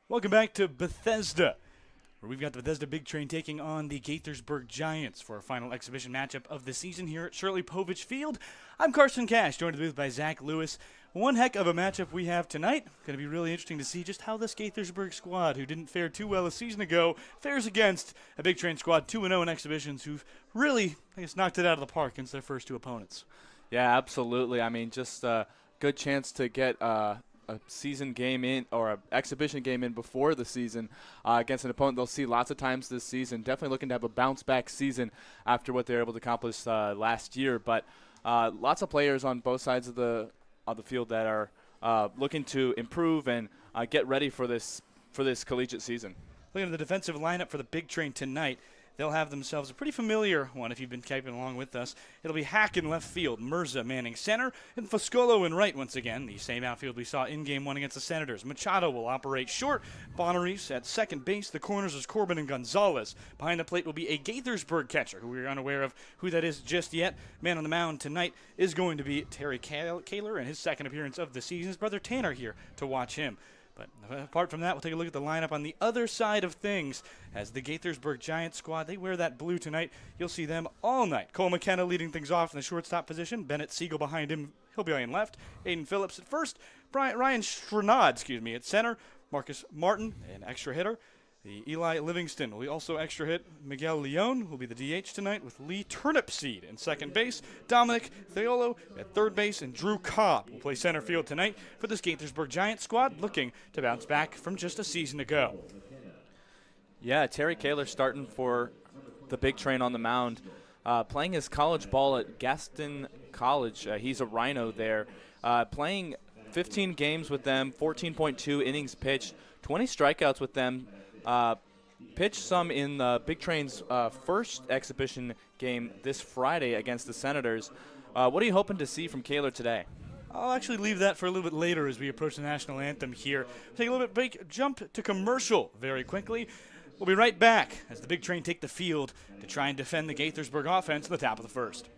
Welcome back to Bethesda, where we've got the Bethesda Big Train taking on the Gaithersburg Giants for our final exhibition matchup of the season here at Shirley Povich Field. I'm Carson Cash, joined in the booth by Zach Lewis. One heck of a matchup we have tonight. Going to be really interesting to see just how this Gaithersburg squad, who didn't fare too well a season ago, fares against a Big Train squad 2-0 in exhibitions who've really, I guess, knocked it out of the park against their first two opponents. Yeah, absolutely. I mean, just a good chance to get a season game in or an exhibition game in before the season against an opponent they'll see lots of times this season. Definitely looking to have a bounce-back season after what they were able to accomplish last year. But lots of players on both sides of the field that are looking to improve and get ready for this collegiate season. Looking at the defensive lineup for the Big Train tonight, they'll have themselves a pretty familiar one if you've been keeping along with us. It'll be Hack in left field, Mirza manning center, and Foscolo in right once again. The same outfield we saw in Game 1 against the Senators. Machado will operate short. Bonaris at second base. The corners is Corbin and Gonzalez. Behind the plate will be a Gaithersburg catcher, who we're unaware of who that is just yet. Man on the mound tonight is going to be Terry Kaler in his second appearance of the season. His brother Tanner here to watch him. But apart from that, we'll take a look at the lineup on the other side of things. As the Gaithersburg Giants squad, they wear that blue tonight. You'll see them all night. Cole McKenna leading things off in the shortstop position. Bennett Siegel behind him. He'll be on left. Aiden Phillips at first. Ryan Strenad, at center. Marcus Martin, an extra hitter. The Eli Livingston will be also extra hit. Miguel Leon will be the DH tonight with Lee Turnipseed in second base. Dominic Theolo at third base, and Drew Cobb will play center field tonight for this Gaithersburg Giants squad looking to bounce back from just a season ago. Yeah, Terry Kaler starting for the Big Train on the mound, playing his college ball at Gaston College. He's a Rhino there, playing 15 games with them, 14.2 innings pitched, 20 strikeouts with them. Pitched some in the Big Train's first exhibition game this Friday against the Senators. What are you hoping to see from Kaler today? I'll actually leave that for a little bit later as we approach the national anthem here. Take a little bit break, jump to commercial very quickly. We'll be right back as the Big Train take the field to try and defend the Gaithersburg offense in the top of the first.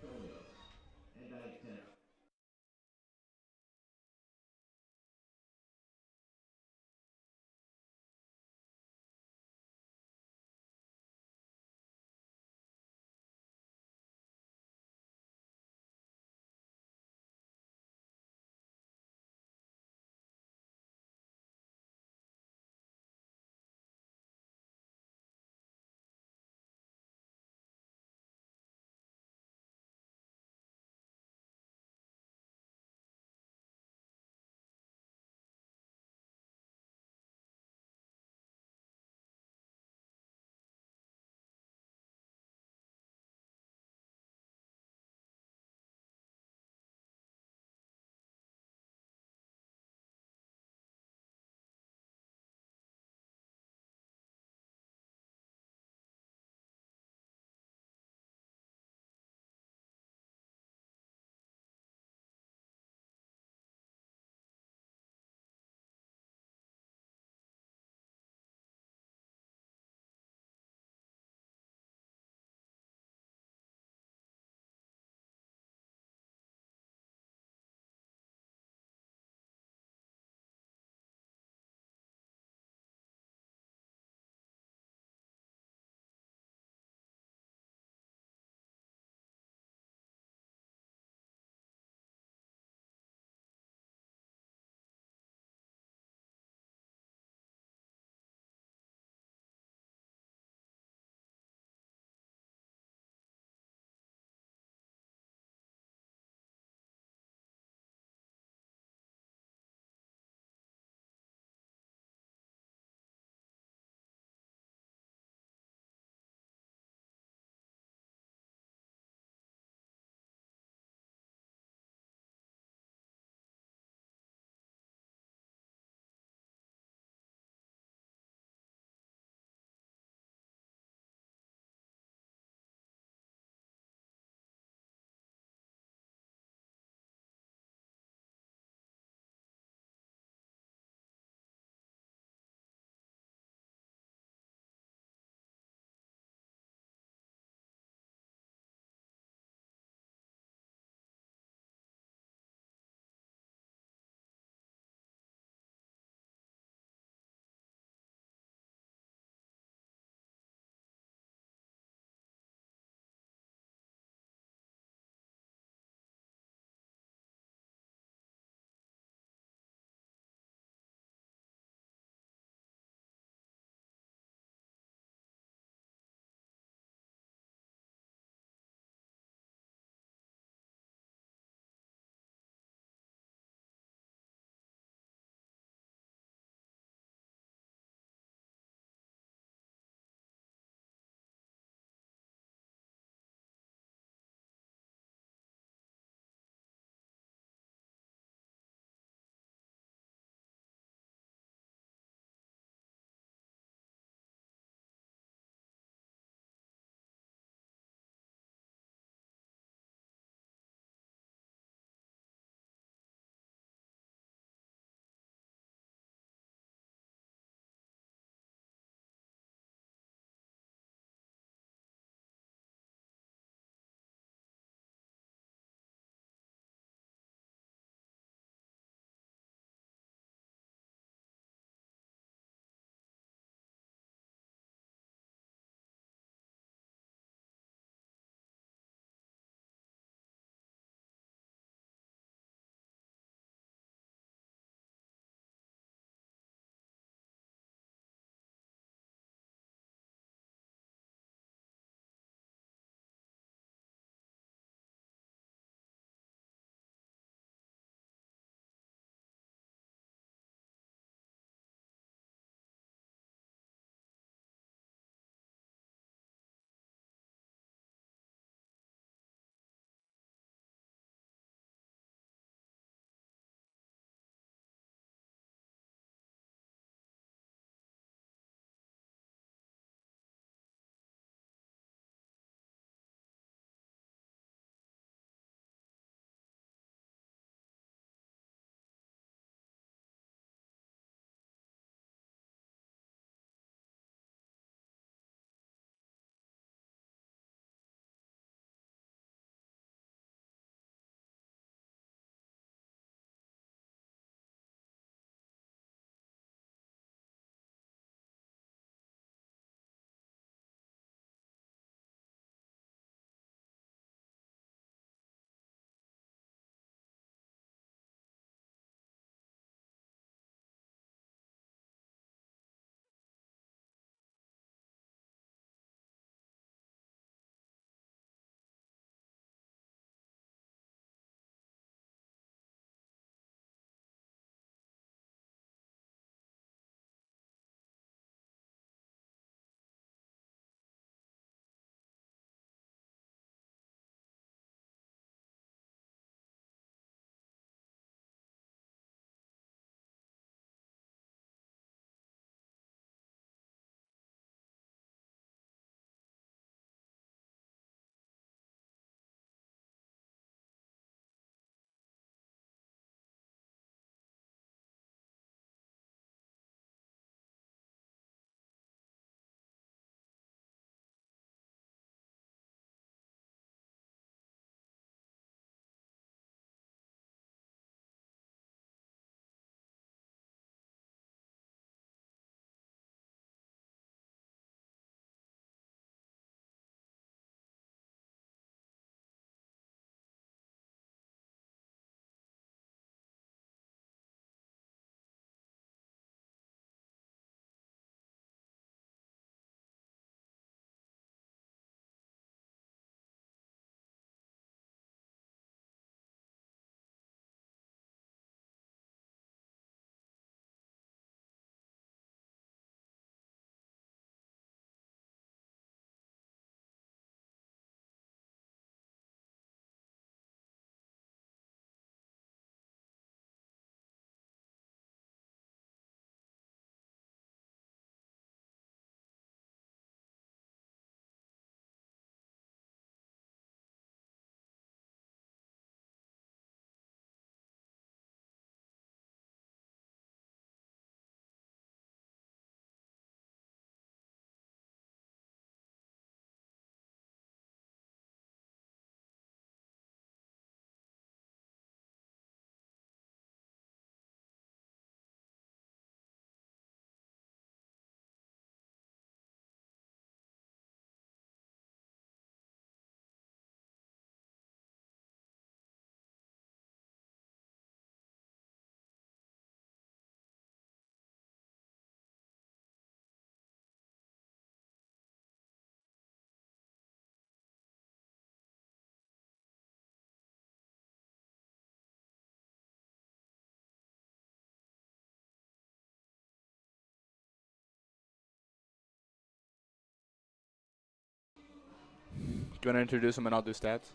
you want to introduce him and I'll do stats?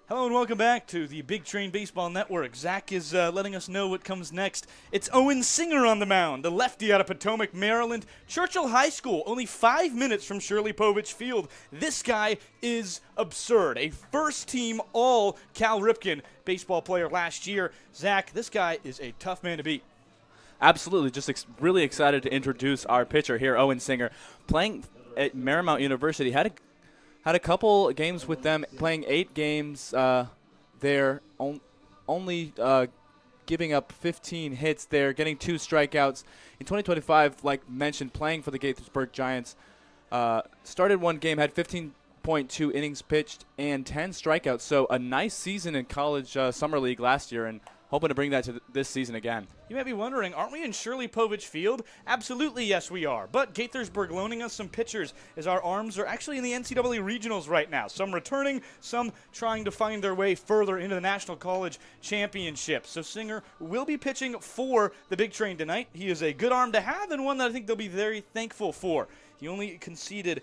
Hello and welcome back to the Big Train Baseball Network. Zach is letting us know what comes next. It's Owen Singer on the mound, the lefty out of Potomac, Maryland. Churchill High School, only 5 minutes from Shirley Povich Field. This guy is absurd. A first-team All-Cal Ripken baseball player last year. Zach, this guy is a tough man to beat. Absolutely. Just really excited to introduce our pitcher here, Owen Singer. Playing at Marymount University, had a couple games with them, playing 8 games there, only giving up 15 hits there, getting 2 strikeouts. In 2025, like mentioned, playing for the Gaithersburg Giants, started 1 game, had 15.2 innings pitched and 10 strikeouts. So a nice season in college summer league last year, and hoping to bring that to this season again. You might be wondering, aren't we in Shirley Povich Field? Absolutely, yes, we are. But Gaithersburg loaning us some pitchers as our arms are actually in the NCAA regionals right now. Some returning, some trying to find their way further into the National College Championship. So Singer will be pitching for the Big Train tonight. He is a good arm to have and one that I think they'll be very thankful for. He only conceded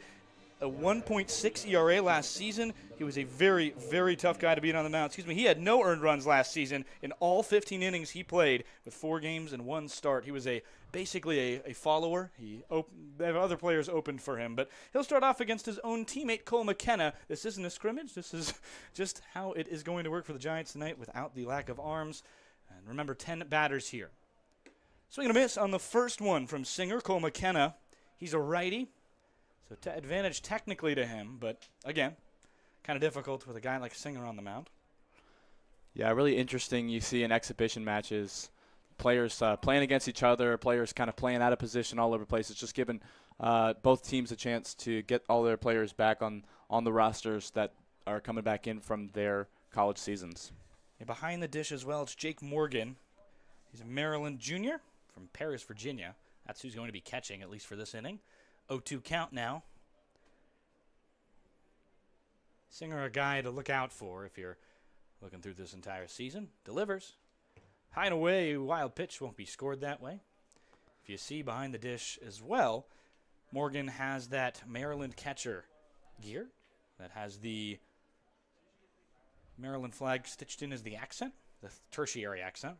a 1.6 ERA last season. He was a very, very tough guy to beat on the mound. He had no earned runs last season in all 15 innings he played with 4 games and 1 start. He was basically a follower. Other players opened for him, but he'll start off against his own teammate, Cole McKenna. This isn't a scrimmage. This is just how it is going to work for the Giants tonight without the lack of arms. And remember, 10 batters here. Swing and a miss on the first one from Singer. Cole McKenna, he's a righty. So advantage technically to him, but again, kind of difficult with a guy like Singer on the mound. Yeah, really interesting. You see in exhibition matches, players playing against each other, players kind of playing out of position all over the place. It's just giving both teams a chance to get all their players back on the rosters that are coming back in from their college seasons. And behind the dish as well, it's Jake Morgan. He's a Maryland junior from Paris, Virginia. That's who's going to be catching, at least for this inning. 0-2 count now. Singer, a guy to look out for if you're looking through this entire season. Delivers. High and away, wild pitch won't be scored that way. If you see behind the dish as well, Morgan has that Maryland catcher gear that has the Maryland flag stitched in as the accent, the tertiary accent.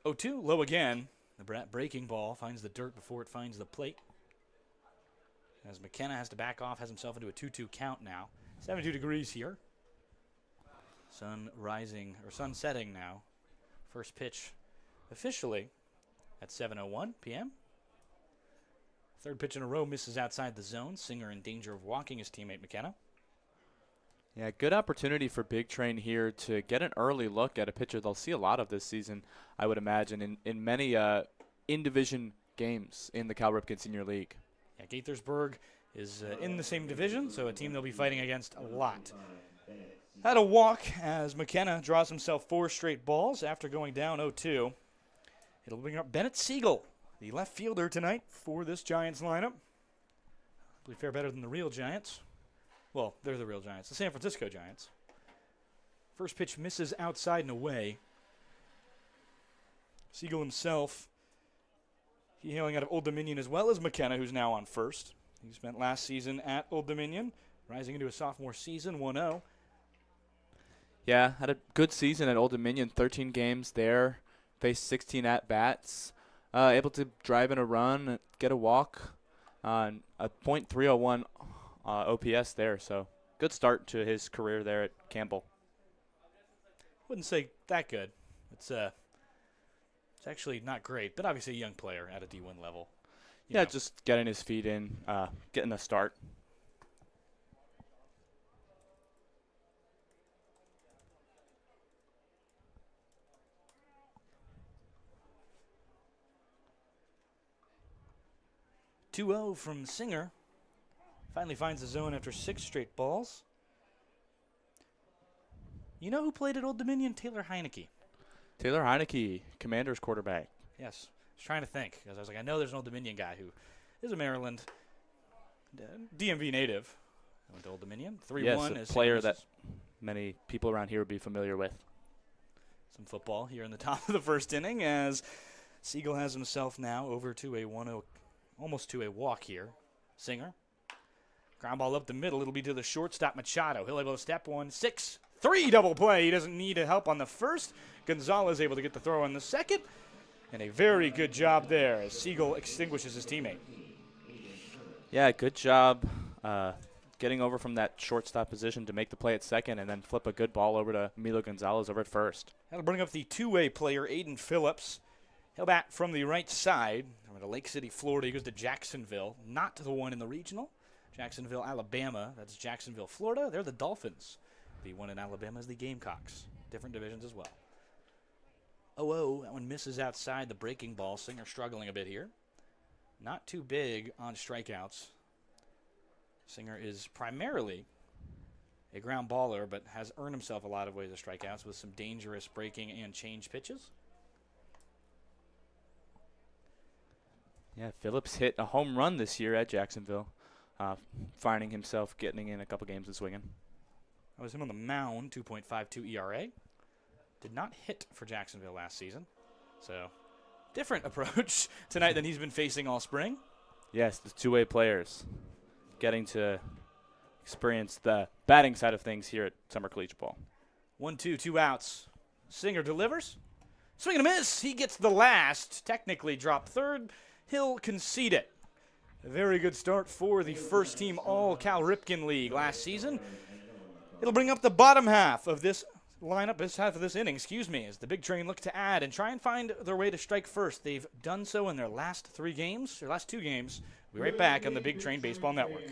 0-2, low again. The breaking ball finds the dirt before it finds the plate. As McKenna has to back off, has himself into a 2-2 count now. 72 degrees here. Sun setting now. First pitch officially at 7:01 p.m. Third pitch in a row misses outside the zone. Singer in danger of walking his teammate McKenna. Yeah, good opportunity for Big Train here to get an early look at a pitcher they'll see a lot of this season, I would imagine, in many in-division games in the Cal Ripken Senior League. Yeah, Gaithersburg is in the same division, so a team they'll be fighting against a lot. Had a walk as McKenna draws himself 4 straight balls after going down 0-2. It'll bring up Bennett Siegel, the left fielder tonight for this Giants lineup. I believe fare better than the real Giants. Well, they're the real Giants, the San Francisco Giants. First pitch misses outside and away. Siegel himself, he hailing out of Old Dominion as well as McKenna, who's now on first. He spent last season at Old Dominion, rising into a sophomore season, 1-0. Yeah, had a good season at Old Dominion, 13 games there, faced 16 at-bats, able to drive in a run, get a walk, a .301 OPS there, so good start to his career there at Campbell. Wouldn't say that good. It's actually not great, but obviously a young player at a D1 level. Yeah, just getting his feet in, getting a start. .2-0 from Singer. Finally finds the zone after 6 straight balls. You know who played at Old Dominion? Taylor Heineke. Taylor Heineke, Commanders quarterback. Yes. I was trying to think, because I was like, I know there's an Old Dominion guy who is a Maryland DMV native. Went to Old Dominion. 3-1. Yes, a player that many people around here would be familiar with. Some football here in the top of the first inning as Siegel has himself now over to a 1-0, almost to a walk here. Singer. Ground ball up the middle. It'll be to the shortstop, Machado. He'll able to step 1-6-3 double play. He doesn't need help on the first. Gonzalez able to get the throw on the second. And a very good job there as Siegel extinguishes his teammate. Yeah, good job getting over from that shortstop position to make the play at second and then flip a good ball over to Milo Gonzalez over at first. That'll bring up the two-way player, Aiden Phillips. He'll bat from the right side. Over to Lake City, Florida. He goes to Jacksonville, not the one in the regional. Jacksonville, Alabama. That's Jacksonville, Florida. They're the Dolphins. The one in Alabama is the Gamecocks. Different divisions as well. 0-0. That one misses outside the breaking ball. Singer struggling a bit here. Not too big on strikeouts. Singer is primarily a ground baller, but has earned himself a lot of ways of strikeouts with some dangerous breaking and change pitches. Yeah, Phillips hit a home run this year at Jacksonville, finding himself getting in a couple games and swinging. That was him on the mound, 2.52 ERA. Did not hit for Jacksonville last season. So, different approach tonight than he's been facing all spring. Yes, the two-way players getting to experience the batting side of things here at Summer Collegiate Ball. 1-2, 2 outs. Singer delivers. Swing and a miss. He gets the last. Technically dropped third. He'll concede it. A very good start for the first team All-Cal Ripken League last season. It'll bring up the bottom half of this lineup, this half of this inning, as the Big Train look to add and try and find their way to strike first. They've done so in their last two games. We'll be right back on the Big Train Baseball Network.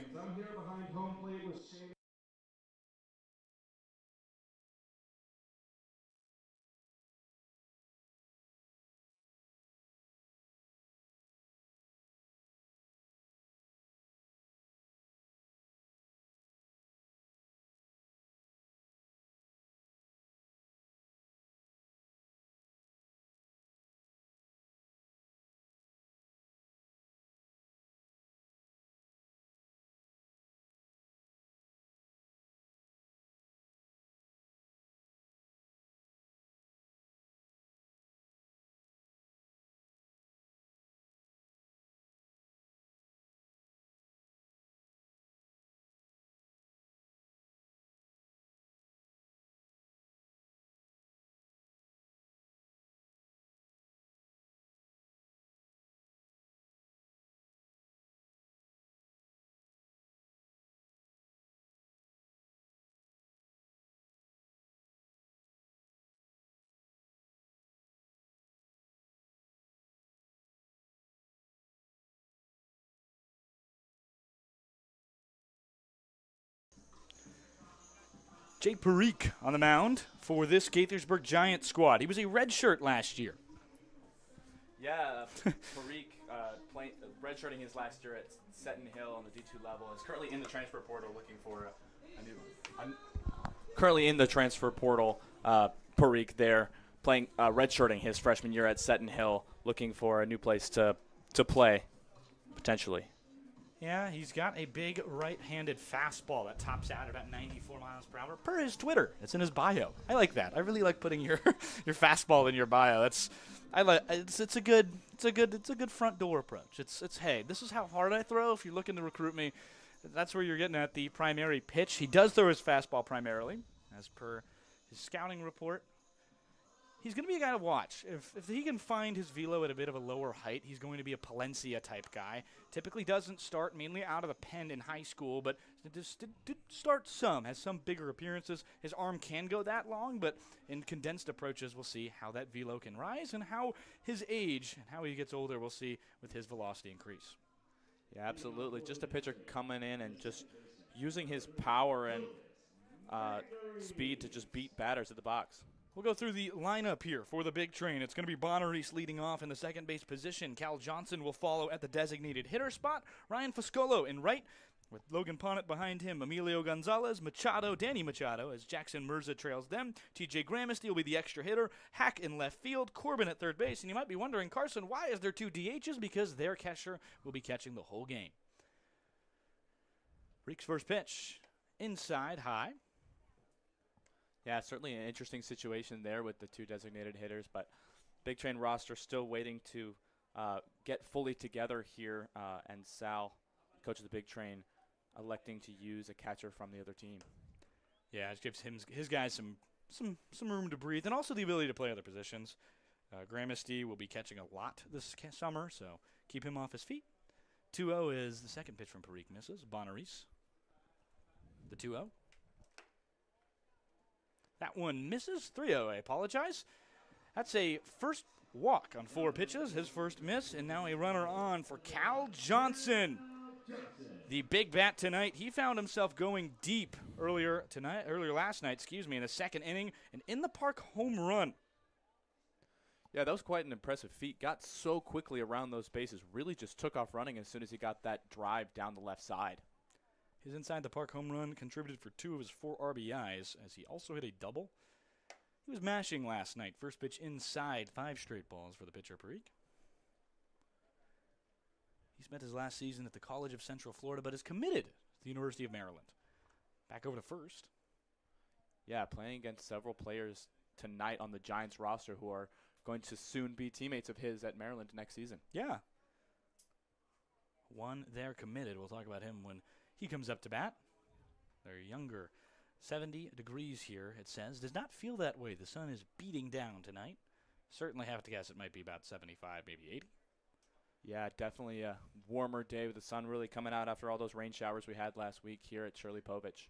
Jay Parikh on the mound for this Gaithersburg Giants squad. He was a redshirt last year. Yeah, Parikh redshirting his last year at Seton Hill on the D2 level is currently in the transfer portal looking for Parikh there playing redshirting his freshman year at Seton Hill, looking for a new place to play potentially. Yeah, he's got a big right-handed fastball that tops out at about 94 miles per hour per his Twitter. It's in his bio. I like that. I really like putting your fastball in your bio. It's a good front door approach. It's hey, this is how hard I throw. If you're looking to recruit me, that's where you're getting at the primary pitch. He does throw his fastball primarily, as per his scouting report. He's going to be a guy to watch. If he can find his velo at a bit of a lower height, he's going to be a Palencia-type guy. Typically doesn't start mainly out of the pen in high school, but did start some, has some bigger appearances. His arm can go that long, but in condensed approaches, we'll see how that velo can rise and how his age and how he gets older, we'll see with his velocity increase. Yeah, absolutely. Just a pitcher coming in and just using his power and speed to just beat batters at the box. We'll go through the lineup here for the Big Train. It's going to be Bonaris leading off in the second base position. Cal Johnson will follow at the designated hitter spot. Ryan Foscolo in right, with Logan Ponnet behind him. Emilio Gonzalez, Danny Machado, as Jackson Mirza trails them. TJ Gramesty will be the extra hitter. Hack in left field. Corbin at third base. And you might be wondering, Carson, why is there two DHs? Because their catcher will be catching the whole game. Reek's first pitch. Inside, high. Yeah, certainly an interesting situation there with the two designated hitters, but Big Train roster still waiting to get fully together here, and Sal, coach of the Big Train, electing to use a catcher from the other team. Yeah, it gives his guys some room to breathe and also the ability to play other positions. Gramesty will be catching a lot this summer, so keep him off his feet. 2-0 is the second pitch from Parikh, misses. Bonaris. The 2-0. That one misses. 3-0, I apologize. That's a first walk on 4 pitches, his first miss, and now a runner on for Cal Johnson. The big bat tonight. He found himself going deep earlier last night, in the second inning, an in-the-park home run. Yeah, that was quite an impressive feat. Got so quickly around those bases, really just took off running as soon as he got that drive down the left side. His inside-the-park home run contributed for 2 of his 4 RBIs, as he also hit a double. He was mashing last night. First pitch inside, 5 straight balls for the pitcher, Parikh. He spent his last season at the College of Central Florida, but is committed to the University of Maryland. Back over to first. Yeah, playing against several players tonight on the Giants roster who are going to soon be teammates of his at Maryland next season. Yeah. One there committed. We'll talk about him when he comes up to bat. They're younger. 70 degrees here, it says. Does not feel that way. The sun is beating down tonight. Certainly have to guess it might be about 75, maybe 80. Yeah, definitely a warmer day with the sun really coming out after all those rain showers we had last week here at Shirley Povich.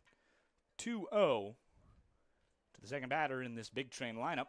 2-0 to the second batter in this big train lineup.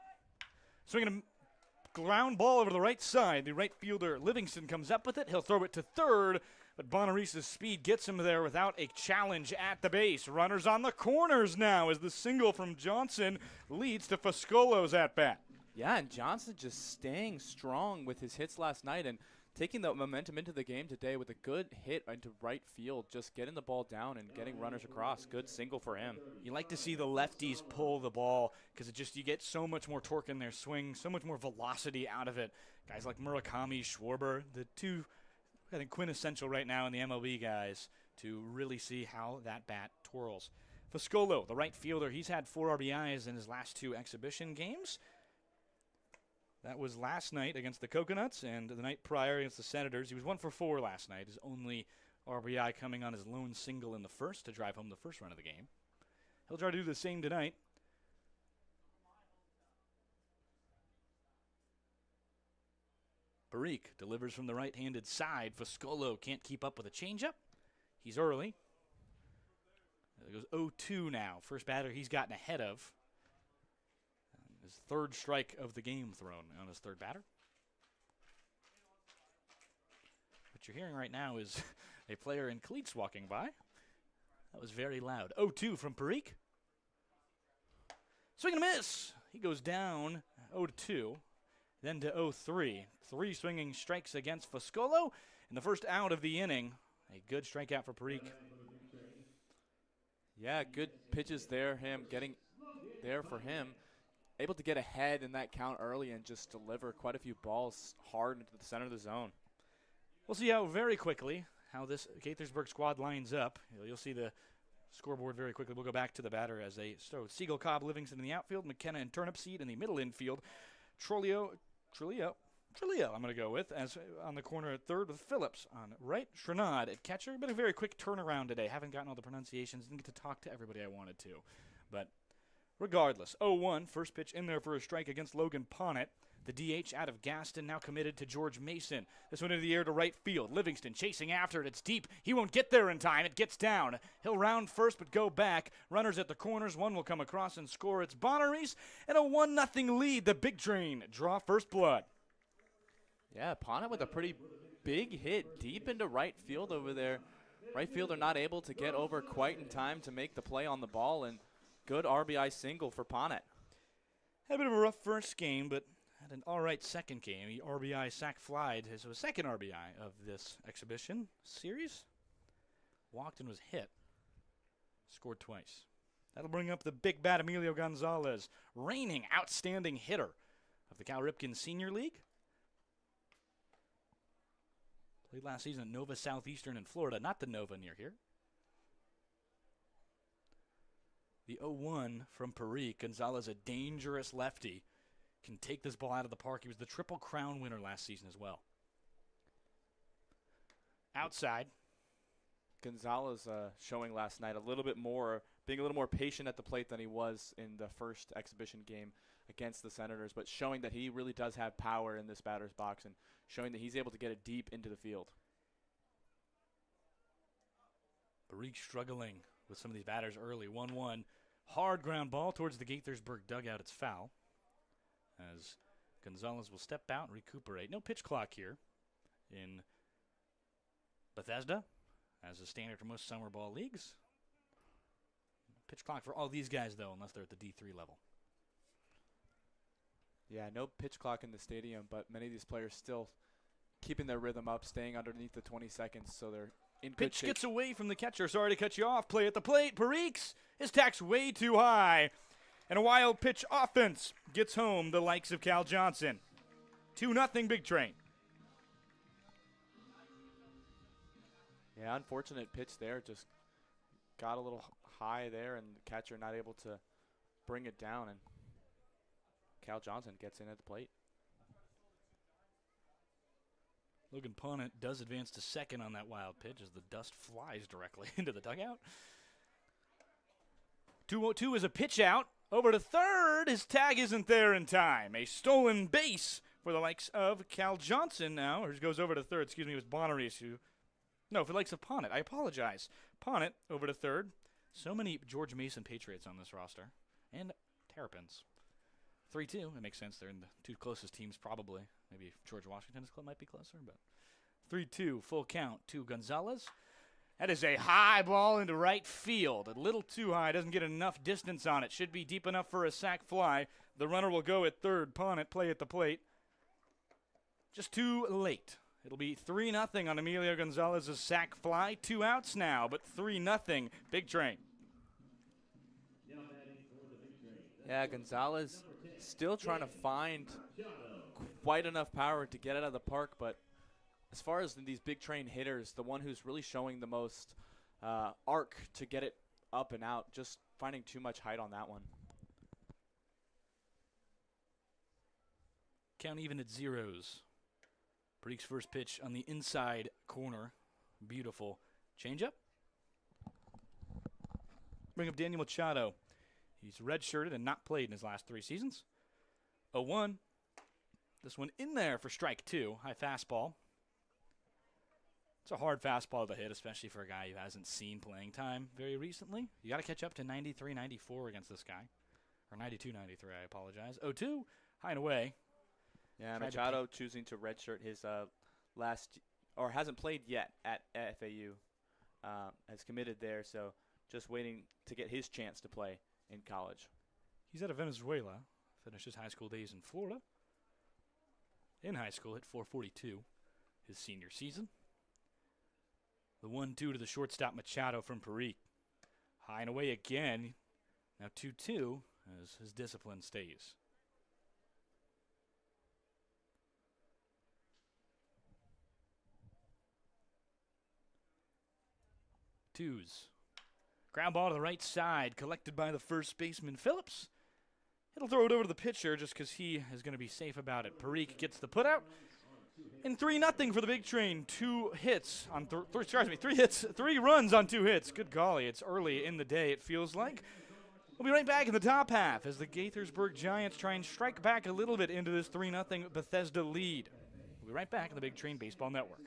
Swinging a ground ball over the right side. The right fielder, Livingston, comes up with it. He'll throw it to third, but Bonaris' speed gets him there without a challenge at the base. Runners on the corners now as the single from Johnson leads to Foscolo's at-bat. Yeah, and Johnson just staying strong with his hits last night and taking the momentum into the game today with a good hit into right field, just getting the ball down and getting runners across. Good single for him. You like to see the lefties pull the ball because you get so much more torque in their swing, so much more velocity out of it. Guys like Murakami, Schwarber, the two, I think, quintessential right now in the MLB guys to really see how that bat twirls. Foscolo, the right fielder, he's had 4 RBIs in his last 2 exhibition games. That was last night against the Coconuts and the night prior against the Senators. He was 1 for 4 last night. His only RBI coming on his lone single in the first to drive home the first run of the game. He'll try to do the same tonight. Parikh delivers from the right-handed side. Foscolo can't keep up with a changeup. He's early. It goes 0-2 now. First batter he's gotten ahead of. His third strike of the game thrown on his third batter. What you're hearing right now is a player in cleats walking by. That was very loud. 0-2 from Parikh. Swing and a miss. He goes down 0-2, then to 0-3. 3 swinging strikes against Foscolo in the first out of the inning. A good strikeout for Parikh. Yeah, good pitches there. Him getting there for him. Able to get ahead in that count early and just deliver quite a few balls hard into the center of the zone. We'll see very quickly how this Gaithersburg squad lines up. You'll see the scoreboard very quickly. We'll go back to the batter as they start. Siegel, Cobb, Livingston in the outfield, McKenna and Turnipseed in the middle infield. Trulio, I'm going to go with, as on the corner at third with Phillips on right. Shranad at catcher. Been a very quick turnaround today. Haven't gotten all the pronunciations. Didn't get to talk to everybody I wanted to. But regardless, 0-1, first pitch in there for a strike against Logan Ponnet. The DH out of Gaston, now committed to George Mason. This one into the air to right field. Livingston chasing after it. It's deep. He won't get there in time. It gets down. He'll round first but go back. Runners at the corners. One will come across and score. It's Bonaris. And a 1-0 lead. The big train draw first blood. Yeah, Ponnet with a pretty big hit deep into right field over there. Right fielder not able to get over quite in time to make the play on the ball, and good RBI single for Ponnet. Had a bit of a rough first game, but had an all-right second game. He RBI sack flied his second RBI of this exhibition series. Walked and was hit. Scored twice. That'll bring up the big bat Emilio Gonzalez, reigning outstanding hitter of the Cal Ripken Senior League. Played last season at Nova Southeastern in Florida, not the Nova near here. The 0-1 from Parikh. Gonzalez, a dangerous lefty, can take this ball out of the park. He was the Triple Crown winner last season as well. Outside. Gonzalez showing last night a little bit more, being a little more patient at the plate than he was in the first exhibition game against the Senators, but showing that he really does have power in this batter's box and showing that he's able to get it deep into the field. Barik struggling with some of these batters early. 1-1. Hard ground ball towards the Gaithersburg dugout. It's foul. As Gonzalez will step out and recuperate. No pitch clock here in Bethesda, as is standard for most summer ball leagues. Pitch clock for all these guys, though, unless they're at the D3 level. Yeah, no pitch clock in the stadium, but many of these players still keeping their rhythm up, staying underneath the 20 seconds, so they're in good Pitch shape. gets away from the catcher. Sorry to cut you off. Play at the plate. Parik's is taxed way too high. And a wild pitch offense gets home the likes of Cal Johnson. 2-0 Big Train. Yeah, unfortunate pitch there. Just got a little high there, and the catcher not able to bring it down, and Cal Johnson gets in at the plate. Logan Punnett does advance to second on that wild pitch as the dust flies directly into the dugout. 2-0 is a pitch out. Over to third. His tag isn't there in time. A stolen base for the likes of Cal Johnson now. Or goes over to third. Excuse me, it was Bonneries who. No, for the likes of Punnett. I apologize. Punnett over to third. So many George Mason Patriots on this roster. And Terrapins. 3-2. It makes sense. They're in the two closest teams probably. Maybe George Washington's club might be closer, but 3-2, full count to Gonzalez. That is a high ball into right field. A little too high. Doesn't get enough distance on it. Should be deep enough for a sac fly. The runner will go at third. Punnett play at the plate. Just too late. It'll be 3-0 on Emilio Gonzalez's sac fly. 2 outs now, but 3-0 Big Train. Yeah, Gonzalez still trying to find quite enough power to get it out of the park, but as far as these Big Train hitters, the one who's really showing the most arc to get it up and out, just finding too much height on that one. Count even at zeros. Parik's first pitch on the inside corner. Beautiful changeup. Bring up Daniel Machado. He's redshirted and not played in his last 3 seasons. 0-1. This one in there for strike 2. High fastball. It's a hard fastball to hit, especially for a guy who hasn't seen playing time very recently. You got to catch up to 93, 94 against this guy. Or 92, 93, I apologize. 0-2, high and away. Yeah, Machado choosing to redshirt his hasn't played yet at FAU. Has committed there, so just waiting to get his chance to play in college. He's out of Venezuela. Finished his high school days in Florida. In high school, hit .442 his senior season. The 1-2 to the shortstop Machado from Parik. High and away again. Now 2-2 as his discipline stays. Twos. Ground ball to the right side, collected by the first baseman Phillips. He'll throw it over to the pitcher just because he is going to be safe about it. Parik gets the putout. And 3-0 for the Big Train. 2 hits on 3 runs on 2 hits. Good golly, it's early in the day, it feels like. We'll be right back in the top half as the Gaithersburg Giants try and strike back a little bit into this 3-0 Bethesda lead. We'll be right back on the Big Train Baseball Network.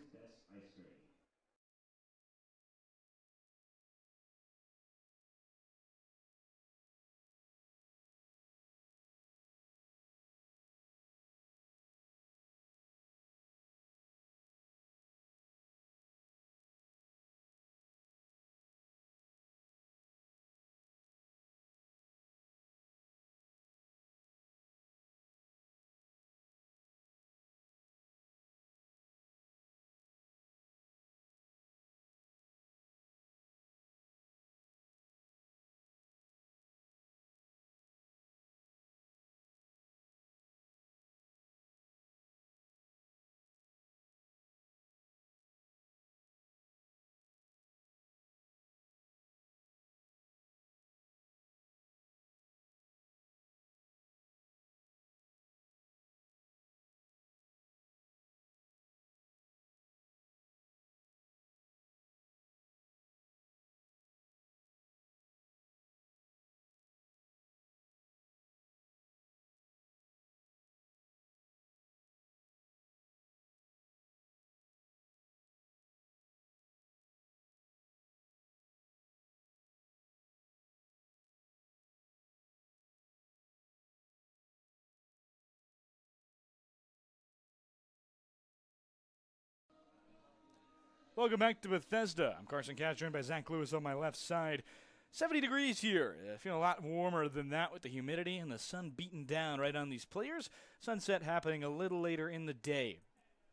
Welcome back to Bethesda. I'm Carson Cash, joined by Zach Lewis on my left side. 70 degrees here. Feeling a lot warmer than that with the humidity and the sun beating down right on these players. Sunset happening a little later in the day.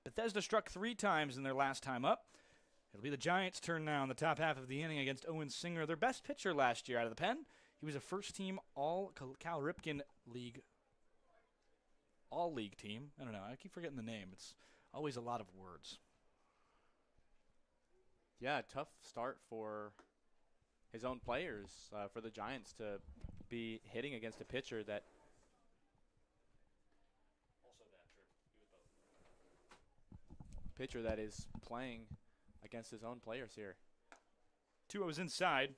Bethesda struck 3 times in their last time up. It'll be the Giants' turn now in the top half of the inning against Owen Singer, their best pitcher last year out of the pen. He was a first-team All-Cal Ripken League, All-League team. I don't know. I keep forgetting the name. It's always a lot of words. Yeah, tough start for his own players, for the Giants to be hitting against a pitcher that. Also that, true. He was both. Pitcher that is playing against his own players here. 2-0's inside.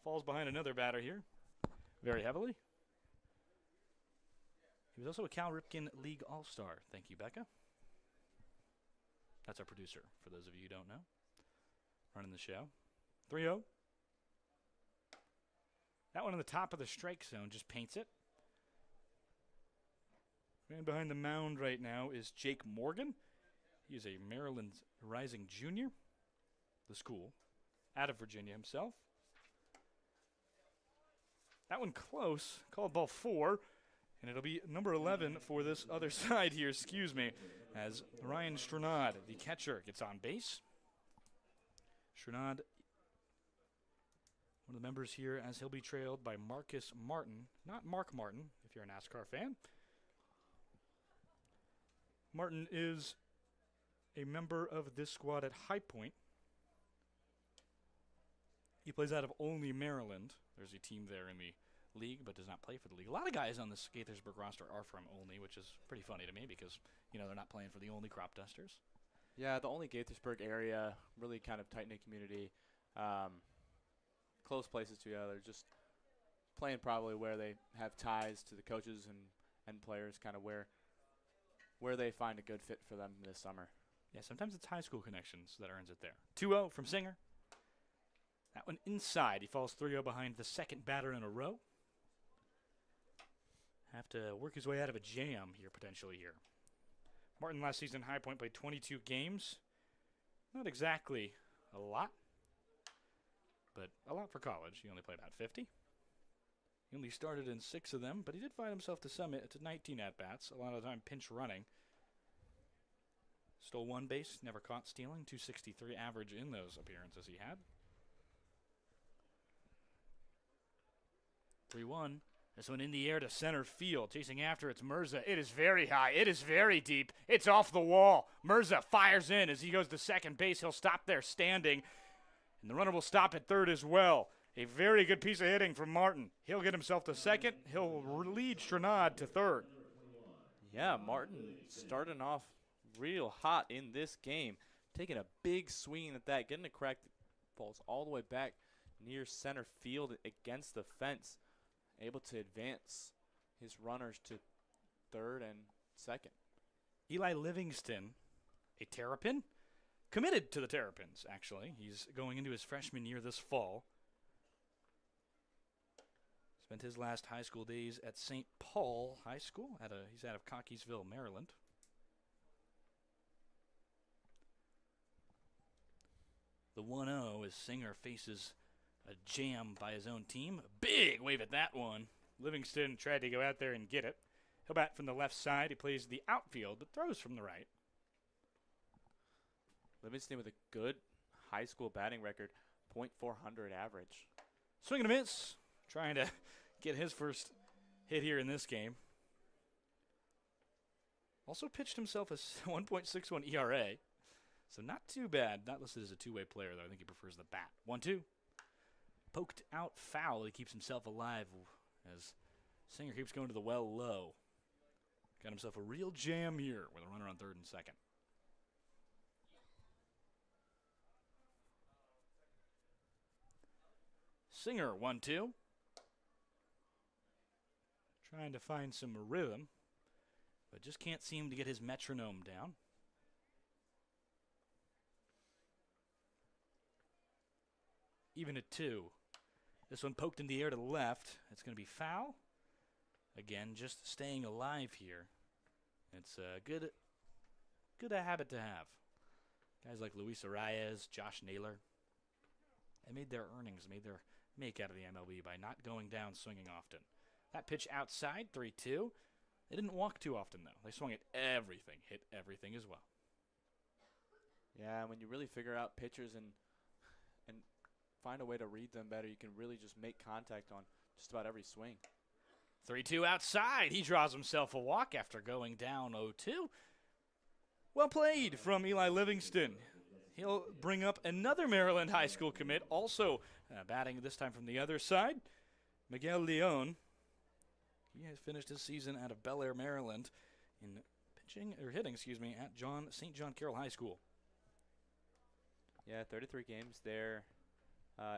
Falls behind another batter here very heavily. He was also a Cal Ripken League All-Star. Thank you, Becca. That's our producer, for those of you who don't know. Running the show. 3-0. That one on the top of the strike zone just paints it. Man behind the mound right now is Jake Morgan. He is a Maryland Rising junior. The school. Out of Virginia himself. That one close. Called ball 4. And it'll be number 11 for this other side here, as Ryan Stranad, the catcher, gets on base. Stranad, one of the members here, as he'll be trailed by Marcus Martin. Not Mark Martin, if you're a NASCAR fan. Martin is a member of this squad at High Point. He plays out of Olney, Maryland. There's a team there in the league, but does not play for the league. A lot of guys on this Gaithersburg roster are from Olney, which is pretty funny to me because, they're not playing for the Olney Crop Dusters. Yeah, the only Gaithersburg area, really kind of tight-knit community, close places together, just playing probably where they have ties to the coaches and players, kind of where they find a good fit for them this summer. Yeah, sometimes it's high school connections that earns it there. 2-0 from Singer. That one inside. He falls 3-0 behind the second batter in a row. Have to work his way out of a jam here, potentially here. Martin last season High Point played 22 games. Not exactly a lot, but a lot for college. He only played about 50. He only started in 6 of them, but he did find himself to 19 at-bats, a lot of the time pinch running. Stole 1 base, never caught stealing, 263 average in those appearances he had. 3-1. This one in the air to center field. Chasing after it's Mirza. It is very high. It is very deep. It's off the wall. Mirza fires in as he goes to second base. He'll stop there standing. And the runner will stop at third as well. A very good piece of hitting from Martin. He'll get himself to second. He'll lead Stranad to third. Yeah, Martin starting off real hot in this game. Taking a big swing at that. Getting a crack that falls all the way back near center field against the fence. Able to advance his runners to third and second. Eli Livingston, a Terrapin, committed to the Terrapins, actually. He's going into his freshman year this fall. Spent his last high school days at St. Paul High School. He's out of Cockeysville, Maryland. The 1-0 as Singer faces a jam by his own team. Big wave at that one. Livingston tried to go out there and get it. He'll bat from the left side. He plays the outfield, but throws from the right. Livingston with a good high school batting record, .400 average. Swing and a miss. Trying to get his first hit here in this game. Also pitched himself a 1.61 ERA. So not too bad. Not listed as a two-way player, though. I think he prefers the bat. 1-2. Poked out foul. He keeps himself alive as Singer keeps going to the well low. Got himself a real jam here with a runner on third and second. Singer, 1-2. Trying to find some rhythm, but just can't seem to get his metronome down. Even at 2. This one poked in the air to the left. It's going to be foul. Again, just staying alive here. It's a good habit to have. Guys like Luis Arias, Josh Naylor, they made their earnings, made their make out of the MLB by not going down swinging often. That pitch outside, 3-2. They didn't walk too often, though. They swung at everything, hit everything as well. Yeah, when you really figure out pitchers and find a way to read them better, you can really just make contact on just about every swing. 3-2 outside. He draws himself a walk after going down 0-2. Well played from Eli Livingston. He'll bring up another Maryland high school commit, also batting this time from the other side, Miguel Leon. He has finished his season out of Bel Air, Maryland, in hitting, at St. John Carroll High School. Yeah, 33 games there,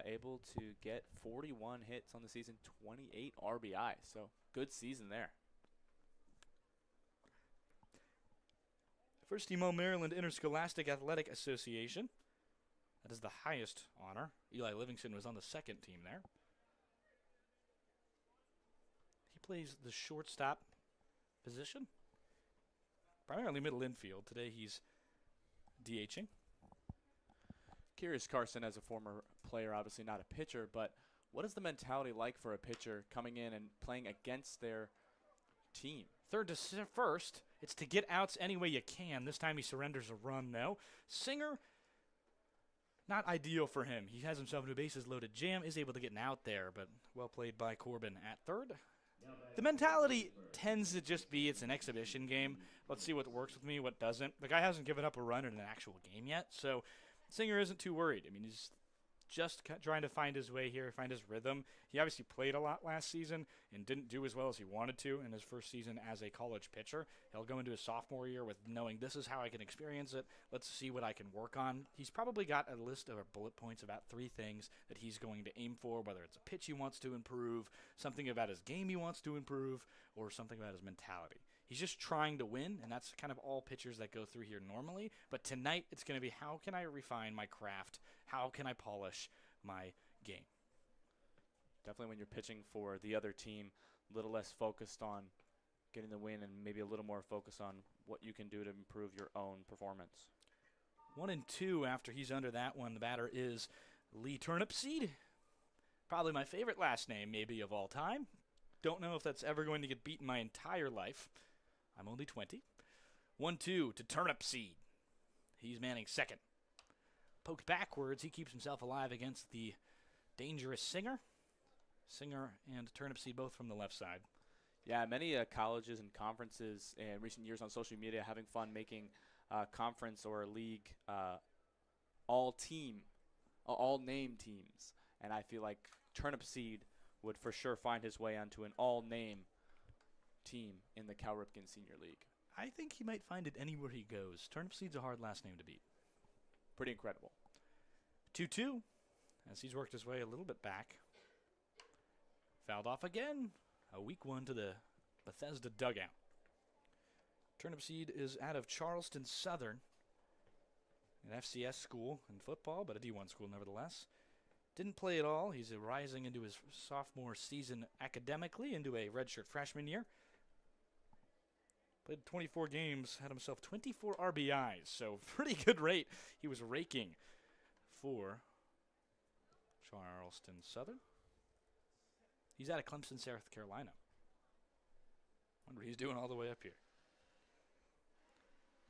able to get 41 hits on the season, 28 RBI. So good season there. First team All-Maryland Interscholastic Athletic Association. That is the highest honor. Eli Livingston was on the second team there. He plays the shortstop position, primarily middle infield. Today he's DHing. Curious, Carson, as a former player, obviously not a pitcher, but what is the mentality like for a pitcher coming in and playing against their team? Third to first. It's to get outs any way you can. This time he surrenders a run, though. Singer, not ideal for him. He has himself into a bases-loaded jam, is able to get an out there, but well played by Corbin at third. The mentality tends to just be it's an exhibition game. Let's see what works with me, what doesn't. The guy hasn't given up a run in an actual game yet, so Singer isn't too worried. I mean, he's just trying to find his way here, find his rhythm. He obviously played a lot last season and didn't do as well as he wanted to in his first season as a college pitcher. He'll go into his sophomore year with knowing this is how I can experience it. Let's see what I can work on. He's probably got a list of bullet points about 3 things that he's going to aim for, whether it's a pitch he wants to improve, something about his game he wants to improve, or something about his mentality. He's just trying to win, and that's kind of all pitchers that go through here normally. But tonight, it's going to be how can I refine my craft? How can I polish my game? Definitely when you're pitching for the other team, a little less focused on getting the win and maybe a little more focused on what you can do to improve your own performance. 1-2 after he's under that one. The batter is Lee Turnipseed. Probably my favorite last name maybe of all time. Don't know if that's ever going to get beaten my entire life. I'm only 20. 1-2 to Turnipseed. He's manning second. Poked backwards, he keeps himself alive against the dangerous Singer. Singer and Turnipseed both from the left side. Yeah, many colleges and conferences in recent years on social media having fun making conference or league all-name teams. And I feel like Turnipseed would for sure find his way onto an all-name team in the Cal Ripken Senior League. I think he might find it anywhere he goes. Turnipseed's a hard last name to beat. Pretty incredible. 2-2 as he's worked his way a little bit back. Fouled off again. A weak one to the Bethesda dugout. Turnipseed is out of Charleston Southern, an FCS school in football, but a D1 school nevertheless. Didn't play at all. He's rising into his sophomore season academically, into a redshirt freshman year. Played 24 games, had himself 24 RBIs, so pretty good rate. He was raking for Charleston Southern. He's out of Clemson, South Carolina. Wonder what he's doing all the way up here.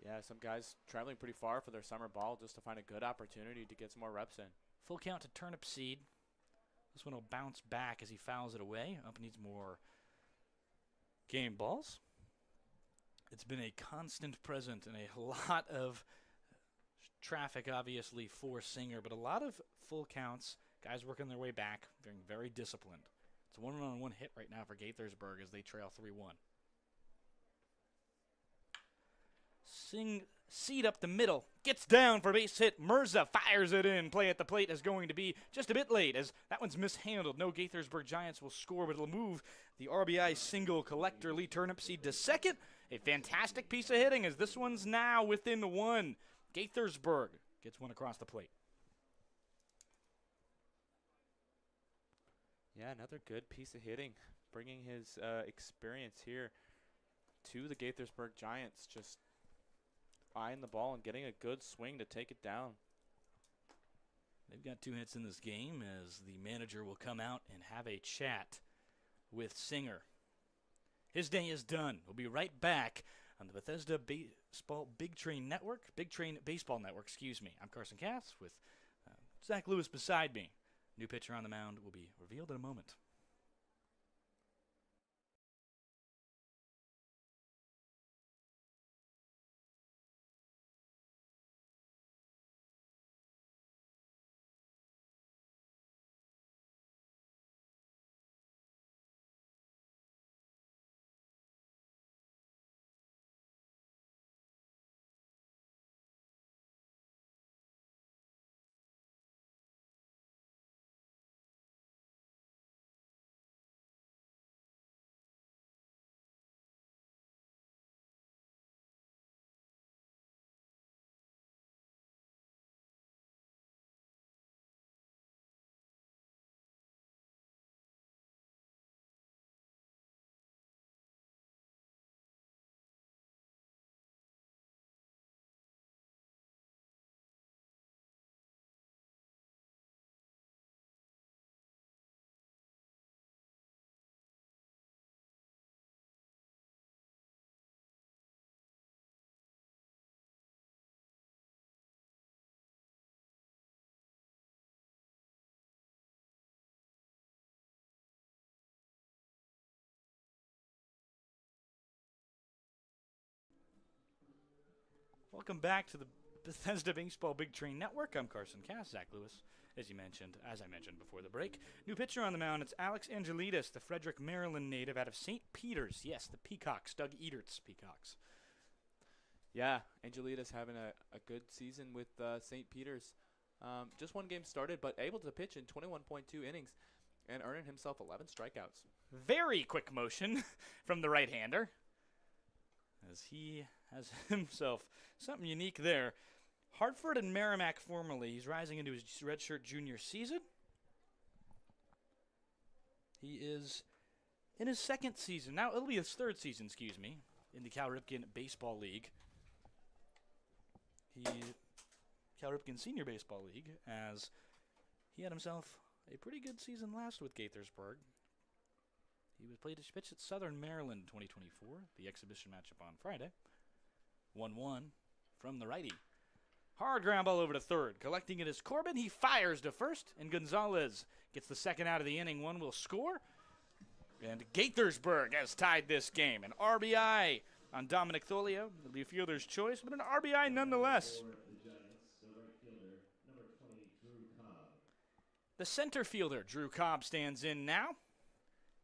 Yeah, some guys traveling pretty far for their summer ball just to find a good opportunity to get some more reps in. Full count to Turnipseed. This one will bounce back as he fouls it away. Up needs more game balls. It's been a constant present and a lot of traffic, obviously, for Singer, but a lot of full counts. Guys working their way back, being very disciplined. It's a one-on-one hit right now for Gaithersburg as they trail 3-1. Seed up the middle, gets down for base hit. Mirza fires it in. Play at the plate is going to be just a bit late as that one's mishandled. No Gaithersburg Giants will score, but it'll move the RBI single collector Lee Turnipseed to second. A fantastic piece of hitting as this one's now within 1. Gaithersburg gets one across the plate. Yeah, another good piece of hitting, bringing his experience here to the Gaithersburg Giants. Just eyeing the ball and getting a good swing to take it down. They've got 2 hits in this game as the manager will come out and have a chat with Singer. His day is done. We'll be right back on the Bethesda Baseball Big Train Baseball Network, I'm Carson Cass with Zach Lewis beside me. New pitcher on the mound will be revealed in a moment. Welcome back to the Bethesda Baseball Big Train Network. I'm Carson Cass, Zach Lewis, as I mentioned before the break. New pitcher on the mound, it's Alex Angelides, the Frederick, Maryland native out of St. Peter's. Yes, the Peacocks, Doug Eatert's Peacocks. Yeah, Angelides having a good season with St. Peter's. Just 1 game started, but able to pitch in 21.2 innings and earning himself 11 strikeouts. Very quick motion from the right-hander, as he has himself something unique there. Hartford and Merrimack formerly. He's rising into his redshirt junior season. He is in his 2nd season. Now, it'll be his 3rd season, in the Cal Ripken Baseball League. Cal Ripken Senior Baseball League, as he had himself a pretty good season last with Gaithersburg. He was pitched at Southern Maryland in 2024, the exhibition matchup on Friday. 1-1 from the righty. Hard ground ball over to third. Collecting it is Corbin. He fires to first, and Gonzalez gets the 2nd out of the inning. 1 will score. And Gaithersburg has tied this game. An RBI on Dominic Tholio. It'll be a fielder's choice, but an RBI nonetheless. The center fielder, Drew Cobb, stands in now.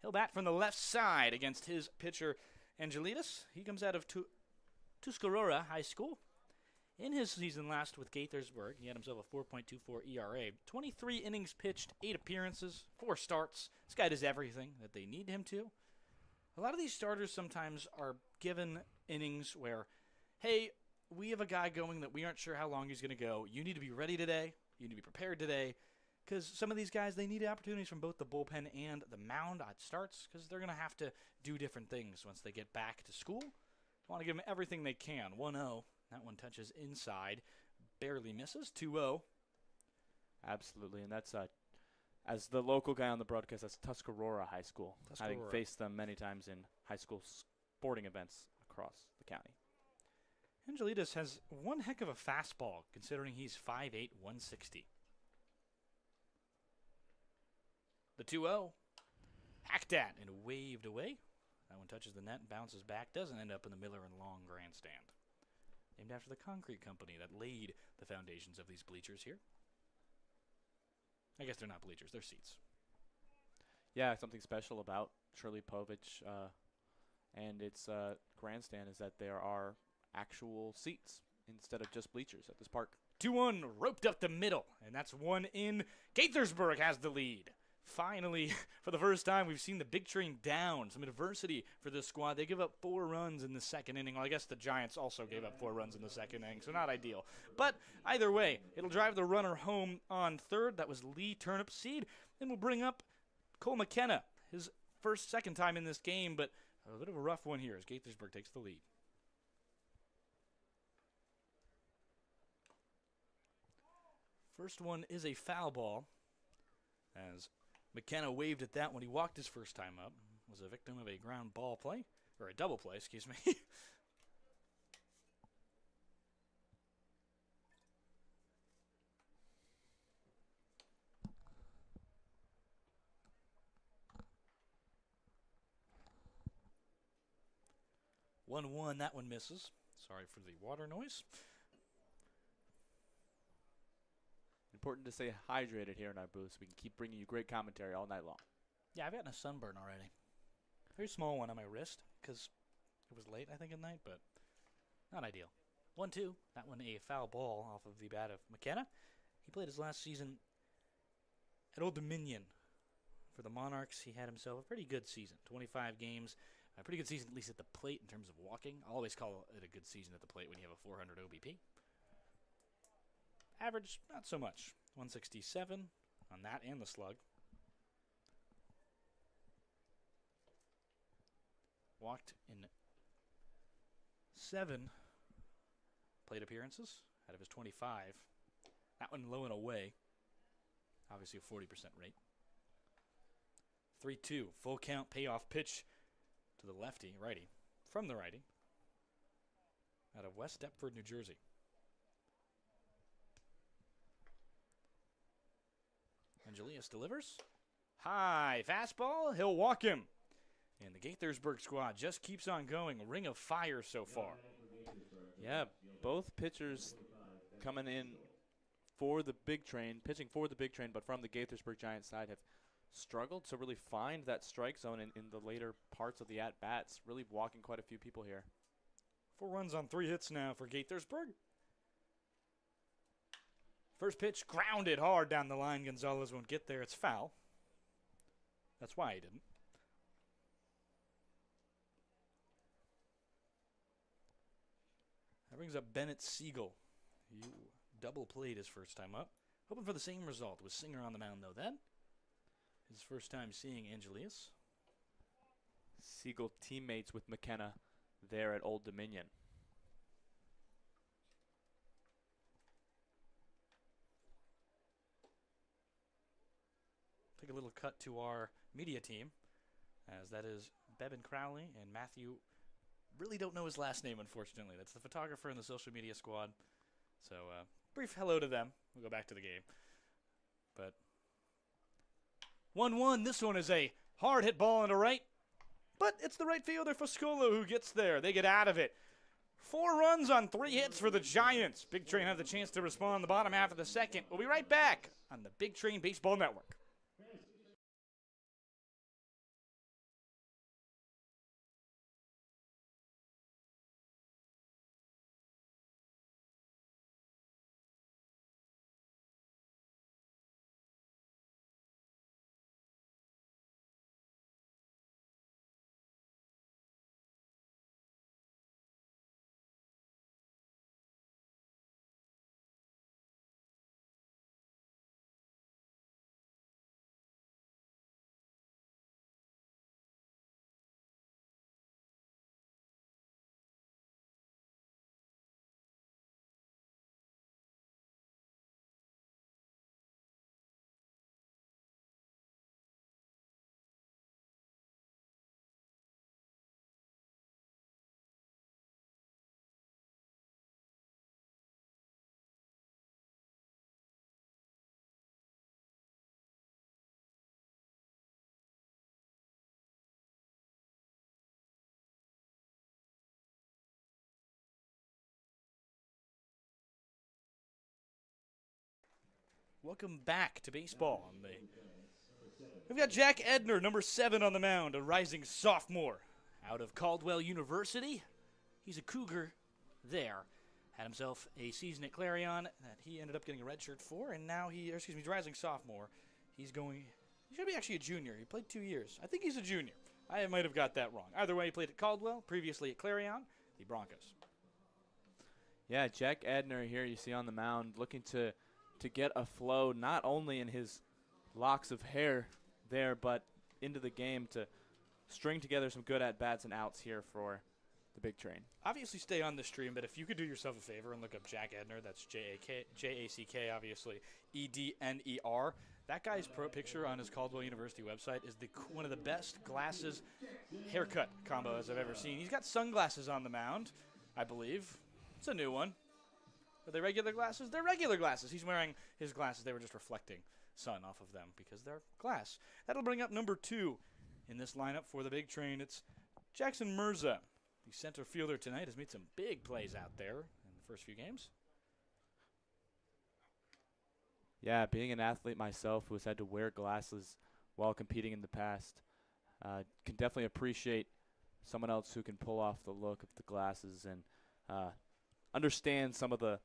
He'll bat from the left side against his pitcher, Angelides. He comes out of Tuscarora High School. In his season last with Gaithersburg, he had himself a 4.24 ERA. 23 innings pitched, 8 appearances, 4 starts. This guy does everything that they need him to. A lot of these starters sometimes are given innings where, hey, we have a guy going that we aren't sure how long he's going to go. You need to be ready today. You need to be prepared today. Because some of these guys, they need opportunities from both the bullpen and the mound at starts, because they're going to have to do different things once they get back to school. They want to give them everything they can. 1-0. That one touches inside. Barely misses. 2-0. Absolutely. And that's, as the local guy on the broadcast, that's Tuscarora High School. Having faced them many times in high school sporting events across the county. Angelides has one heck of a fastball, considering he's 5'8", 160. The 2-0. Hacked at and waved away. That one touches the net and bounces back. Doesn't end up in the Miller and Long grandstand. Named after the concrete company that laid the foundations of these bleachers here. I guess they're not bleachers. They're seats. Yeah, something special about Shirley Povich and its grandstand is that there are actual seats instead of just bleachers at this park. 2-1, roped up the middle, and that's 1 in. Gaithersburg has the lead. Finally, for the first time, we've seen the big train down. Some adversity for this squad. They give up 4 runs in the 2nd inning. Well, I guess the Giants also gave up 4 runs in the 2nd inning, so not ideal. But either way, it'll drive the runner home on third. That was Lee Turnipseed. Then we'll bring up Cole McKenna, his second time in this game, but a bit of a rough one here as Gaithersburg takes the lead. First one is a foul ball, as McKenna waved at that when he walked his first time up. Was a victim of a ground ball play, or a double play, excuse me. 1-1, that one misses. Sorry for the water noise. Important to stay hydrated here in our booth so we can keep bringing you great commentary all night long. Yeah, I've gotten a sunburn already. Very small one on my wrist because it was late, I think, at night, but not ideal. 1-2, that one a foul ball off of the bat of McKenna. He played his last season at Old Dominion. For the Monarchs, he had himself a pretty good season. 25 games, a pretty good season at least at the plate in terms of walking. I always call it a good season at the plate when you have a 400 OBP. Average, not so much. 167 on that and the slug. Walked in 7 plate appearances out of his 25. That one low and away. Obviously a 40% rate. 3-2, full count payoff pitch to the righty, from the righty, out of West Deptford, New Jersey. Angelius delivers. High fastball, he'll walk him. And the Gaithersburg squad just keeps on going. Ring of fire so far. Yeah, both pitchers coming in for the big train, pitching for the big train, but from the Gaithersburg Giants side have struggled to really find that strike zone in the later parts of the at-bats, really walking quite a few people here. 4 runs on 3 hits now for Gaithersburg. First pitch grounded hard down the line. Gonzalez won't get there. It's foul. That's why he didn't. That brings up Bennett Siegel. He double played his first time up. Hoping for the same result with Singer on the mound, though, then. His first time seeing Angelius. Siegel teammates with McKenna there at Old Dominion. Take a little cut to our media team, as that is Bevan Crowley and Matthew. Really don't know his last name, unfortunately. That's the photographer and the social media squad. So, brief hello to them. We'll go back to the game. But 1-1. This one is a hard hit ball into right. But it's the right fielder, Foscolo, who gets there. They get out of it. 4 runs on 3 hits for the Giants. Big Train have the chance to respond in the bottom half of the second. We'll be right back on the Big Train Baseball Network. Welcome back to baseball. We've got Jack Edner, number 7 on the mound, a rising sophomore out of Caldwell University. He's a Cougar there. Had himself a season at Clarion that he ended up getting a red shirt for, and now he's a rising sophomore. He's going to be actually a junior. He played 2 years. I think he's a junior. I might have got that wrong. Either way, he played at Caldwell, previously at Clarion, the Broncos. Yeah, Jack Edner here you see on the mound looking to get a flow not only in his locks of hair there, but into the game to string together some good at-bats and outs here for the big train. Obviously, stay on the stream, but if you could do yourself a favor and look up Jack Edner, that's Jack, obviously, Edner. That guy's picture on his Caldwell University website is one of the best glasses haircut combos I've ever seen. He's got sunglasses on the mound, I believe. It's a new one. Are they regular glasses? They're regular glasses. He's wearing his glasses. They were just reflecting sun off of them because they're glass. That'll bring up number 2 in this lineup for the big train. It's Jackson Mirza. The center fielder tonight has made some big plays out there in the first few games. Yeah, being an athlete myself who has had to wear glasses while competing in the past, can definitely appreciate someone else who can pull off the look of the glasses and understand some of the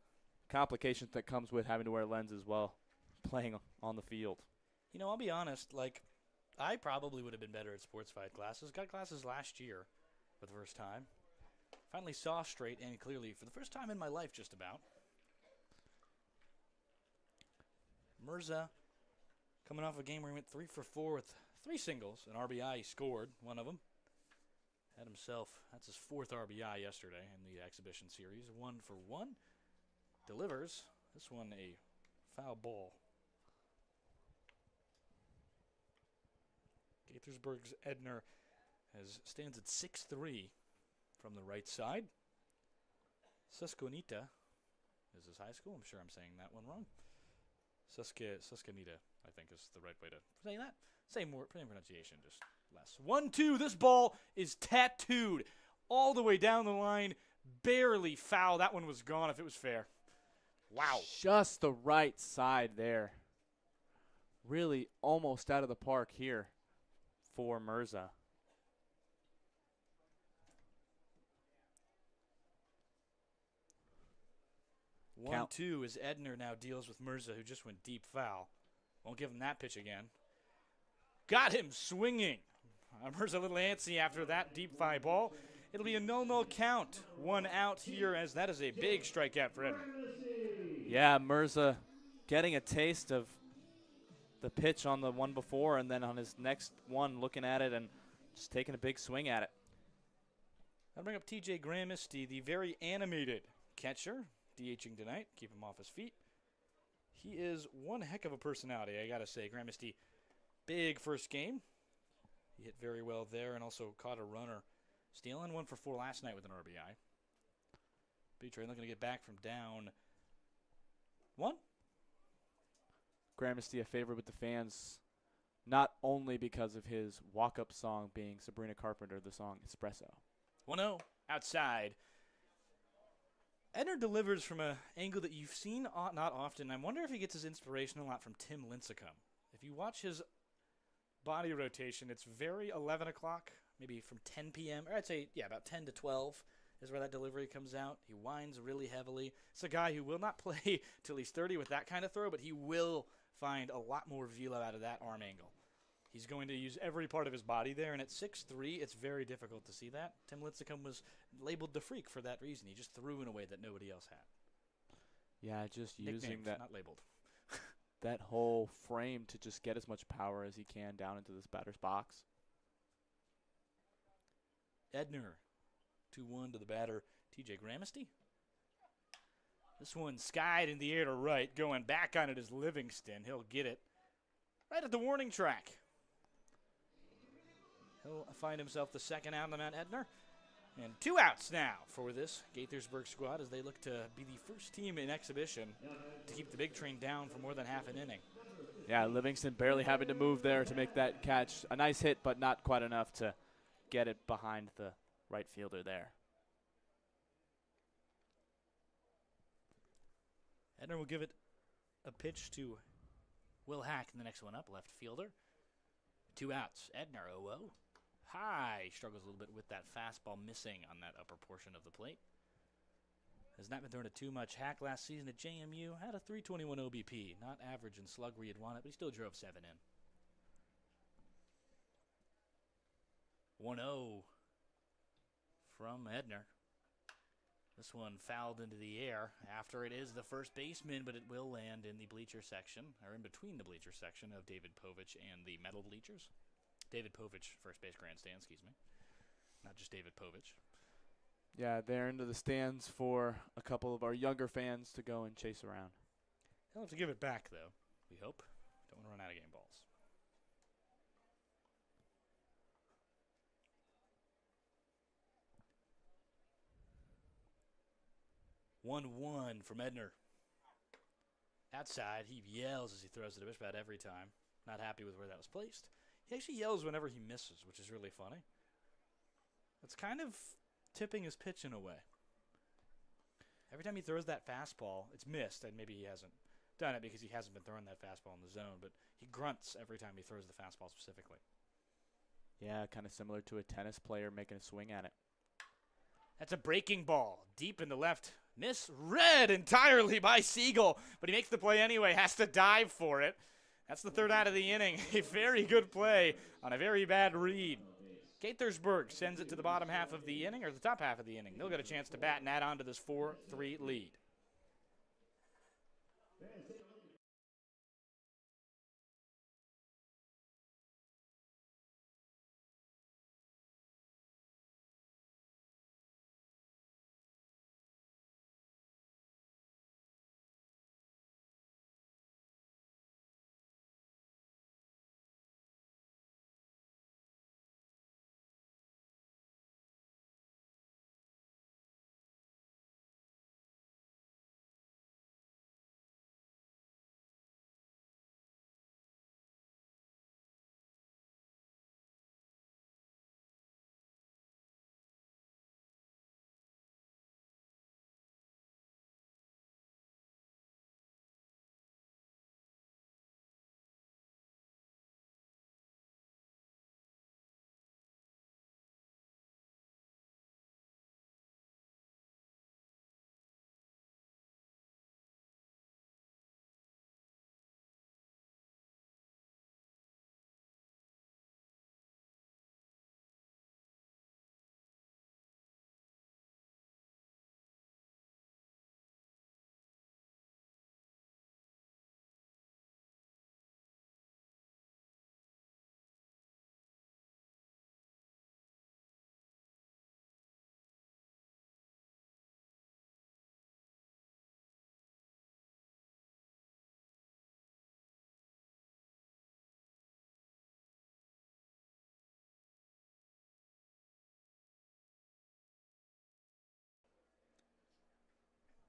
complications that comes with having to wear lenses while playing on the field. You know, I'll be honest, I probably would have been better at sports fight glasses. Got glasses last year for the first time. Finally saw straight and clearly for the first time in my life, just about. Mirza coming off a game where he went 3 for 4 with 3 singles. An RBI, he scored one of them. Had himself, that's his 4th RBI yesterday in the exhibition series. 1 for 1. Delivers. This one a foul ball. Gaithersburg's Edner stands at 6'3" from the right side. Susquehanna is his high school. I'm sure I'm saying that one wrong. Susquehanna, I think, is the right way to say that. Same word, same pronunciation, just less. 1-2. This ball is tattooed all the way down the line. Barely foul. That one was gone if it was fair. Wow. Just the right side there. Really almost out of the park here for Mirza. Count 1-2 as Edner now deals with Mirza, who just went deep foul. Won't give him that pitch again. Got him swinging. Mirza a little antsy after that deep fly ball. It'll be a 0-0 count. 1 out here, as that is a big strikeout for Edner. Yeah, Mirza getting a taste of the pitch on the one before, and then on his next one looking at it and just taking a big swing at it. I'll bring up TJ Gramisty, the very animated catcher, DHing tonight. Keep him off his feet. He is one heck of a personality, I got to say. Gramisty, big first game. He hit very well there and also caught a runner. Stealing 1 for 4 last night with an RBI. Big Train looking to get back from down 1. Gramisty a favorite with the fans, not only because of his walk-up song being Sabrina Carpenter, the song Espresso. 1-0 outside. Edner delivers from an angle that you've seen not often. I wonder if he gets his inspiration a lot from Tim Lincecum. If you watch his body rotation, it's very 11 o'clock, maybe from 10 p.m., or I'd say, about 10 to 12 is where that delivery comes out. He winds really heavily. It's a guy who will not play till he's 30 with that kind of throw, but he will find a lot more velo out of that arm angle. He's going to use every part of his body there, and at 6'3", it's very difficult to see that. Tim Lincecum was labeled the freak for that reason. He just threw in a way that nobody else had. Yeah, just Nicknames, using that, not labeled. that whole frame to just get as much power as he can down into this batter's box. Edner, 2-1 to the batter, TJ Gramisty. This one skied in the air to right. Going back on it is Livingston. He'll get it right at the warning track. He'll find himself the second out on the mound, Edner. And 2 outs now for this Gaithersburg squad as they look to be the first team in exhibition to keep the big train down for more than half an inning. Yeah, Livingston barely having to move there to make that catch. A nice hit, but not quite enough to get it behind the right fielder there. Edner will give it a pitch to Will Hack in the next one up, left fielder. 2 outs. Edner 0-0. High. Struggles a little bit with that fastball missing on that upper portion of the plate. Has not been thrown to too much. Hack last season at JMU had a 321 OBP. Not average in slug where you'd want it, but he still drove 7 in. 1-0 from Edner. This one fouled into the air after it is the first baseman, but it will land in the bleacher section, or in between the bleacher section of David Povich and the metal bleachers. David Povich, first base grandstand, excuse me. Not just David Povich. Yeah, they're into the stands for a couple of our younger fans to go and chase around. He'll have to give it back, though, we hope. Don't want to run out of game balls. 1-1 from Edner. Outside, he yells as he throws it to Bishbat every time. Not happy with where that was placed. He actually yells whenever he misses, which is really funny. It's kind of tipping his pitch in a way. Every time he throws that fastball, it's missed, and maybe he hasn't done it because he hasn't been throwing that fastball in the zone, but he grunts every time he throws the fastball specifically. Yeah, kind of similar to a tennis player making a swing at it. That's a breaking ball, deep in the left. Misread entirely by Siegel, but he makes the play anyway, has to dive for it. That's the third out of the inning. A very good play on a very bad read. Gaithersburg sends it to the bottom half of the inning, or the top half of the inning. They'll get a chance to bat and add on to this 4-3 lead.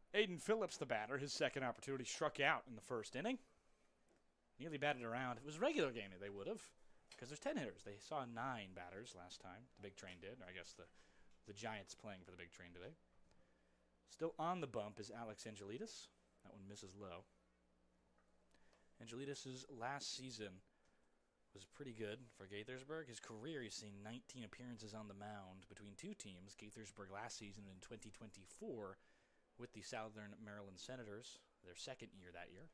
Aiden Phillips, the batter, his second opportunity, struck out in the first inning. Nearly batted around. If it was a regular game, they would have, because there's 10 hitters. They saw 9 batters last time. The Big Train did, or I guess the Giants playing for the Big Train today. Still on the bump is Alex Angelides. That one misses low. Angelides' last season was pretty good for Gaithersburg. His career, he's seen 19 appearances on the mound between two teams. Gaithersburg last season in 2024 with the Southern Maryland Senators, their second year that year.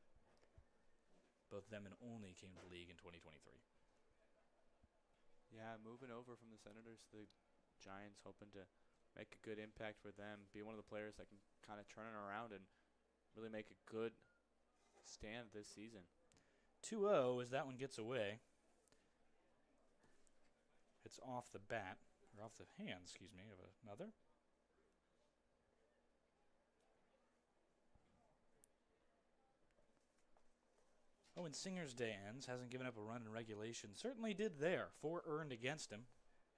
Both of them and only came to the league in 2023. Yeah, moving over from the Senators, the Giants hoping to make a good impact for them, be one of the players that can kind of turn it around and really make a good stand this season. 2-0 as that one gets away. It's off the bat, or off the hands, excuse me, of another. Oh, and Singer's day ends. Hasn't given up a run in regulation. Certainly did there. 4 earned against him.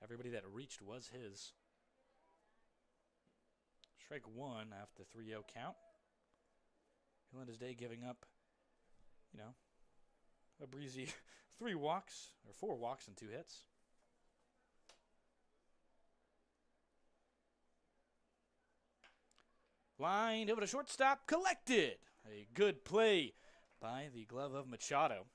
Everybody that reached was his. Strike 1 after 3-0 count. He'll end his day giving up, a breezy 4 walks and 2 hits. Lined over to shortstop, collected. A good play by the glove of Machado.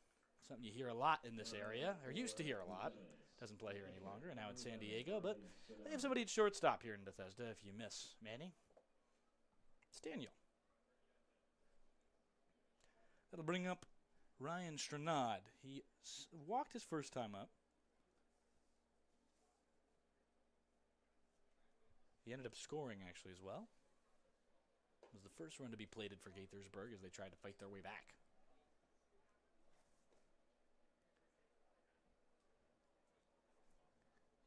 Something you hear a lot in this area, or used to hear a lot. Doesn't play here any longer, and now in San Diego, but they have somebody at shortstop here in Bethesda if you miss Manny. It's Daniel. That'll bring up Ryan Stranad. He walked his first time up. He ended up scoring, actually, as well. It was the first run to be plated for Gaithersburg as they tried to fight their way back.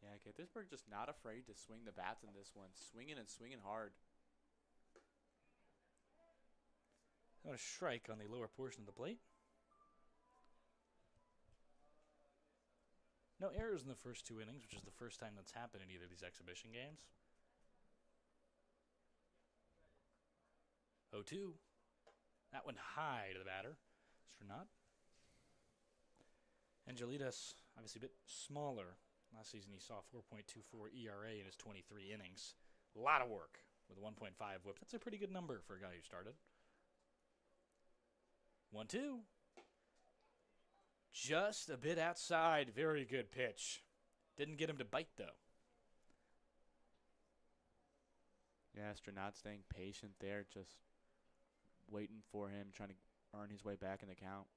Yeah, Gaithersburg just not afraid to swing the bats in this one. Swinging and swinging hard. A strike on the lower portion of the plate. No errors in the first 2 innings, which is the first time that's happened in either of these exhibition games. 0-2. That one high to the batter. Strenat. Angelitas, obviously a bit smaller. Last season he saw 4.24 ERA in his 23 innings. A lot of work with a 1.5 whip. That's a pretty good number for a guy who started. 1-2. Just a bit outside. Very good pitch. Didn't get him to bite, though. Yeah, Strenat staying patient there, just waiting for him, trying to earn his way back in the count.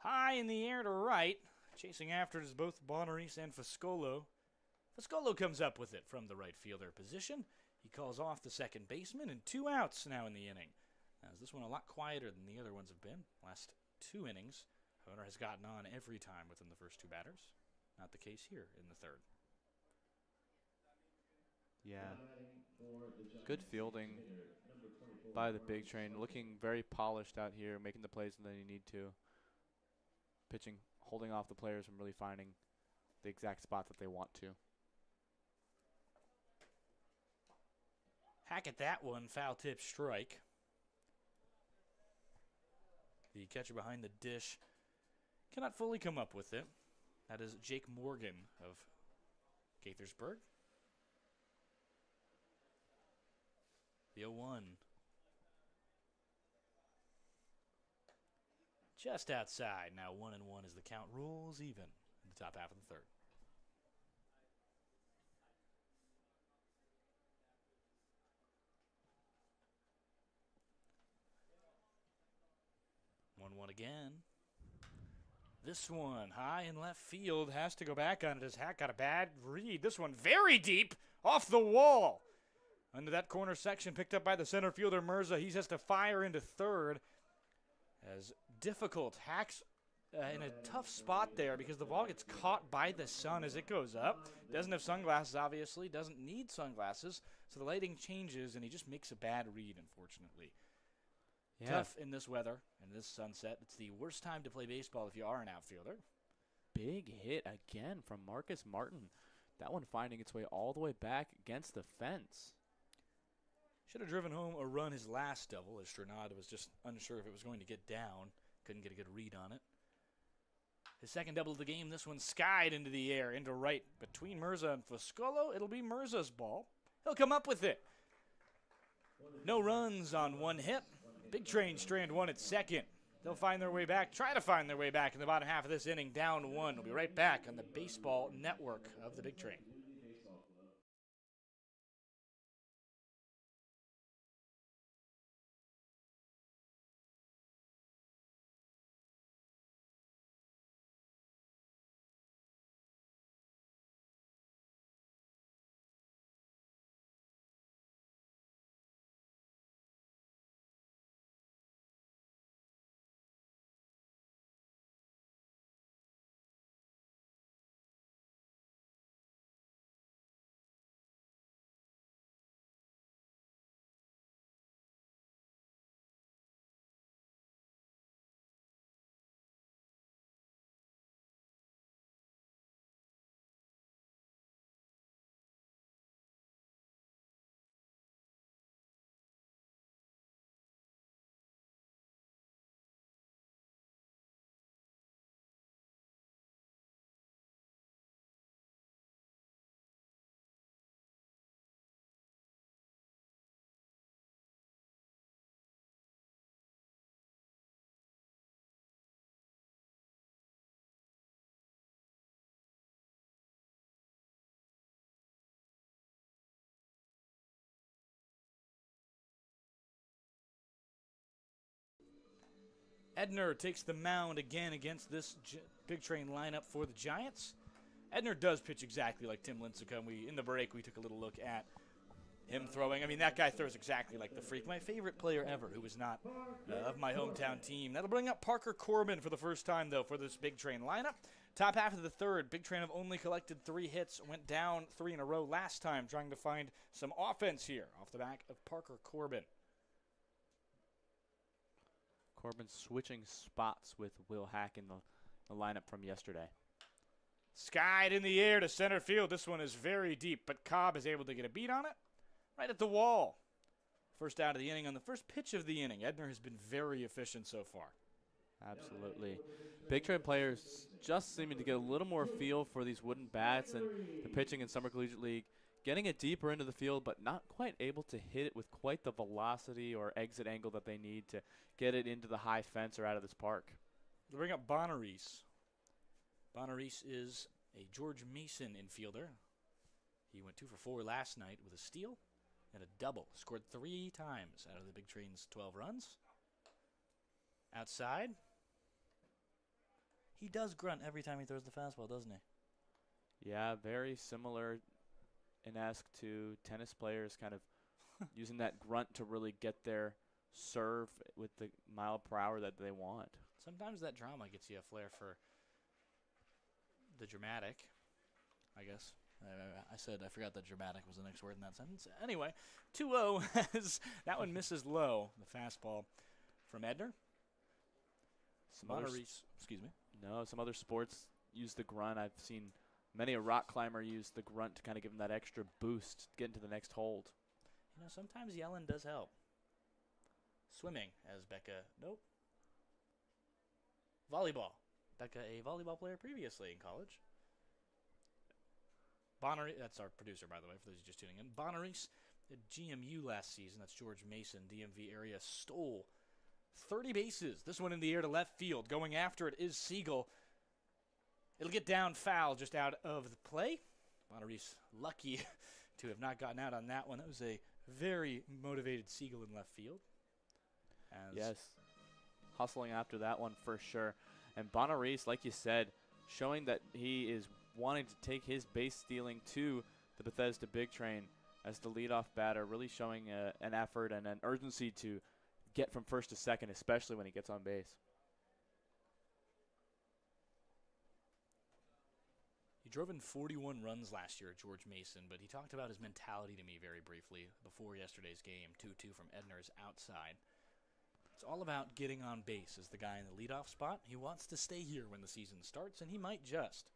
High in the air to right. Chasing after it is both Bonaris and Foscolo. Foscolo comes up with it from the right fielder position. He calls off the second baseman, and 2 outs now in the inning. As this one a lot quieter than the other ones have been. Last 2 innings, Honer has gotten on every time within the first 2 batters. Not the case here in the third. Yeah. Good fielding by the big train. Looking very polished out here, making the plays that you need to. Pitching, holding off the players from really finding the exact spot that they want to. Hack at that one, foul tip strike. The catcher behind the dish cannot fully come up with it. That is Jake Morgan of Gaithersburg. The 0-1. Just outside. Now 1-1 as the count rolls even in the top half of the third. One again. This one high in left field has to go back on it as Hack got a bad read. This one very deep off the wall. Under that corner section picked up by the center fielder Mirza. He has to fire into third. As difficult. Hack's in a tough spot there because the ball gets caught by the sun as it goes up. Doesn't have sunglasses, obviously. Doesn't need sunglasses. So the lighting changes and he just makes a bad read, unfortunately. Yeah. Tough in this weather and this sunset. It's the worst time to play baseball if you are an outfielder. Big hit again from Marcus Martin. That one finding its way all the way back against the fence. Should have driven home a run his last double as Strenat was just unsure if it was going to get down. Couldn't get a good read on it. His second double of the game, this one skied into the air, into right. Between Mirza and Foscolo, it'll be Mirza's ball. He'll come up with it. No runs on one hit. Big Train strand 1 at second. They'll find their way back, try to find their way back in the bottom half of this inning, down 1. We'll be right back on the baseball network of the Big Train. Edner takes the mound again against this Big Train lineup for the Giants. Edner does pitch exactly like Tim Lincecum. In the break, we took a little look at him throwing. I mean, that guy throws exactly like the freak. My favorite player ever who was not of my hometown team. That'll bring up Parker Corbin for the first time, though, for this Big Train lineup. Top half of the third, Big Train have only collected 3 hits, went down 3 in a row last time, trying to find some offense here off the back of Parker Corbin. Corbin switching spots with Will Hack in the lineup from yesterday. Skied in the air to center field. This one is very deep, but Cobb is able to get a beat on it right at the wall. First out of the inning on the first pitch of the inning. Edner has been very efficient so far. Absolutely. Big Train players just seeming to get a little more feel for these wooden bats and the pitching in Summer Collegiate League, getting it deeper into the field, but not quite able to hit it with quite the velocity or exit angle that they need to get it into the high fence or out of this park. They bring up Bonaris. Bonaris is a George Mason infielder. He went 2 for 4 last night with a steal and a double. Scored 3 times out of the Big Train's 12 runs. Outside. He does grunt every time he throws the fastball, doesn't he? Yeah, very similar in esque to tennis players, kind of using that grunt to really get their serve with the mile per hour that they want. Sometimes that drama gets you a flair for the dramatic, I guess. I forgot that dramatic was the next word in that sentence. Anyway, 2-0 as that one misses low, the fastball from Edner. Some other sports use the grunt. I've seen many a rock climber use the grunt to kind of give them that extra boost, get into the next hold. You know, sometimes yelling does help. Swimming, as Becca, nope. Volleyball. Becca, a volleyball player previously in college. Bonaris, that's our producer, by the way, for those just tuning in. Bonaris at GMU last season, that's George Mason, DMV area, stole 30 bases. This one in the air to left field. Going after it is Siegel. It'll get down foul just out of the play. Bonaris lucky to have not gotten out on that one. That was a very motivated Siegel in left field. Yes, hustling after that one for sure. And Bonaris, like you said, showing that he is wanting to take his base stealing to the Bethesda Big Train as the leadoff batter, really showing an effort and an urgency to get from first to second, especially when he gets on base. He drove in 41 runs last year at George Mason, but he talked about his mentality to me very briefly before yesterday's game, 2-2 from Edner's outside. It's all about getting on base as the guy in the leadoff spot. He wants to stay here when the season starts, and he might just.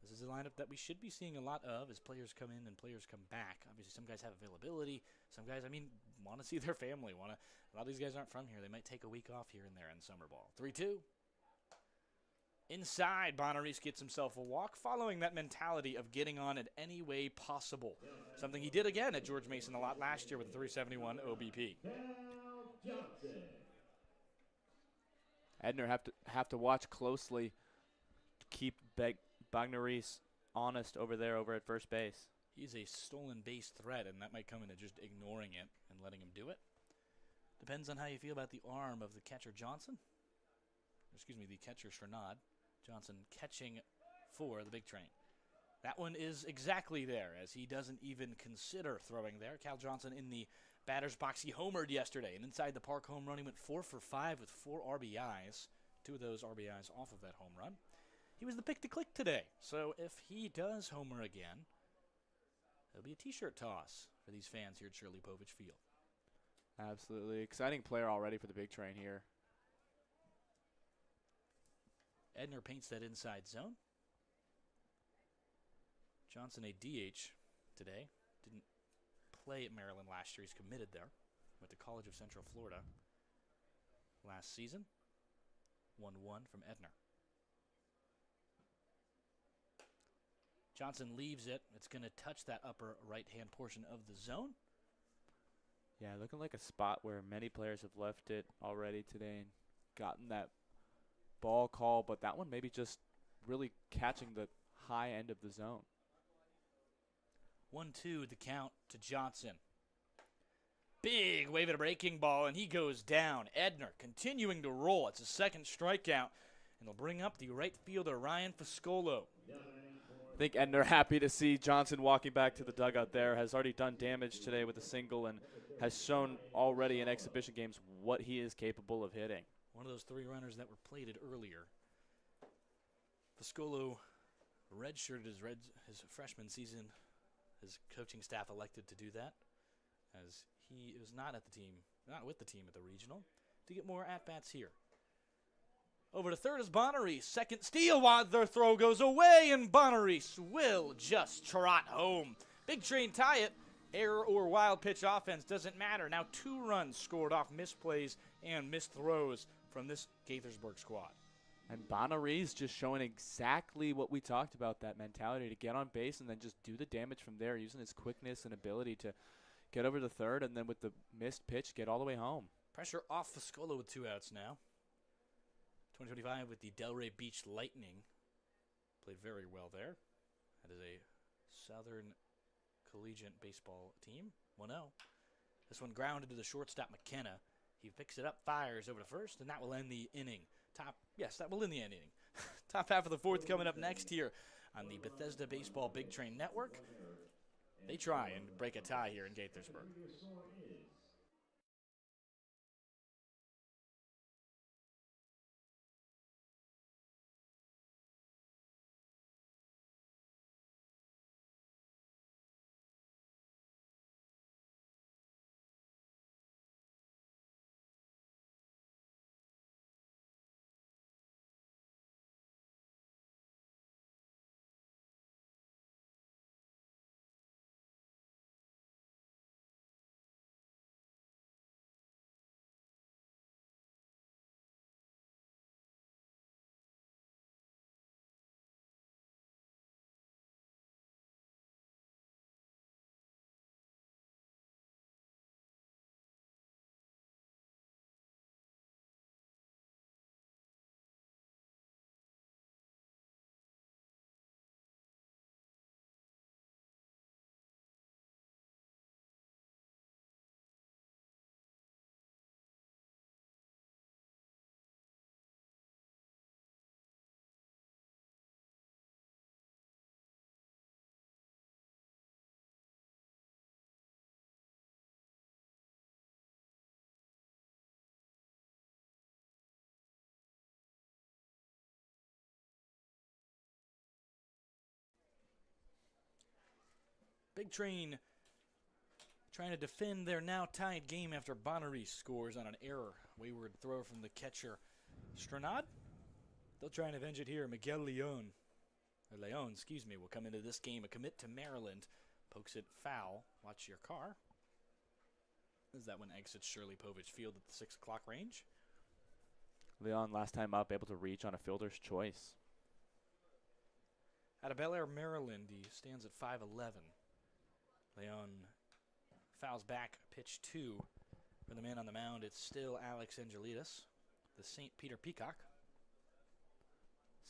This is a lineup that we should be seeing a lot of as players come in and players come back. Obviously, some guys have availability. Some guys, want to see their family. A lot of these guys aren't from here. They might take a week off here and there in summer ball. 3-2. Inside, Bonaris gets himself a walk, following that mentality of getting on it any way possible. Something he did again at George Mason a lot last year with a 371 OBP. Edner have to watch closely to keep Bonaris honest over at first base. He's a stolen base threat, and that might come into just ignoring it and letting him do it. Depends on how you feel about the arm of the catcher Johnson. The catcher Chernod. Johnson catching for the Big Train. That one is exactly there, as he doesn't even consider throwing there. Cal Johnson in the batter's box. He homered yesterday. An inside the park home run. He went 4 for 5 with 4 RBIs. 2 of those RBIs off of that home run. He was the pick to click today. So if he does homer again, it'll be a t-shirt toss for these fans here at Shirley Povich Field. Absolutely. Exciting player already for the Big Train here. Edner paints that inside zone. Johnson a DH today. Didn't play at Maryland last year. He's committed there. Went to College of Central Florida last season. 1-1 from Edner. Johnson leaves it. It's going to touch that upper right-hand portion of the zone. Yeah, looking like a spot where many players have left it already today and gotten that ball call, but that one maybe just really catching the high end of the zone. 1-2 the count to Johnson. Big wave at a breaking ball, and he goes down. Edner continuing to roll. It's his second strikeout, and he'll bring up the right fielder, Ryan Foscolo. And they're happy to see Johnson walking back to the dugout there. Has already done damage today with a single and has shown already in exhibition games what he is capable of hitting. One of those 3 runners that were plated earlier. Foscolo redshirted his freshman season. His coaching staff elected to do that, as he was not with the team at the regional, to get more at-bats here. Over to third is Bonneries. Second steal while their throw goes away, and Bonneries will just trot home. Big Train tie it. Error or wild pitch offense doesn't matter. Now 2 runs scored off misplays and missed throws from this Gaithersburg squad. And Bonneries just showing exactly what we talked about, that mentality to get on base and then just do the damage from there, using his quickness and ability to get over to third and then with the missed pitch, get all the way home. Pressure off Foscolo with 2 outs now. 2025 with the Delray Beach Lightning. Played very well there. That is a Southern Collegiate baseball team. 1-0. This one grounded to the shortstop, McKenna. He picks it up, fires over to first, and that will end the inning. That will end the inning. Top half of the 4th coming up next here on the Bethesda Baseball Big Train Network. They try and break a tie here in Gaithersburg. Big Train trying to defend their now tied game after Bonneries scores on an error. Wayward throw from the catcher, Stranad. They'll try and avenge it here. Miguel Leon, will come into this game. A commit to Maryland. Pokes it foul. Watch your car. As that one exits Shirley Povich Field at the 6 o'clock range. Leon last time up, able to reach on a fielder's choice. Out of Bel Air, Maryland, he stands at 5'11". Leon fouls back, pitch 2. For the man on the mound, it's still Alex Angelides, the St. Peter Peacock.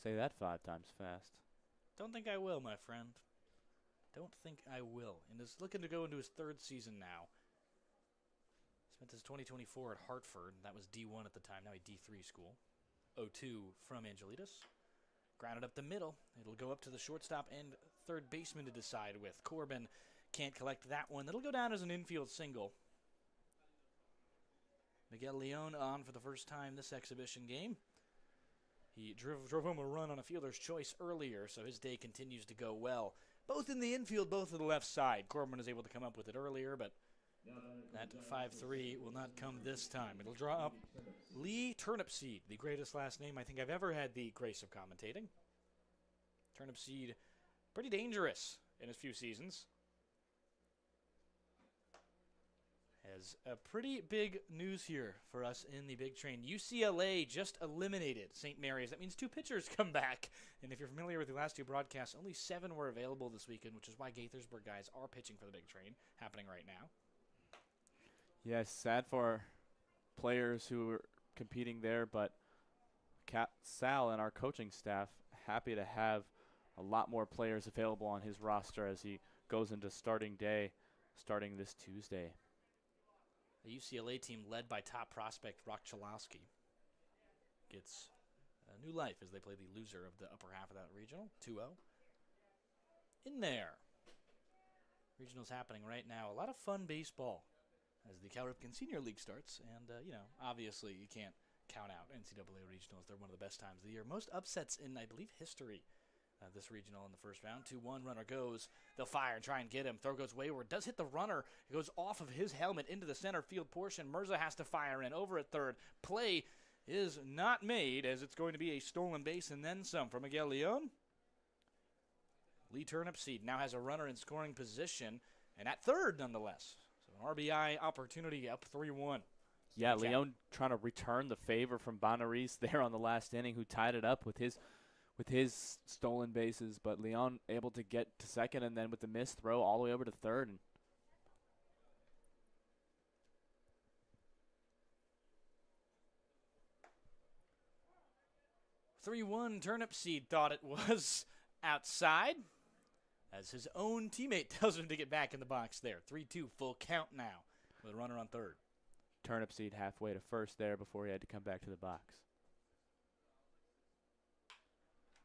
Say that 5 times fast. Don't think I will, my friend. Don't think I will. And is looking to go into his 3rd season now. Spent his 2024 at Hartford. That was D1 at the time. Now a D3 school. 0-2 from Angelides. Grounded up the middle. It'll go up to the shortstop and third baseman to decide with. Corbin can't collect that one. It'll go down as an infield single. Miguel Leon on for the first time this exhibition game. He drove home a run on a fielder's choice earlier, so his day continues to go well. Both in the infield, both to the left side. Corbin was able to come up with it earlier, but that 5-3 will not come this time. It'll draw up Lee Turnipseed, the greatest last name I think I've ever had the grace of commentating. Turnipseed, pretty dangerous in his few seasons. Has a pretty big news here for us in the Big Train. UCLA just eliminated St. Mary's. That means 2 pitchers come back. And if you're familiar with the last 2 broadcasts, only 7 were available this weekend, which is why Gaithersburg guys are pitching for the Big Train, happening right now. Yes, sad for players who are competing there, but Sal and our coaching staff happy to have a lot more players available on his roster as he goes into starting day, starting this Tuesday. The UCLA team led by top prospect Rock Chalowski gets a new life as they play the loser of the upper half of that regional, 2-0. in there. Regionals happening right now. A lot of fun baseball as the Cal Ripken Senior League starts. And, obviously you can't count out NCAA regionals. They're one of the best times of the year. Most upsets in, I believe, history. This regional in the first round. 2-1, runner goes. They'll fire and try and get him. Throw goes wayward. Does hit the runner. It goes off of his helmet into the center field portion. Mirza has to fire in over at third. Play is not made as it's going to be a stolen base and then some for Miguel Leon. Lee Turnipseed now has a runner in scoring position and at third nonetheless. So an RBI opportunity up 3-1. Yeah, Leon trying to return the favor from Bonaris there on the last inning, who tied it up with his stolen bases, but Leon able to get to second and then with the missed throw all the way over to third. And 3-1, Turnipseed thought it was outside as his own teammate tells him to get back in the box there. 3-2, full count now with a runner on third. Turnipseed halfway to first there before he had to come back to the box.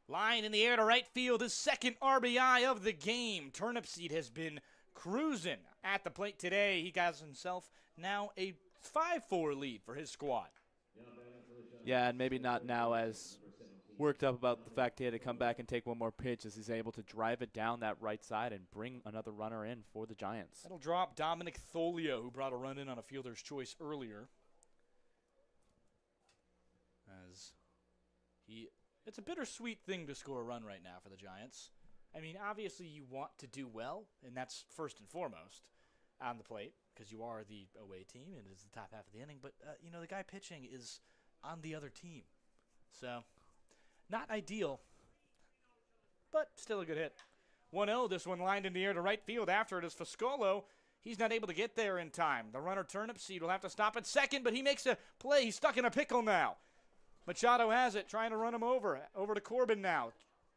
Line in the air to right field, his second RBI of the game. Turnipseed has been cruising at the plate today. He got himself now a 5-4 lead for his squad. Yeah, and maybe not now as worked up about the fact he had to come back and take one more pitch, as he's able to drive it down that right side and bring another runner in for the Giants. That'll drop Dominic Tholio, who brought a run in on a fielder's choice earlier. It's a bittersweet thing to score a run right now for the Giants. I mean, obviously you want to do well, and that's first and foremost on the plate because you are the away team and it's the top half of the inning. But, the guy pitching is on the other team. So, not ideal, but still a good hit. 1-0, this one lined in the air to right field. After it is Foscolo. He's not able to get there in time. The runner Turnipseed will have to stop at second, but he makes a play. He's stuck in a pickle now. Machado has it, trying to run him over. Over to Corbin now.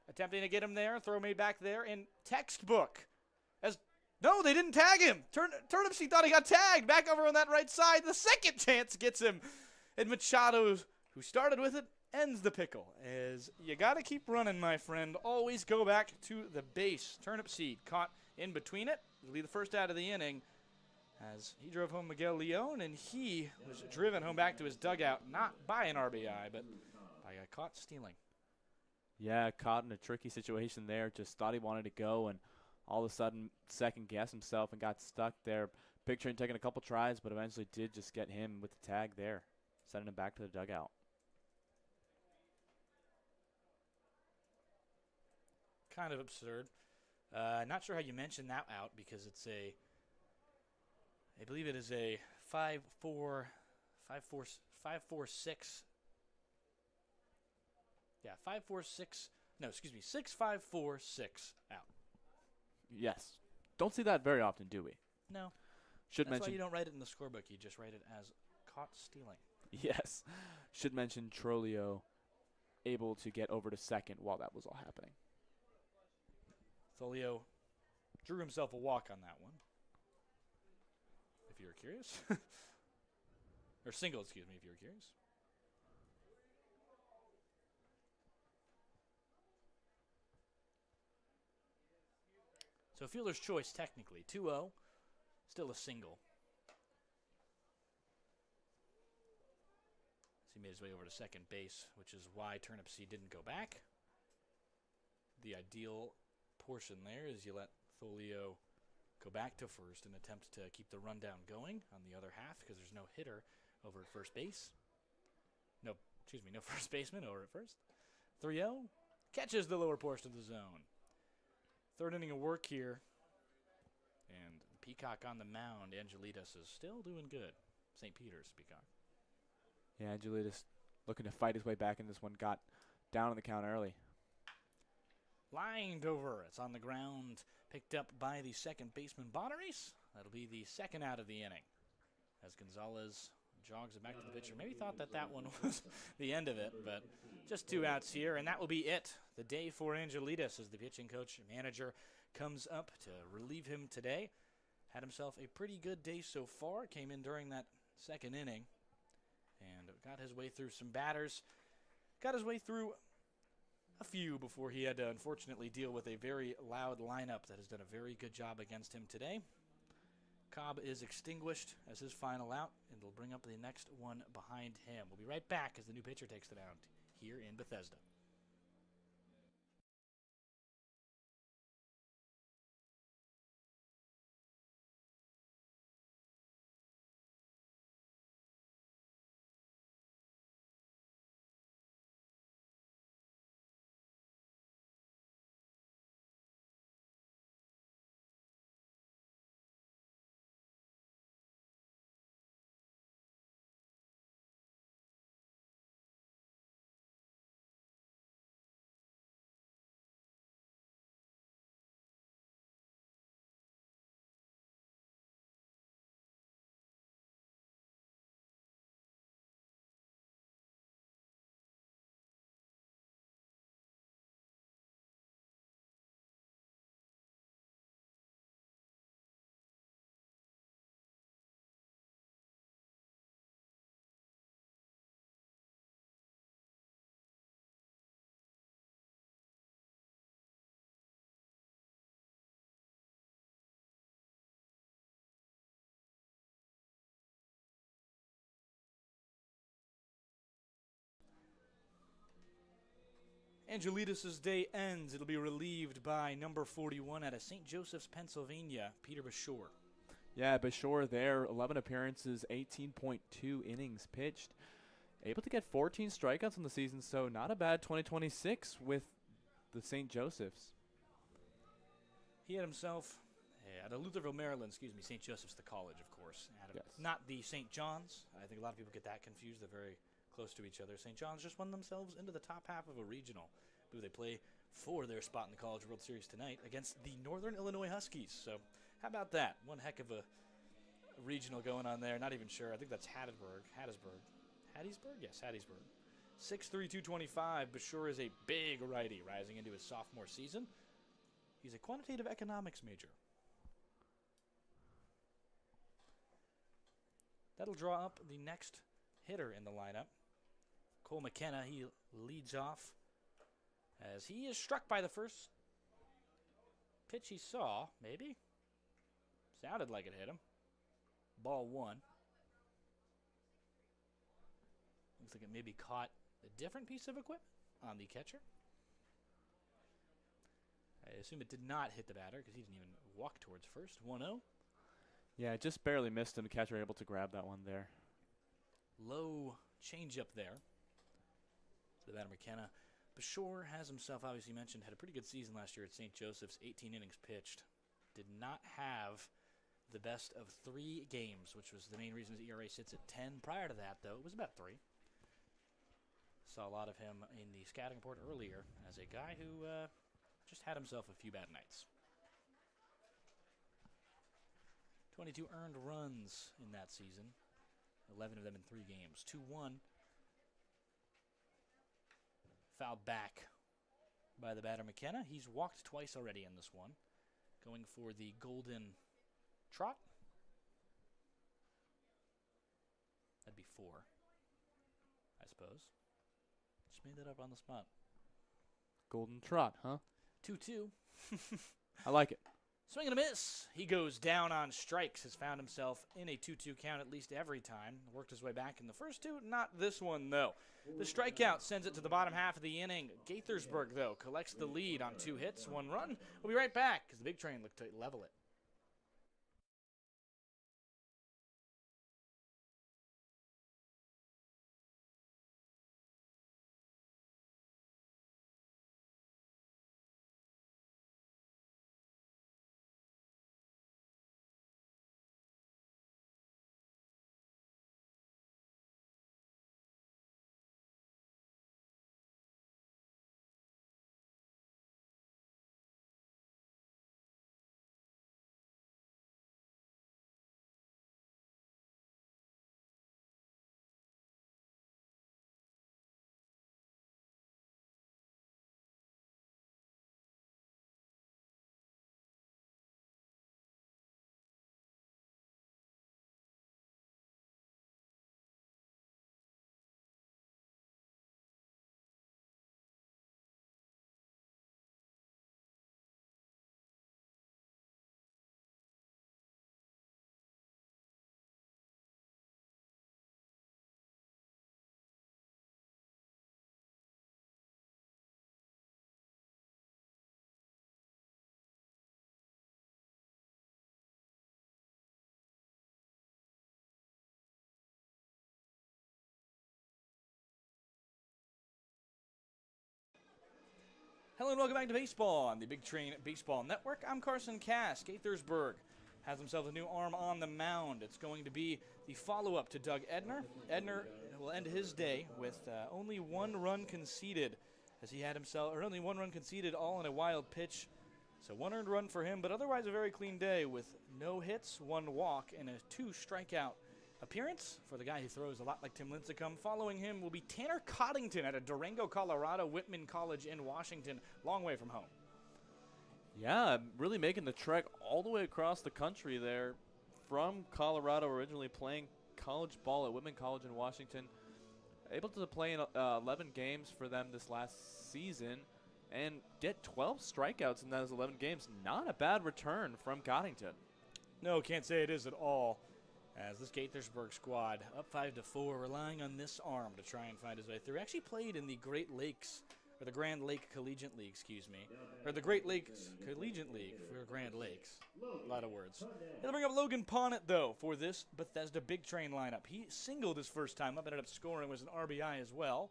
Attempting to get him there. Throw made back there in textbook. No, they didn't tag him. Turnipseed thought he got tagged. Back over on that right side. The second chance gets him. And Machado, who started with it, ends the pickle. As you got to keep running, my friend. Always go back to the base. Turnipseed caught in between it. It'll be the first out of the inning. As he drove home Miguel Leon, and he was driven home back to his dugout, not by an RBI, but by a caught stealing. Yeah, caught in a tricky situation there. Just thought he wanted to go, and all of a sudden second-guessed himself and got stuck there. Big Train taking a couple tries, but eventually did just get him with the tag there, sending him back to the dugout. Kind of absurd. Not sure how you mentioned that out because it's I believe it is a 5-4-6. Yeah, 5-4-6. No, excuse me, 6-5-4-6 out. Yes. Don't see that very often, do we? No. That's why you don't write it in the scorebook. You just write it as caught stealing. Yes. Should mention Trolio able to get over to second while that was all happening. Tholio drew himself a walk on that one. If you were curious. Or single, excuse me, if you were curious. So fielder's choice technically. 2-0. Still a single. So he made his way over to second base, which is why Turnipseed didn't go back. The ideal portion there is you let Tholio go back to first and attempt to keep the rundown going on the other half because there's no hitter over at first base. No first baseman over at first. 3-0. Catches the lower portion of the zone. Third inning of work here. And Peacock on the mound. Angelitas is still doing good. St. Peter's Peacock. Yeah, Angelitas looking to fight his way back in this one. Got down on the count early. Lined over. It's on the ground. Picked up by the second baseman, Bonaris. That'll be the second out of the inning. As Gonzalez jogs it back to the pitcher. Maybe thought that one was the end of it, but just 2 outs here, and that will be it. The day for Angelitas as the pitching coach manager comes up to relieve him today. Had himself a pretty good day so far. Came in during that second inning and got his way through some batters. Got his way through a few before he had to unfortunately deal with a very loud lineup that has done a very good job against him today. Cobb is extinguished as his final out, and they'll bring up the next one behind him. We'll be right back as the new pitcher takes the mound here in Bethesda. Angelitas' day ends. It'll be relieved by number 41 out of St. Joseph's, Pennsylvania, Peter Bashore. Yeah, Bashore there, 11 appearances, 18.2 innings pitched. Able to get 14 strikeouts in the season, so not a bad 2026 with the St. Joseph's. He had himself out of Lutherville, Maryland, St. Joseph's, the college, of course. Not the St. John's. I think a lot of people get that confused. They're very close to each other. St. John's just won themselves into the top half of a regional. But they play for their spot in the College World Series tonight against the Northern Illinois Huskies. So how about that? One heck of a regional going on there. Not even sure. I think that's Hattiesburg. Yes, Hattiesburg. 6'3", 225. Bashore is a big righty rising into his sophomore season. He's a quantitative economics major. That'll draw up the next hitter in the lineup. Cole McKenna, he leads off as he is struck by the first pitch he saw, maybe. Sounded like it hit him. Ball one. Looks like it maybe caught a different piece of equipment on the catcher. I assume it did not hit the batter because he didn't even walk towards first. 1-0. Yeah, just barely missed him. The catcher able to grab that one there. Low changeup there. So the batter McKenna. Bashore has himself, obviously mentioned, had a pretty good season last year at St. Joseph's. 18 innings pitched. Did not have the best of 3 games, which was the main reason his ERA sits at 10. Prior to that, though, it was about 3. Saw a lot of him in the scouting report earlier as a guy who just had himself a few bad nights. 22 earned runs in that season. 11 of them in 3 games. 2-1. Fouled back by the batter McKenna. He's walked twice already in this one. Going for the golden trot. That'd be 4, I suppose. Just made that up on the spot. Golden trot, huh? 2-2. I like it. Swing and a miss. He goes down on strikes. Has found himself in a 2-2 count at least every time. Worked his way back in the first 2. Not this one, though. The strikeout sends it to the bottom half of the inning. Gaithersburg, though, collects the lead on 2 hits, 1 run. We'll be right back because the big train looked to level it. Hello and welcome back to baseball on the Big Train Baseball Network. I'm Carson Cass. Gaithersburg has himself a new arm on the mound. It's going to be the follow-up to Doug Edner. Edner will end his day with only one run conceded, as he had himself, or only one run conceded, all in a wild pitch. So one earned run for him, but otherwise a very clean day with no hits, one walk, and a 2-strikeout appearance for the guy who throws a lot like Tim Lincecum. Following him will be Tanner Coddington at a Durango, Colorado, Whitman College in Washington, long way from home. Yeah, really making the trek all the way across the country there from Colorado, originally playing college ball at Whitman College in Washington. Able to play in 11 games for them this last season and get 12 strikeouts in those 11 games. Not a bad return from Coddington. No, can't say it is at all. As this Gaithersburg squad, up 5-4, relying on this arm to try and find his way through. Actually played in the Great Lakes, or the Grand Lake Collegiate League, excuse me. Or the Great Lakes Collegiate League for Grand Lakes. A lot of words. They'll bring up Logan Ponnett, though, for this Bethesda Big Train lineup. He singled his first time up, ended up scoring, was an RBI as well.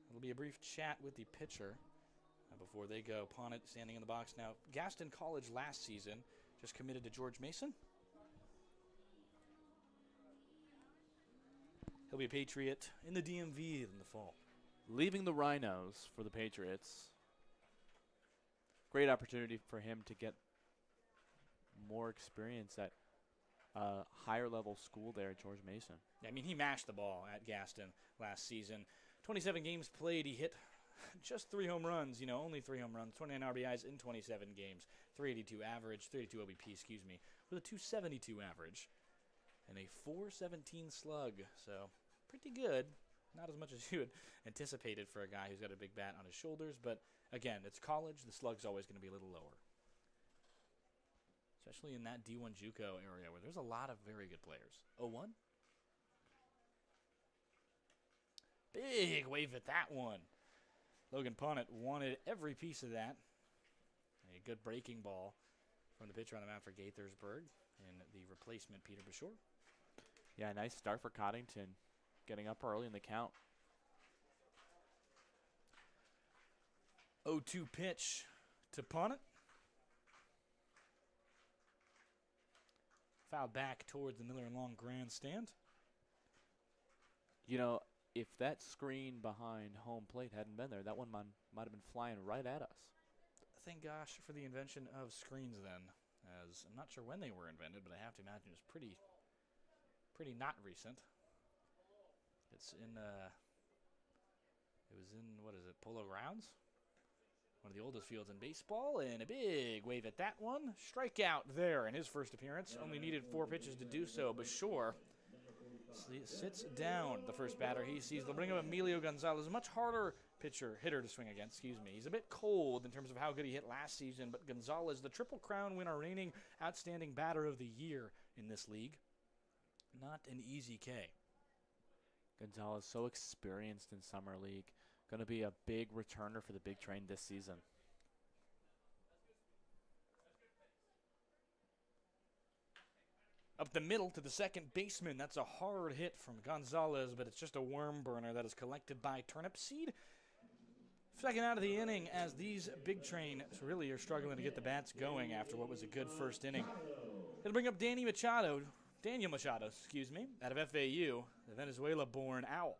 It'll be a brief chat with the pitcher. Before they go, Ponnett standing in the box now. Gaston College last season, just committed to George Mason. He'll be a Patriot in the DMV in the fall. Leaving the Rhinos for the Patriots. Great opportunity for him to get more experience at a higher level school there at George Mason. Yeah, I mean, he mashed the ball at Gaston last season. 27 games played, he hit just 3 home runs, only 3 home runs, 29 RBIs in 27 games, 382 average, 32 OBP, with a 272 average and a 417 slug. So pretty good. Not as much as you had anticipated for a guy who's got a big bat on his shoulders, but again, it's college. The slug's always going to be a little lower, especially in that D1 JUCO area where there's a lot of very good players. 0-1. Big wave at that one. Logan Ponnett wanted every piece of that. A good breaking ball from the pitcher on the mound for Gaithersburg and the replacement, Peter Bashore. Yeah, nice start for Coddington, getting up early in the count. 0-2 pitch to Ponnett. Foul back towards the Miller and Long grandstand. If that screen behind home plate hadn't been there, that one might have been flying right at us. Thank gosh for the invention of screens then, as I'm not sure when they were invented, but I have to imagine it was pretty not recent. It's in, it was in, Polo Grounds? One of the oldest fields in baseball, and a big wave at that one. Strikeout there in his first appearance. Only needed 4 pitches to do so, but sure. Sits down the first batter he sees. They'll bring up Emilio Gonzalez, a much harder hitter to swing against, He's a bit cold in terms of how good he hit last season, but Gonzalez, the Triple Crown winner, reigning outstanding batter of the year in this league. Not an easy K. Gonzalez, so experienced in Summer League. Going to be a big returner for the Big Train this season. Up the middle to the second baseman. That's a hard hit from Gonzalez, but it's just a worm burner that is collected by Turnip Seed. Second out of the inning, as these Big Train really are struggling to get the bats going after what was a good first inning. It'll bring up Daniel Machado, out of FAU, the Venezuela-born Owl.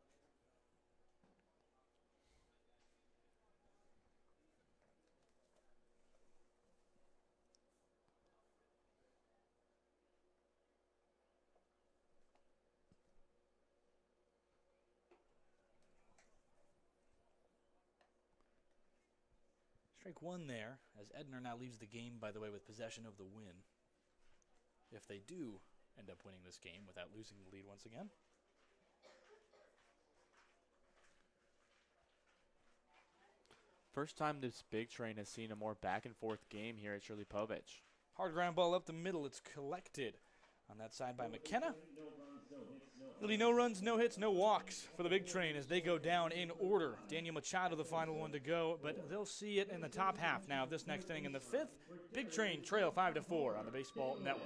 Strike one there, as Edner now leaves the game, by the way, with possession of the win. If they do end up winning this game without losing the lead once again. First time this Big Train has seen a more back-and-forth game here at Shirley Povich. Hard ground ball up the middle. It's collected on that side by McKenna. There'll be no runs, no hits, no walks for the Big Train as they go down in order. Daniel Machado, the final one to go, but they'll see it in the top half now of this next inning in the 5th. Big Train trail 5-4 on the Baseball Network.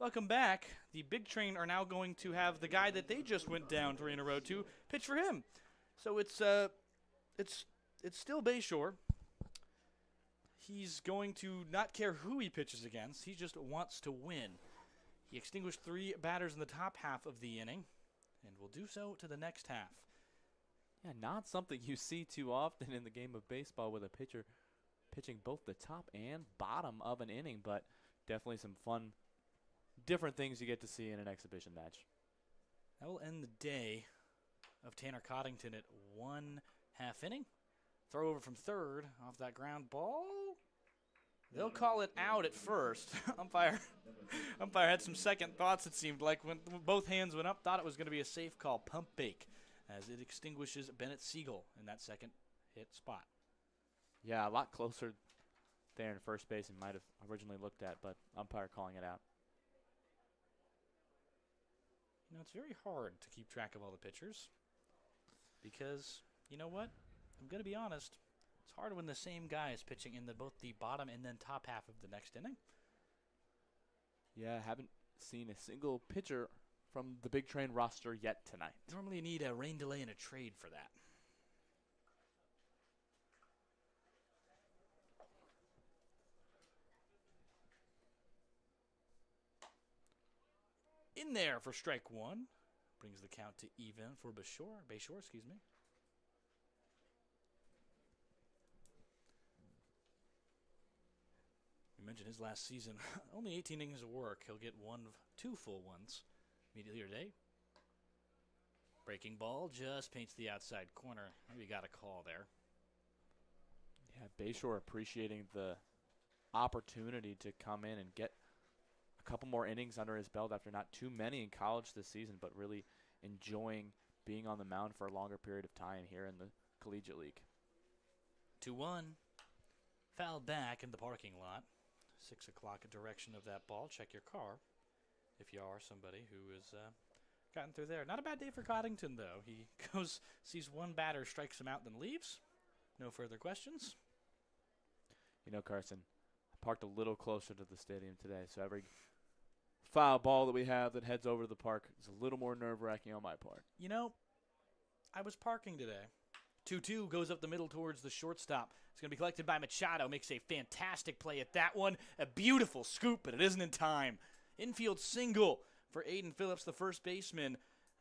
Welcome back. The Big Train are now going to have the guy that they just went down 3 in a row to pitch for him. So it's still Bayshore. He's going to not care who he pitches against. He just wants to win. He extinguished 3 batters in the top half of the inning, and will do so to the next half. Yeah, not something you see too often in the game of baseball with a pitcher pitching both the top and bottom of an inning, but definitely some fun, different things you get to see in an exhibition match. That will end the day of Tanner Coddington at 1/2 inning. Throw over from third off that ground ball. They'll call it out at first. Umpire had some second thoughts, it seemed like, when both hands went up, thought it was going to be a safe call. Pump fake as it extinguishes Bennett Siegel in that second hit spot. Yeah, a lot closer there in first base than might have originally looked at, but umpire calling it out. You know, it's very hard to keep track of all the pitchers because, you know what? I'm going to be honest. It's hard when the same guy is pitching in both the bottom and then top half of the next inning. Yeah, haven't seen a single pitcher from the Big Train roster yet tonight. Normally you need a rain delay and a trade for that. In there for strike 1. Brings the count to even for Bayshore, excuse me. We mentioned his last season, only 18 innings of work. He'll get 2 full ones immediately today. Breaking ball just paints the outside corner. Maybe got a call there. Yeah, Bayshore appreciating the opportunity to come in and get a couple more innings under his belt after not too many in college this season, but really enjoying being on the mound for a longer period of time here in the Collegiate League. 2-1. Fouled back in the parking lot. 6 o'clock direction of that ball. Check your car if you are somebody who has gotten through there. Not a bad day for Coddington, though. He goes, sees one batter, strikes him out, then leaves. No further questions. You know, Carson, I parked a little closer to the stadium today, so every foul ball that we have that heads over to the park is a little more nerve-wracking on my part. You know, I was parking today. 2-2 goes up the middle towards the shortstop. It's going to be collected by Machado. Makes a fantastic play at that one. A beautiful scoop, but it isn't in time. Infield single for Aiden Phillips, the first baseman,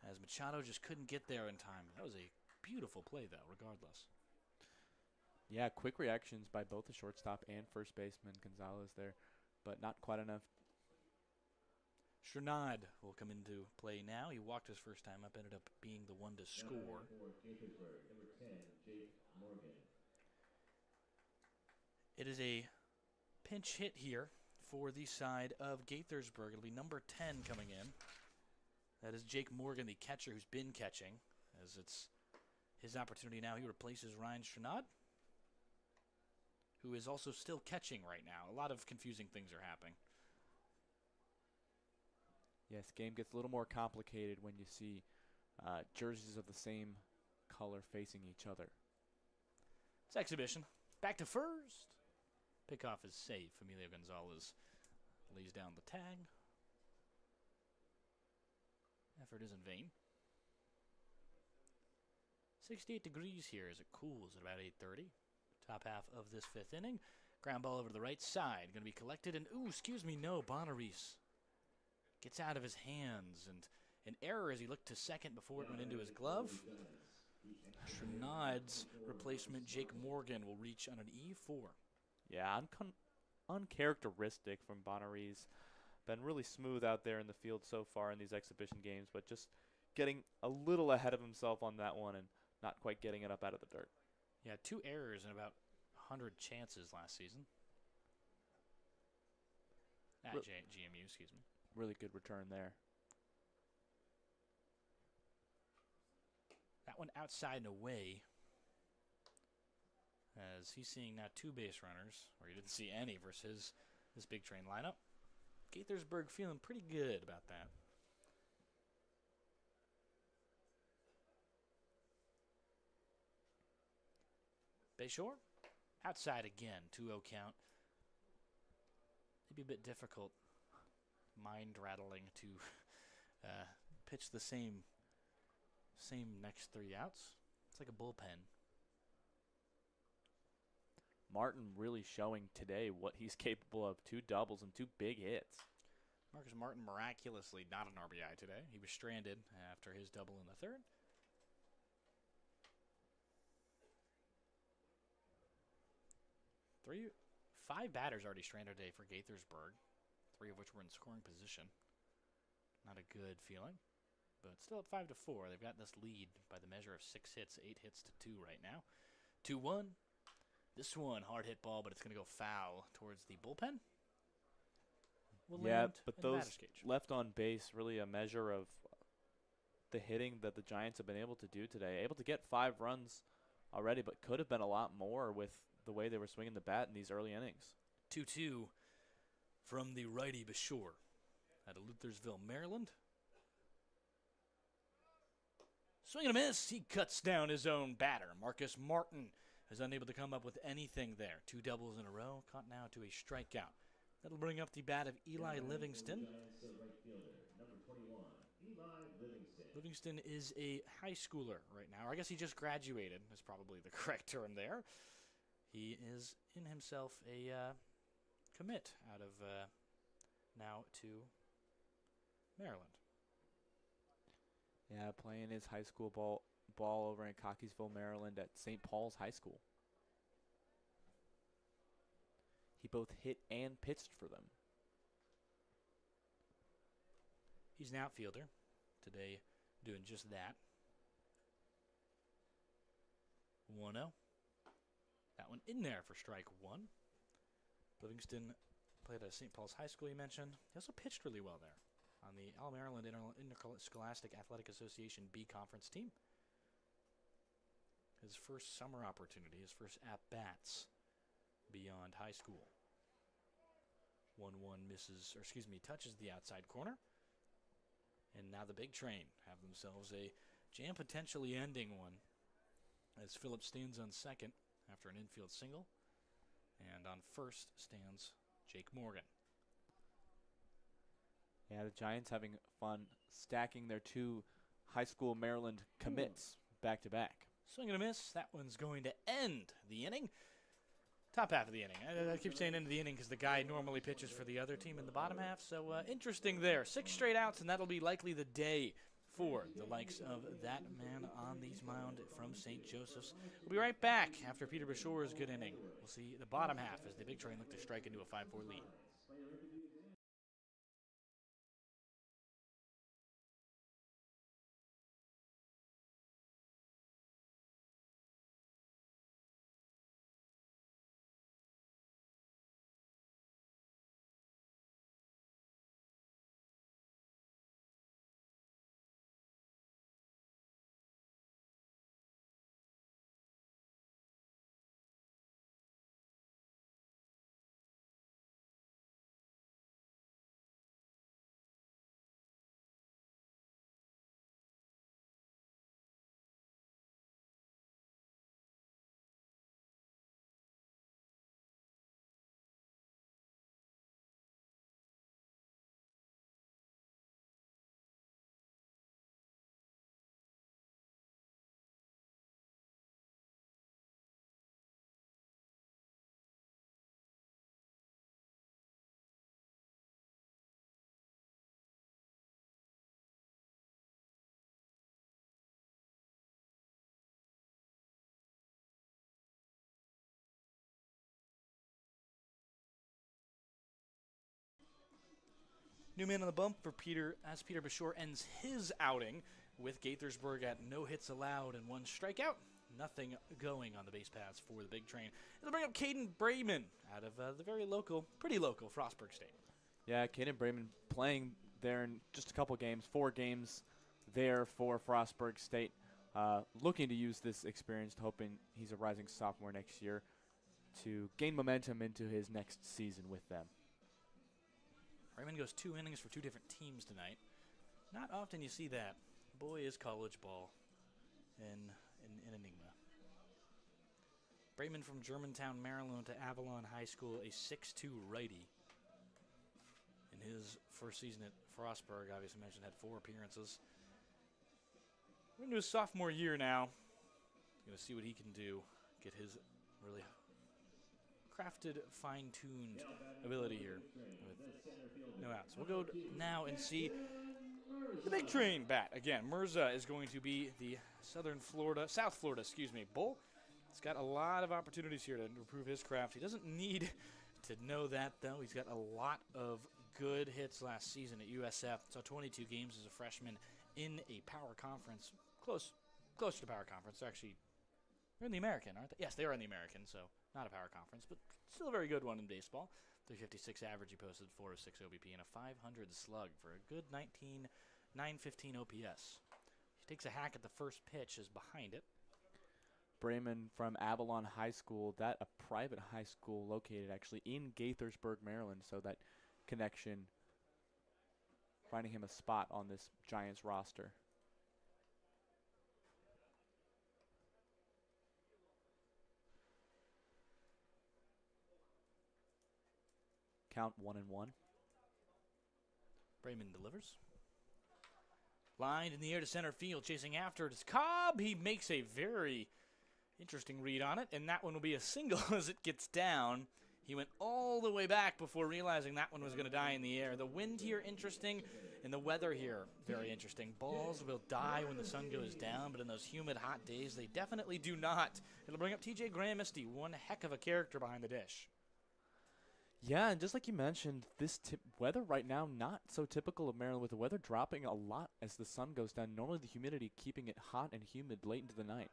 as Machado just couldn't get there in time. That was a beautiful play, though, regardless. Yeah, quick reactions by both the shortstop and first baseman Gonzalez there, but not quite enough. Chernod will come into play now. He walked his first time up, ended up being the one to score. Gaithersburg, number 10, Jake Morgan. It is a pinch hit here for the side of Gaithersburg. It'll be number 10 coming in. That is Jake Morgan, the catcher who's been catching, as it's his opportunity now. He replaces Ryan Chernod, who is also still catching right now. A lot of confusing things are happening. Yes, game gets a little more complicated when you see jerseys of the same color facing each other. It's exhibition. Back to first. Pickoff is safe. Emilio Gonzalez lays down the tag. Effort isn't vain. 68 degrees here as it cools at about 8:30. Top half of this 5th inning. Ground ball over to the right side. Going to be collected and, no, Bonaris gets out of his hands, and an error as he looked to second before it went into his glove. Chernod's replacement, Jake Morgan, will reach on an E4. Yeah, uncharacteristic from Bonaris. Been really smooth out there in the field so far in these exhibition games, but just getting a little ahead of himself on that one and not quite getting it up out of the dirt. Yeah, 2 errors and about 100 chances last season. At GMU, excuse me. Really good return there. That one outside and away, as he's seeing now 2 base runners, or he didn't see any versus this Big Train lineup. Gaithersburg feeling pretty good about that. Bayshore, outside again, 2-0 count. Maybe a bit difficult. mind-rattling to pitch the same next 3 outs. It's like a bullpen. Martin really showing today what he's capable of. 2 doubles and 2 big hits. Marcus Martin miraculously not an RBI today. He was stranded after his double in the 3rd. Five batters already stranded today for Gaithersburg, 3 of which were in scoring position. Not a good feeling, but still at 5-4. They've got this lead by the measure of 6 hits, 8 hits to 2 right now. 2-1. This one, hard hit ball, but it's going to go foul towards the bullpen. Yeah, but those left on base, really a measure of the hitting that the Giants have been able to do today. Able to get 5 runs already, but could have been a lot more with the way they were swinging the bat in these early innings. 2-2 from the righty Bashore out of Luthersville, Maryland. Swing and a miss. He cuts down his own batter. Marcus Martin is unable to come up with anything there. 2 doubles in a row, caught now to a strikeout. That'll bring up the bat of Eli Livingston. Right fielder, number 21, Eli Livingston. Livingston is a high schooler right now. Or I guess he just graduated is probably the correct term there. He is in himself a commit out of now to Maryland. Yeah, playing his high school ball over in Cockeysville, Maryland at St. Paul's High School. He both hit and pitched for them. He's an outfielder today doing just that. 1-0. That one in there for strike 1. Livingston played at St. Paul's High School, you mentioned. He also pitched really well there on the All-Maryland Interscholastic Athletic Association B Conference team. His first summer opportunity, his first at-bats beyond high school. 1-1 touches the outside corner. And now the Big Train have themselves a jam potentially ending one as Phillips stands on second after an infield single. And on first stands Jake Morgan. Yeah, the Giants having fun stacking their 2 high school Maryland commits back to back. Swing and a miss. That one's going to end the inning. Top half of the inning. I keep saying end of the inning because the guy normally pitches for the other team in the bottom half. So interesting there. 6 straight outs, and that'll be likely the day for the likes of that man on the mound from St. Joseph's. We'll be right back after Peter Bashore's good inning. We'll see the bottom half as the Big Train look to strike into a 5-4 lead. New man on the bump for Peter as Peter Bashore ends his outing with Gaithersburg at no hits allowed and 1 strikeout. Nothing going on the base paths for the Big Train. It'll bring up Caden Brayman out of the pretty local Frostburg State. Yeah, Caden Brayman playing there in just a couple games, 4 games there for Frostburg State. Looking to use this experience, hoping he's a rising sophomore next year to gain momentum into his next season with them. Brayman goes 2 innings for 2 different teams tonight. Not often you see that. Boy, is college ball an enigma. Brayman from Germantown, Maryland to Avalon High School, a 6'2 righty. In in his first season at Frostburg. Obviously mentioned had 4 appearances. We're into his sophomore year now. Going to see what he can do. Get his really crafted, fine-tuned ability here with no outs. We'll go now and see the big train bat. Again, Mirza is going to be the South Florida, bull. He's got a lot of opportunities here to improve his craft. He doesn't need to know that, though. He's got a lot of good hits last season at USF. Saw 22 games as a freshman in a power conference. Close to power conference. Actually, they're in the American, aren't they? Yes, they are in the American, so not a power conference, but still a very good one in baseball. 356 average, he posted 406 OBP and a 500 slug for a good 915 OPS. He takes a hack at the first pitch, is behind it. Brayman from Avalon High School, that a private high school located actually in Gaithersburg, Maryland, so that connection, finding him a spot on this Giants roster. Count 1-1. Brayman delivers. Lined in the air to center field, chasing after it is Cobb. He makes a very interesting read on it, and that one will be a single as it gets down. He went all the way back before realizing that one was going to die in the air. The wind here interesting, and the weather here very interesting. Balls will die when the sun goes down, but in those humid, hot days, they definitely do not. It'll bring up TJ Graham-Misty, one heck of a character behind the dish. Yeah, and just like you mentioned, this weather right now not so typical of Maryland, with the weather dropping a lot as the sun goes down. Normally the humidity keeping it hot and humid late into the night.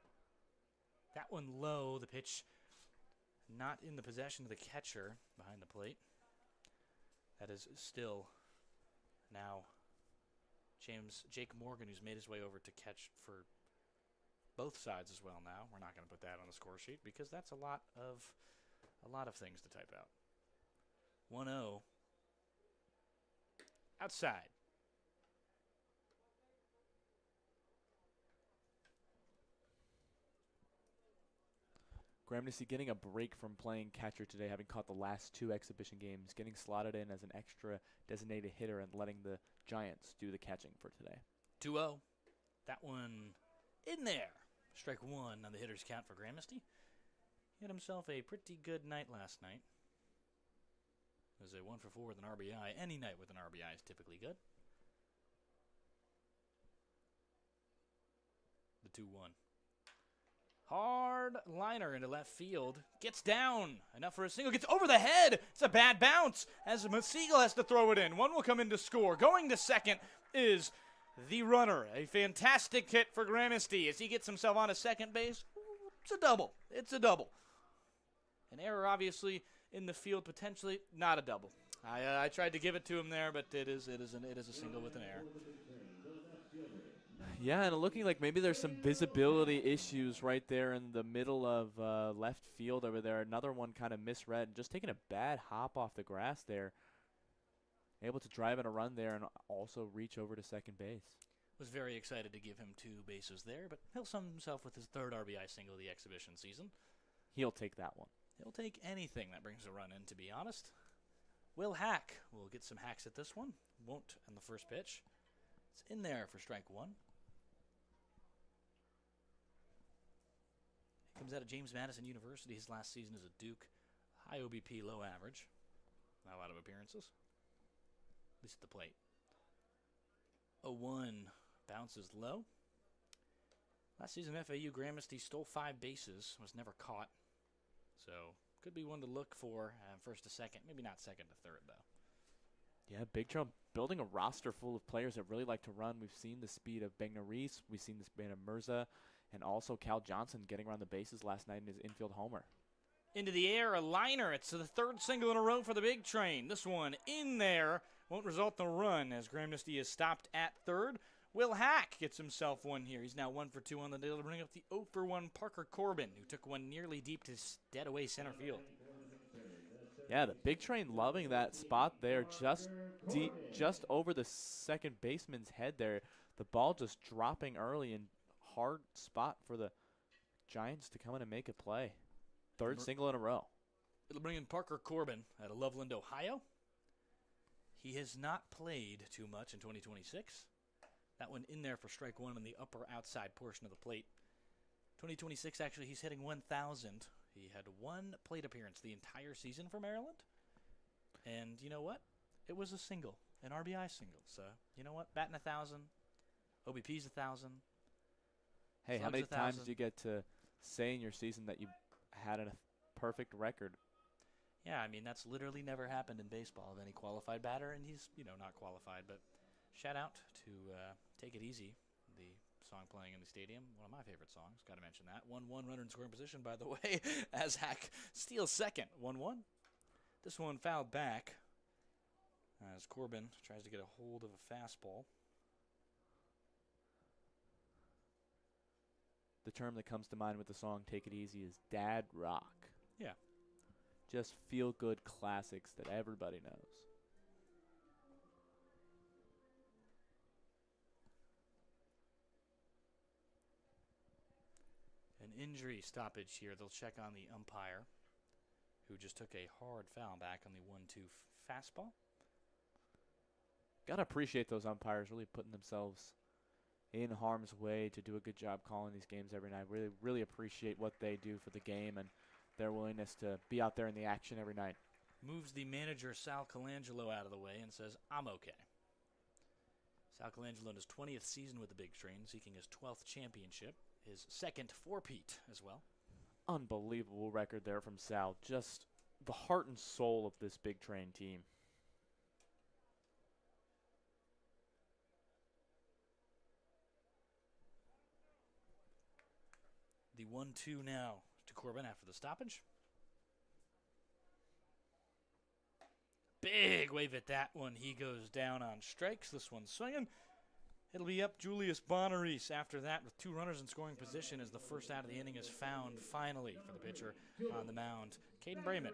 That one low, the pitch not in the possession of the catcher behind the plate. That is still now Jake Morgan, who's made his way over to catch for both sides as well now. We're not going to put that on the score sheet because that's a lot of things to type out. 1-0. Outside. Graham-Misty getting a break from playing catcher today, having caught the last 2 exhibition games, getting slotted in as an extra designated hitter and letting the Giants do the catching for today. 2-0. That one in there. Strike 1 on the hitter's count for Graham-Misty. He had himself a pretty good night last night. It was a 1 for 4 with an RBI. Any night with an RBI is typically good. The 2-1. Hard liner into left field. Gets down. Enough for a single. Gets over the head. It's a bad bounce as Siegel has to throw it in. One will come in to score. Going to second is the runner. A fantastic hit for Graham-Misty as he gets himself on a second base. It's a double. It's a double. An error, obviously, in the field, potentially not a double. I tried to give it to him there, but it is a single with an error. Yeah, and looking like maybe there's some visibility issues right there in the middle of left field over there. Another one kind of misread, just taking a bad hop off the grass there. Able to drive in a run there and also reach over to second base. Was very excited to give him 2 bases there, but he'll sum himself with his 3rd RBI single of the exhibition season. He'll take that one. He'll take anything that brings a run in, to be honest. Will Hack will get some hacks at this one. Won't on the first pitch. It's in there for strike 1. He comes out of James Madison University. His last season as a Duke. High OBP, low average. Not a lot of appearances. At least at the plate. 0-1 bounces low. Last season FAU, Graham-Misty stole 5 bases. Was never caught. So, could be one to look for first to second. Maybe not second to third, though. Yeah, Big Trouble building a roster full of players that really like to run. We've seen the speed of Begna-Reese. We've seen the speed of Mirza. And also Cal Johnson getting around the bases last night in his infield homer. Into the air, a liner. It's the 3rd single in a row for the Big Train. This one in there won't result in a run as Graham-Misty is stopped at 3rd. Will Hack gets himself one here. He's now 1 for 2 on the day to bring up the 0 for 1 Parker Corbin, who took one nearly deep to dead away center field. Yeah, the Big Train loving that spot there, just deep, just over the second baseman's head there. The ball just dropping early and hard spot for the Giants to come in and make a play. 3rd single in a row. It'll bring in Parker Corbin out of Loveland, Ohio. He has not played too much in 2026. That one in there for strike one on the upper outside portion of the plate. 2026, actually, he's hitting 1,000. He had one plate appearance the entire season for Maryland. And you know what? It was a single, an RBI single. So, you know what? Batting 1,000. OBP's 1,000. Hey, how Slugs many 1,000. times do you get to say in your season that you had a perfect record? Yeah, I mean, that's literally never happened in baseball of any qualified batter, and he's, not qualified. But shout out to Take It Easy, the song playing in the stadium. One of my favorite songs. Got to mention that. 1-1 runner in scoring position, by the way, as Hack steals second. 1-1. This one fouled back as Corbin tries to get a hold of a fastball. The term that comes to mind with the song Take It Easy is dad rock. Yeah. Just feel-good classics that everybody knows. An injury stoppage here. They'll check on the umpire, who just took a hard foul back on the 1-2 fastball. Got to appreciate those umpires really putting themselves in harm's way to do a good job calling these games every night. Really, really appreciate what they do for the game and their willingness to be out there in the action every night. Moves the manager, Sal Colangelo, out of the way and says, I'm okay. Sal Colangelo in his 20th season with the Big Train, seeking his 12th championship, his second four-peat as well. Unbelievable record there from Sal. Just the heart and soul of this Big Train team. The 1-2 now to Corbin after the stoppage. Big wave at that one. He goes down on strikes. This one's swinging. It'll be up Julius Bonaris after that with two runners in scoring position as the first out of the inning is found finally for the pitcher on the mound, Caden Brayman.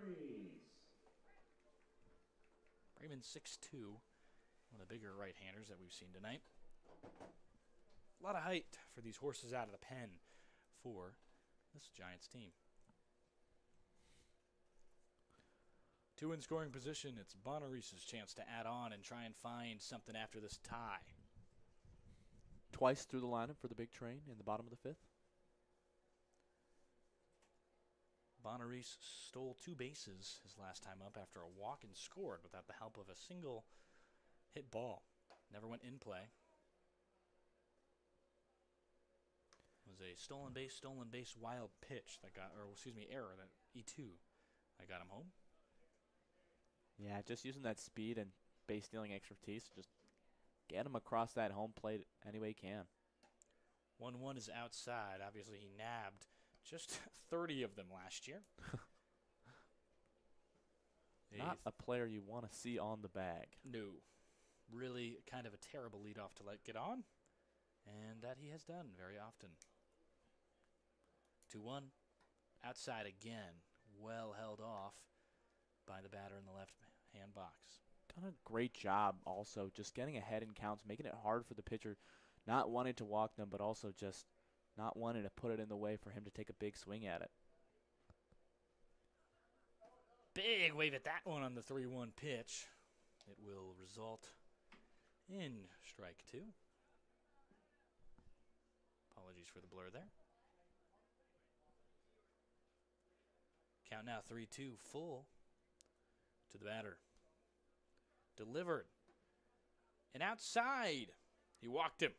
Brayman 6'2", one of the bigger right-handers that we've seen tonight. A lot of height for these horses out of the pen for this Giants team. Two in scoring position. It's Bonaris' chance to add on and try and find something after this tie. Twice through the lineup for the Big Train in the bottom of the fifth. Bonaris stole two bases his last time up after a walk and scored without the help of a single hit ball. Never went in play. It was a stolen base, wild pitch that got, error, that E2 that got him home. Yeah, just using that speed and base stealing expertise, just get him across that home plate any way he can. 1-1 is outside. Obviously, he nabbed just 30 of them last year. Not a player you want to see on the bag. No. Really kind of a terrible leadoff to let get on. And that he has done very often. 2-1. Outside again. Well held off by the batter in the left-hand box. Done a great job also just getting ahead in counts, making it hard for the pitcher, not wanting to walk them, but also just not wanting to put it in the way for him to take a big swing at it. Big wave at that one on the 3-1 pitch. It will result in strike two. Apologies for the blur there. Count now 3-2 full to the batter. Delivered. And outside. He walked him.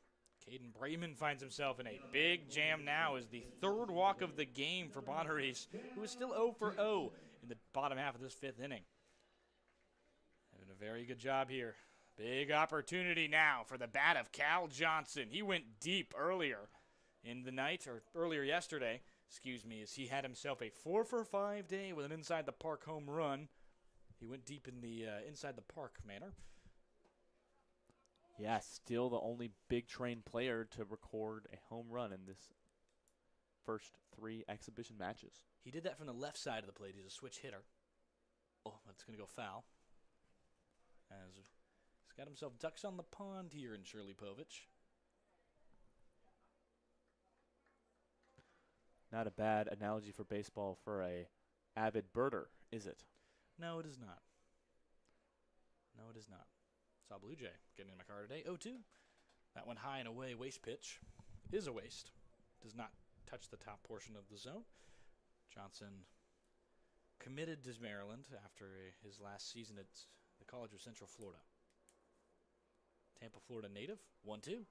Caden Brayman finds himself in a big jam now as the third walk of the game for Bonaris, who is still 0 for 0 in the bottom half of this fifth inning. Having a very good job here. Big opportunity now for the bat of Cal Johnson. He went deep earlier in the night, or earlier yesterday, as he had himself a 4 for 5 day with an inside the park home run. He went deep in the inside the park manner. Yeah, still the only Big Train player to record a home run in this first three exhibition matches. He did that from the left side of the plate. He's a switch hitter. Oh, that's going to go foul. As he's got himself ducks on the pond here in Shirley Povich. Not a bad analogy for baseball for a avid birder, is it? No, it is not. No, it is not. Saw Blue Jay getting in my car today. 0-2. That one high and away waste pitch is a waste. Does not touch the top portion of the zone. Johnson committed to Maryland after his last season at the College of Central Florida. Tampa, Florida native. 1-2.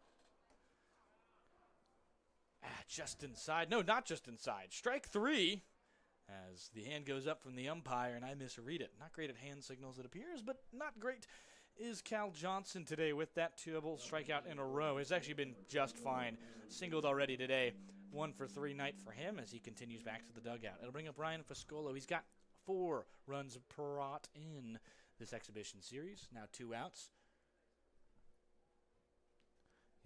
Just inside. No, not just inside. Strike 3 as the hand goes up from the umpire, and I misread it. Not great at hand signals, it appears, but not great is Cal Johnson today with that double strikeout in a row. It's actually been just fine. Singled already today. 1 for 3 night for him as he continues back to the dugout. It'll bring up Ryan Foscolo. He's got 4 runs brought in this exhibition series. Now 2 outs.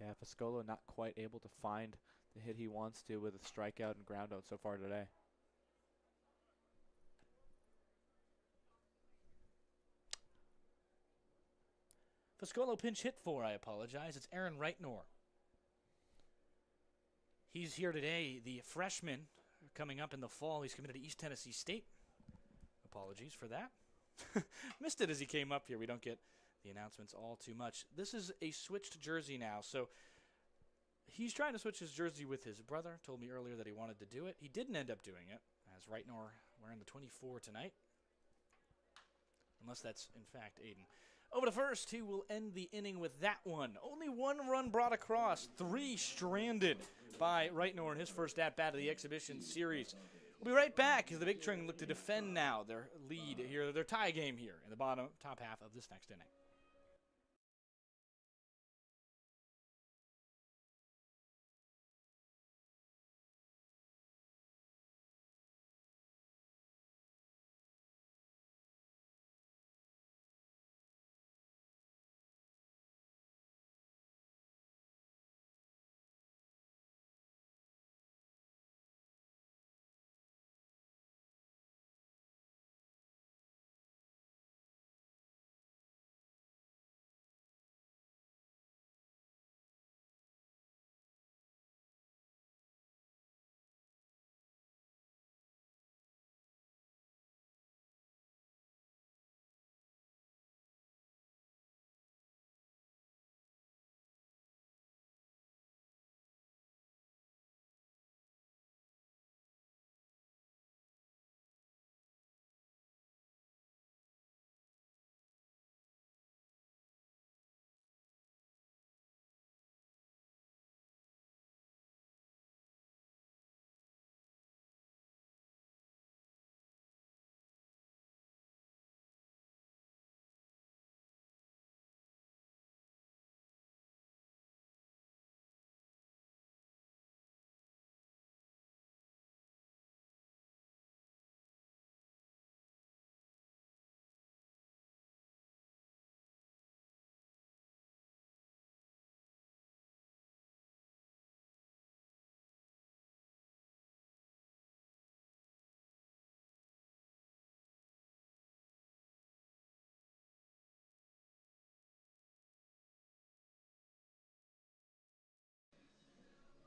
Yeah, Foscolo not quite able to find the hit he wants to with a strikeout and ground out so far today. Foscolo pinch hit for, I apologize. It's Aaron Reitnor. He's here today, the freshman coming up in the fall. He's committed to East Tennessee State. Apologies for that. Missed it as he came up here. We don't get the announcements all too much. This is a switched jersey now, so he's trying to switch his jersey with his brother. Told me earlier that he wanted to do it. He didn't end up doing it, as Reitnor wearing the 24 tonight. Unless that's, in fact, Aiden. Over to first, who will end the inning with that one. Only 1 run brought across, 3 stranded by Reitnor in his first at-bat of the exhibition series. We'll be right back as the Big Train look to defend now their lead here, their tie game here in the top half of this next inning.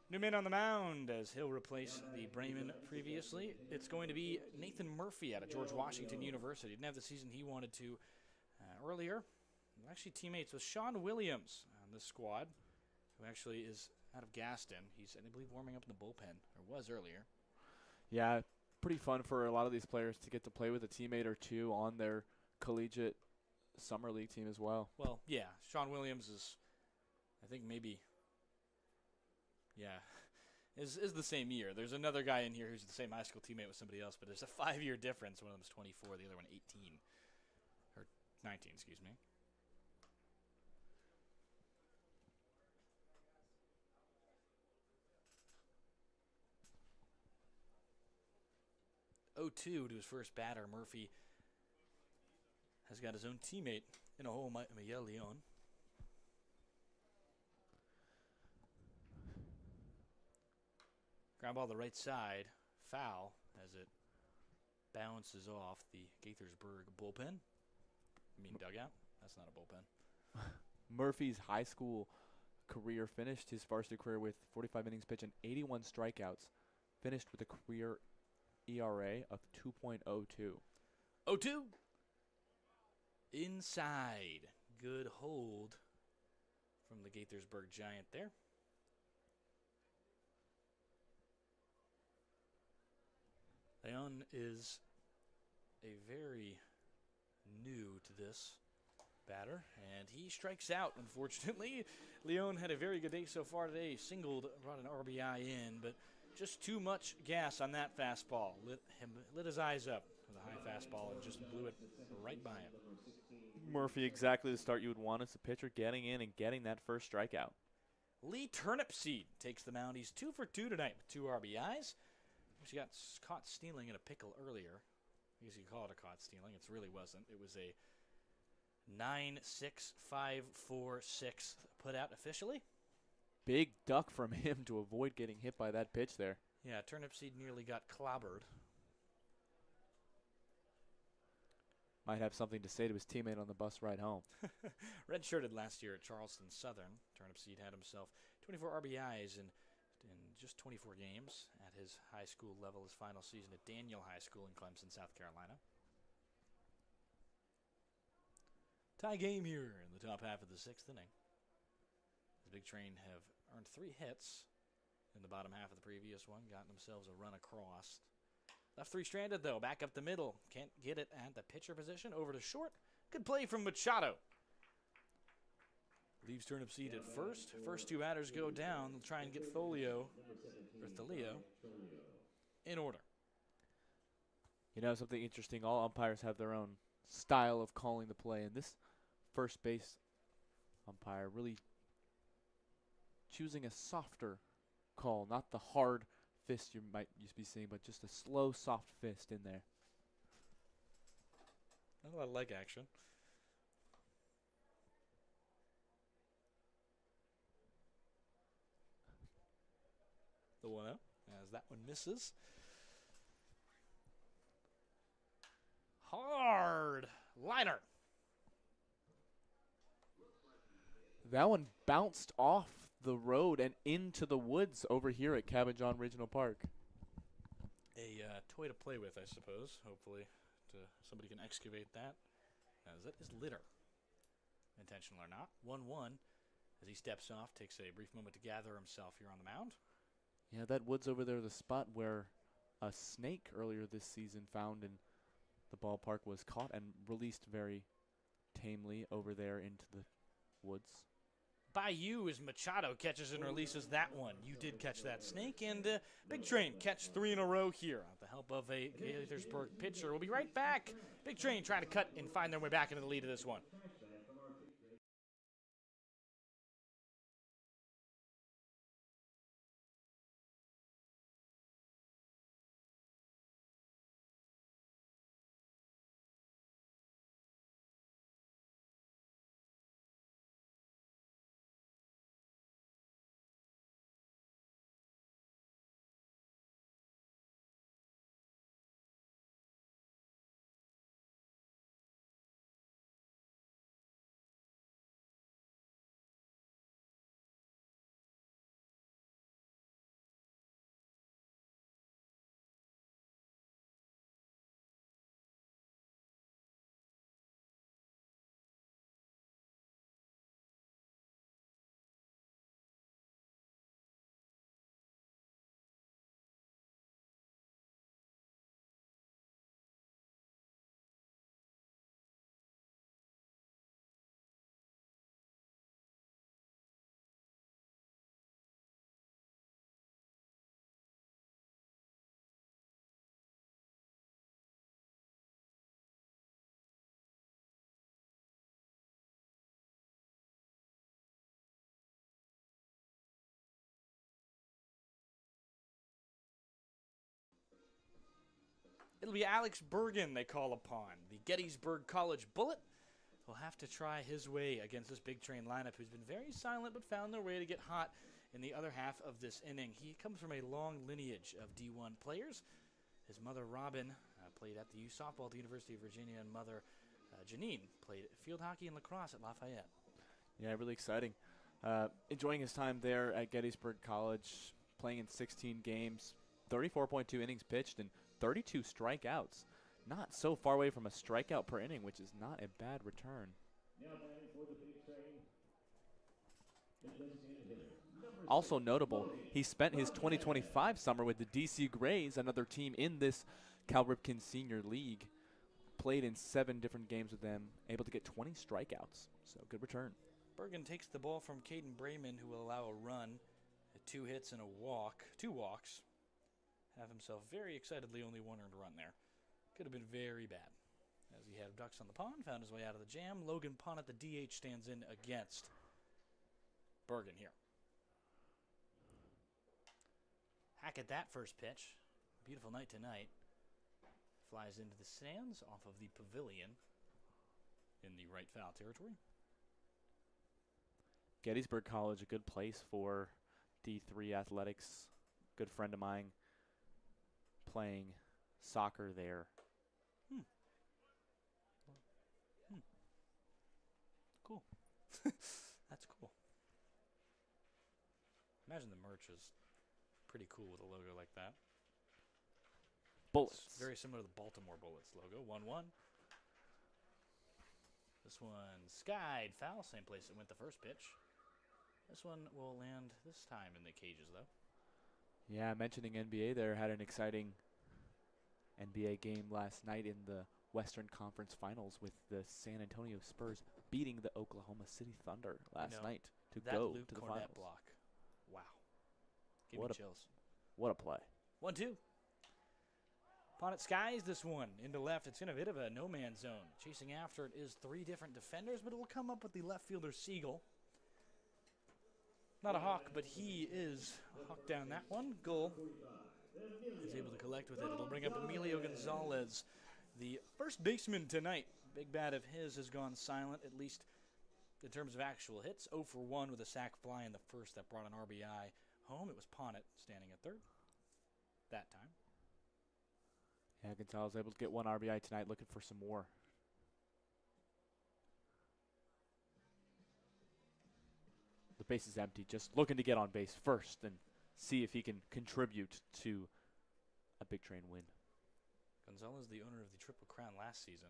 New man on the mound as he'll replace the Bremen previously. It's going to be Nathan Murphy out of George Washington University. Didn't have the season he wanted to earlier. Actually teammates with Sean Williams on this squad, who actually is out of Gaston. He's, I believe, warming up in the bullpen, or was earlier. Yeah, pretty fun for a lot of these players to get to play with a teammate or two on their collegiate summer league team as well. Well, yeah, Sean Williams is, I think maybe, yeah, is the same year. There's another guy in here who's the same high school teammate with somebody else, but there's a 5-year difference. One of them is 24, the other one 18, or 19, excuse me. To his first batter. Murphy has got his own teammate in a hole, Miguel Leon. Ground ball to the right side. Foul as it bounces off the Gaithersburg bullpen. I mean dugout. That's not a bullpen. Murphy's high school career finished his varsity career with 45 innings pitched and 81 strikeouts. Finished with a career ERA of 2.02. 0-2. Inside. Good hold from the Gaithersburg Giant there. Leon is a very new to this batter, and he strikes out, unfortunately. Leon had a very good day so far today. Singled, brought an RBI in, but just too much gas on that fastball. Lit his eyes up with a high fastball and just blew it right by him. Murphy, exactly the start you would want as a pitcher, getting in and getting that first strikeout. Lee Turnipseed takes the mound. He's 2 for 2 tonight with 2 RBIs. He got caught stealing in a pickle earlier. I guess you could call it a caught stealing. It really wasn't. It was a 9-6-5-4-6 put out officially. Big duck from him to avoid getting hit by that pitch there. Yeah, Turnipseed nearly got clobbered. Might have something to say to his teammate on the bus ride home. Redshirted last year at Charleston Southern. Turnipseed had himself 24 RBIs in just 24 games at his high school level, his final season at Daniel High School in Clemson, South Carolina. Tie game here in the top half of the 6th inning. The Big Train have earned 3 hits in the bottom half of the previous one, gotten themselves a run across. Left 3 stranded, though. Back up the middle. Can't get it at the pitcher position. Over to short. Good play from Machado. Leaves Turnipseed at first. First 2 batters go down. They'll try and get Tholio in order. You know, something interesting, all umpires have their own style of calling the play, and this first base umpire really choosing a softer call, not the hard fist you might used to be seeing, but just a slow, soft fist in there. Not a lot of leg action. The 1-0 as that one misses. Hard liner. That one bounced off the road and into the woods over here at Cabin John Regional Park. A toy to play with, I suppose. Hopefully somebody can excavate that. As that is litter. Intentional or not. 1-1 as he steps off, takes a brief moment to gather himself here on the mound. Yeah, that woods over there, the spot where a snake earlier this season found in the ballpark was caught and released very tamely over there into the woods. By you as Machado catches and releases that one. You did catch that snake, and Big Train catch 3 in a row here with the help of a Gaithersburg pitcher. We'll be right back. Big Train trying to cut and find their way back into the lead of this one. It'll be Alex Bergen they call upon. The Gettysburg College Bullet will have to try his way against this Big Train lineup, who's been very silent but found their way to get hot in the other half of this inning. He comes from a long lineage of D1 players. His mother, Robin, played at the U softball at the University of Virginia, and mother, Janine, played field hockey and lacrosse at Lafayette. Yeah, really exciting. Enjoying his time there at Gettysburg College, playing in 16 games, 34.2 innings pitched, and 32 strikeouts. not so far away from a strikeout per inning, which is not a bad return. Now batting for the big train. The designated hitter, number Also 6, notable, Bodie. he spent his 2025 summer with the DC Grays, another team in this Cal Ripken Senior League. Played in 7 different games with them, able to get 20 strikeouts. So good return. Bergen takes the ball from Caden Brayman, who will allow a run, 2 hits and a walk, 2 walks. Have himself very excitedly only 1 earned run there. Could have been very bad. As he had ducks on the pond, found his way out of the jam. Logan Pond at the DH stands in against Bergen here. Hack at that first pitch. Beautiful night tonight. Flies into the stands off of the pavilion in the right foul territory. Gettysburg College, a good place for D3 athletics. Good friend of mine playing soccer there. Cool. That's cool. Imagine the merch is pretty cool with a logo like that. Bullets. It's very similar to the Baltimore Bullets logo. 1-1. This one skied foul, same place it went the first pitch. This one will land this time in the cages, though. Yeah, mentioning NBA there, had an exciting NBA game last night in the Western Conference Finals with the San Antonio Spurs beating the Oklahoma City Thunder last night to That go Luke to the Cornett finals. block. Wow. Give What me a- chills. What a play. 1-2. Ponnet skies this one into left. It's in a bit of a no-man's zone. Chasing after it is 3 different defenders, but it will come up with the left fielder Siegel. Not a hawk, but he is a hawk down that one. Goal. He's able to collect with it. It'll bring up Emilio Gonzalez, the first baseman tonight. Big bat of his has gone silent, at least in terms of actual hits. 0 for 1 with a sac fly in the first that brought an RBI home. It was Ponnet standing at third that time. Yeah, Gonzalez able to get 1 RBI tonight, looking for some more. The base is empty, just looking to get on base first and see if he can contribute to a Big Train win. Gonzalez, the owner of the Triple Crown last season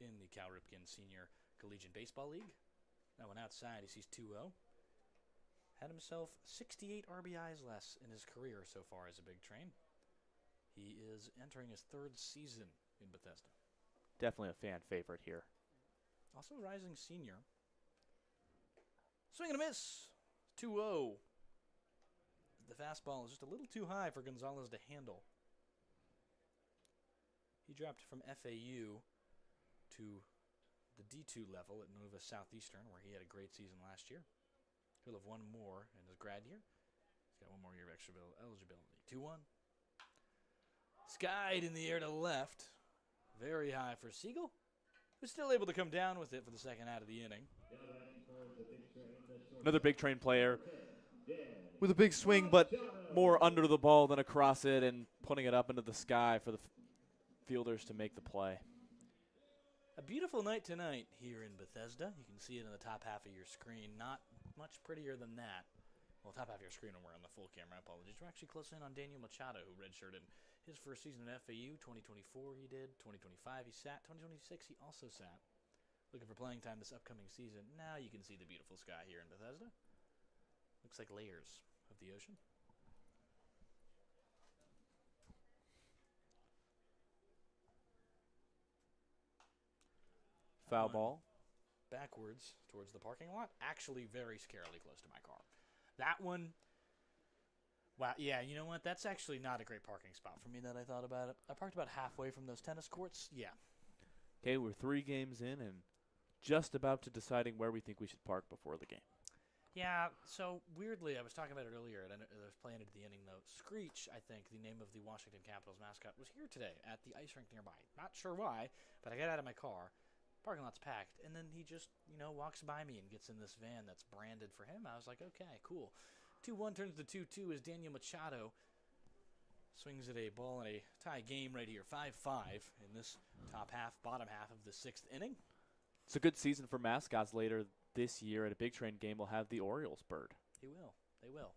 in the Cal Ripken Senior Collegiate Baseball League. That one outside, he sees 2-0. Had himself 68 RBIs less in his career so far as a Big Train. He is entering his 3rd season in Bethesda. Definitely a fan favorite here. Also a rising senior. Swing and a miss. 2-0. The fastball is just a little too high for Gonzalez to handle. He dropped from FAU to the D2 level at Nova Southeastern, where he had a great season last year. He'll have 1 more in his grad year. He's got 1 more year of extra eligibility. 2-1. Skied in the air to left. Very high for Siegel, who's still able to come down with it for the second out of the inning. Now batting for the big train, the short Another Big Train player Dan. with a big swing, but more under the ball than across it and putting it up into the sky for the fielders to make the play. A beautiful night tonight here in Bethesda. You can see it in the top half of your screen. Not much prettier than that. Well, top half of your screen when we're on the full camera. Apologies. We're actually close in on Daniel Machado, who redshirted his first season at FAU. 2024 he did. 2025 he sat. 2026 he also sat. Looking for playing time this upcoming season. Now you can see the beautiful sky here in Bethesda. Looks like layers of the ocean. Foul ball. Backwards towards the parking lot. Actually very scarily close to my car. That one, wow, yeah, you know what? That's actually not a great parking spot for me that I thought about it. I parked about halfway from those tennis courts. Yeah. Okay, we're 3 games in and just about to deciding where we think we should park before the game. Yeah, so weirdly, I was talking about it earlier, and I was playing it at the ending, though. Screech, I think, the name of the Washington Capitals mascot, was here today at the ice rink nearby. Not sure why, but I get out of my car. Parking lot's packed, and then he just, walks by me and gets in this van that's branded for him. I was like, okay, cool. 2-1 turns to 2-2 as Daniel Machado swings at a ball in a tie game right here. 5-5 in this top half, bottom half of the 6th inning. It's a good season for mascots later this year. At a Big Train game, we'll have the Orioles bird. They will. They will.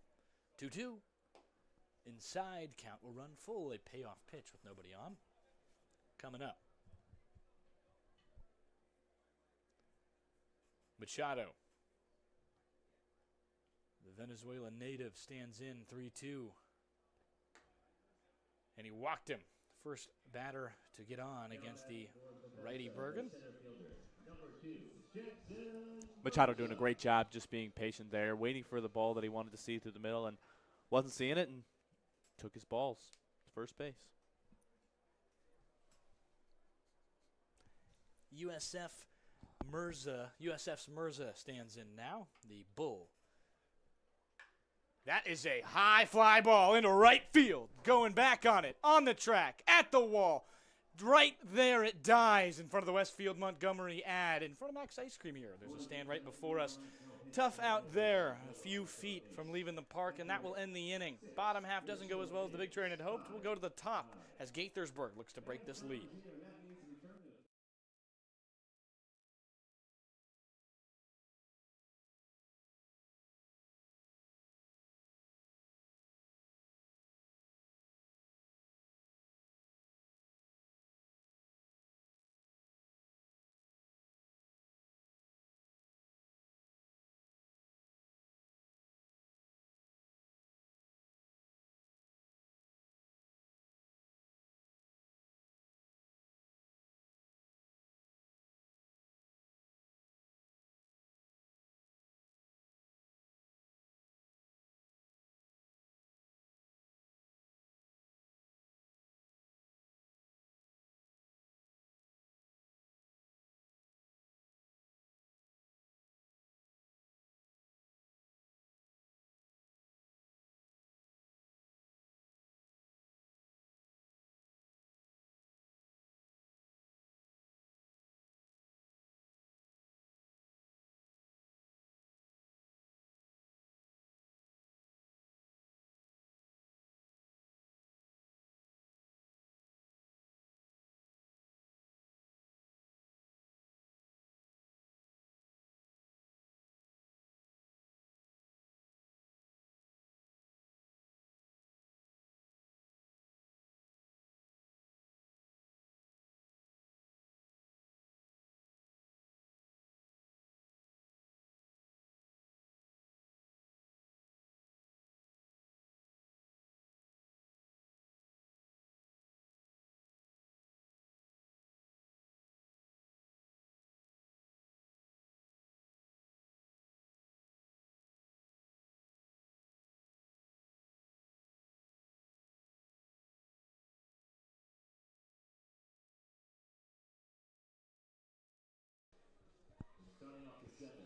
2-2. Inside, count will run full. A payoff pitch with nobody on. Coming up. Machado. The Venezuelan native stands in 3-2. And he walked him. First batter to get on against the righty Bergen. Machado doing a great job just being patient there, waiting for the ball that he wanted to see through the middle, and wasn't seeing it and took his balls to first base. USF's Mirza stands in now, the Bull. That is a high fly ball into right field. Going back on it, on the track, at the wall. Right there it dies in front of the Westfield Montgomery ad, in front of Max Ice Cream here. There's a stand right before us. Tough out there, a few feet from leaving the park, and that will end the inning. Bottom half doesn't go as well as the Big Train had hoped. We'll go to the top as Gaithersburg looks to break this lead.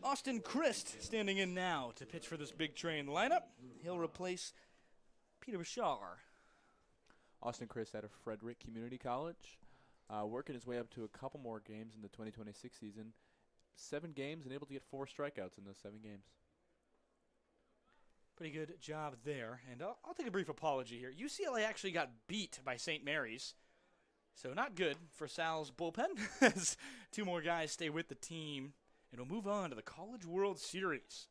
Austin Christ standing in now to pitch for this Big Train lineup. He'll replace Peter Bashar. Austin Chris out of Frederick Community College, working his way up to a couple more games in the 2026 season. 7 games and able to get 4 strikeouts in those 7 games. Pretty good job there. And I'll take a brief apology here. UCLA actually got beat by St. Mary's. So not good for Sal's bullpen as 2 more guys stay with the team. And we'll move on to the College World Series.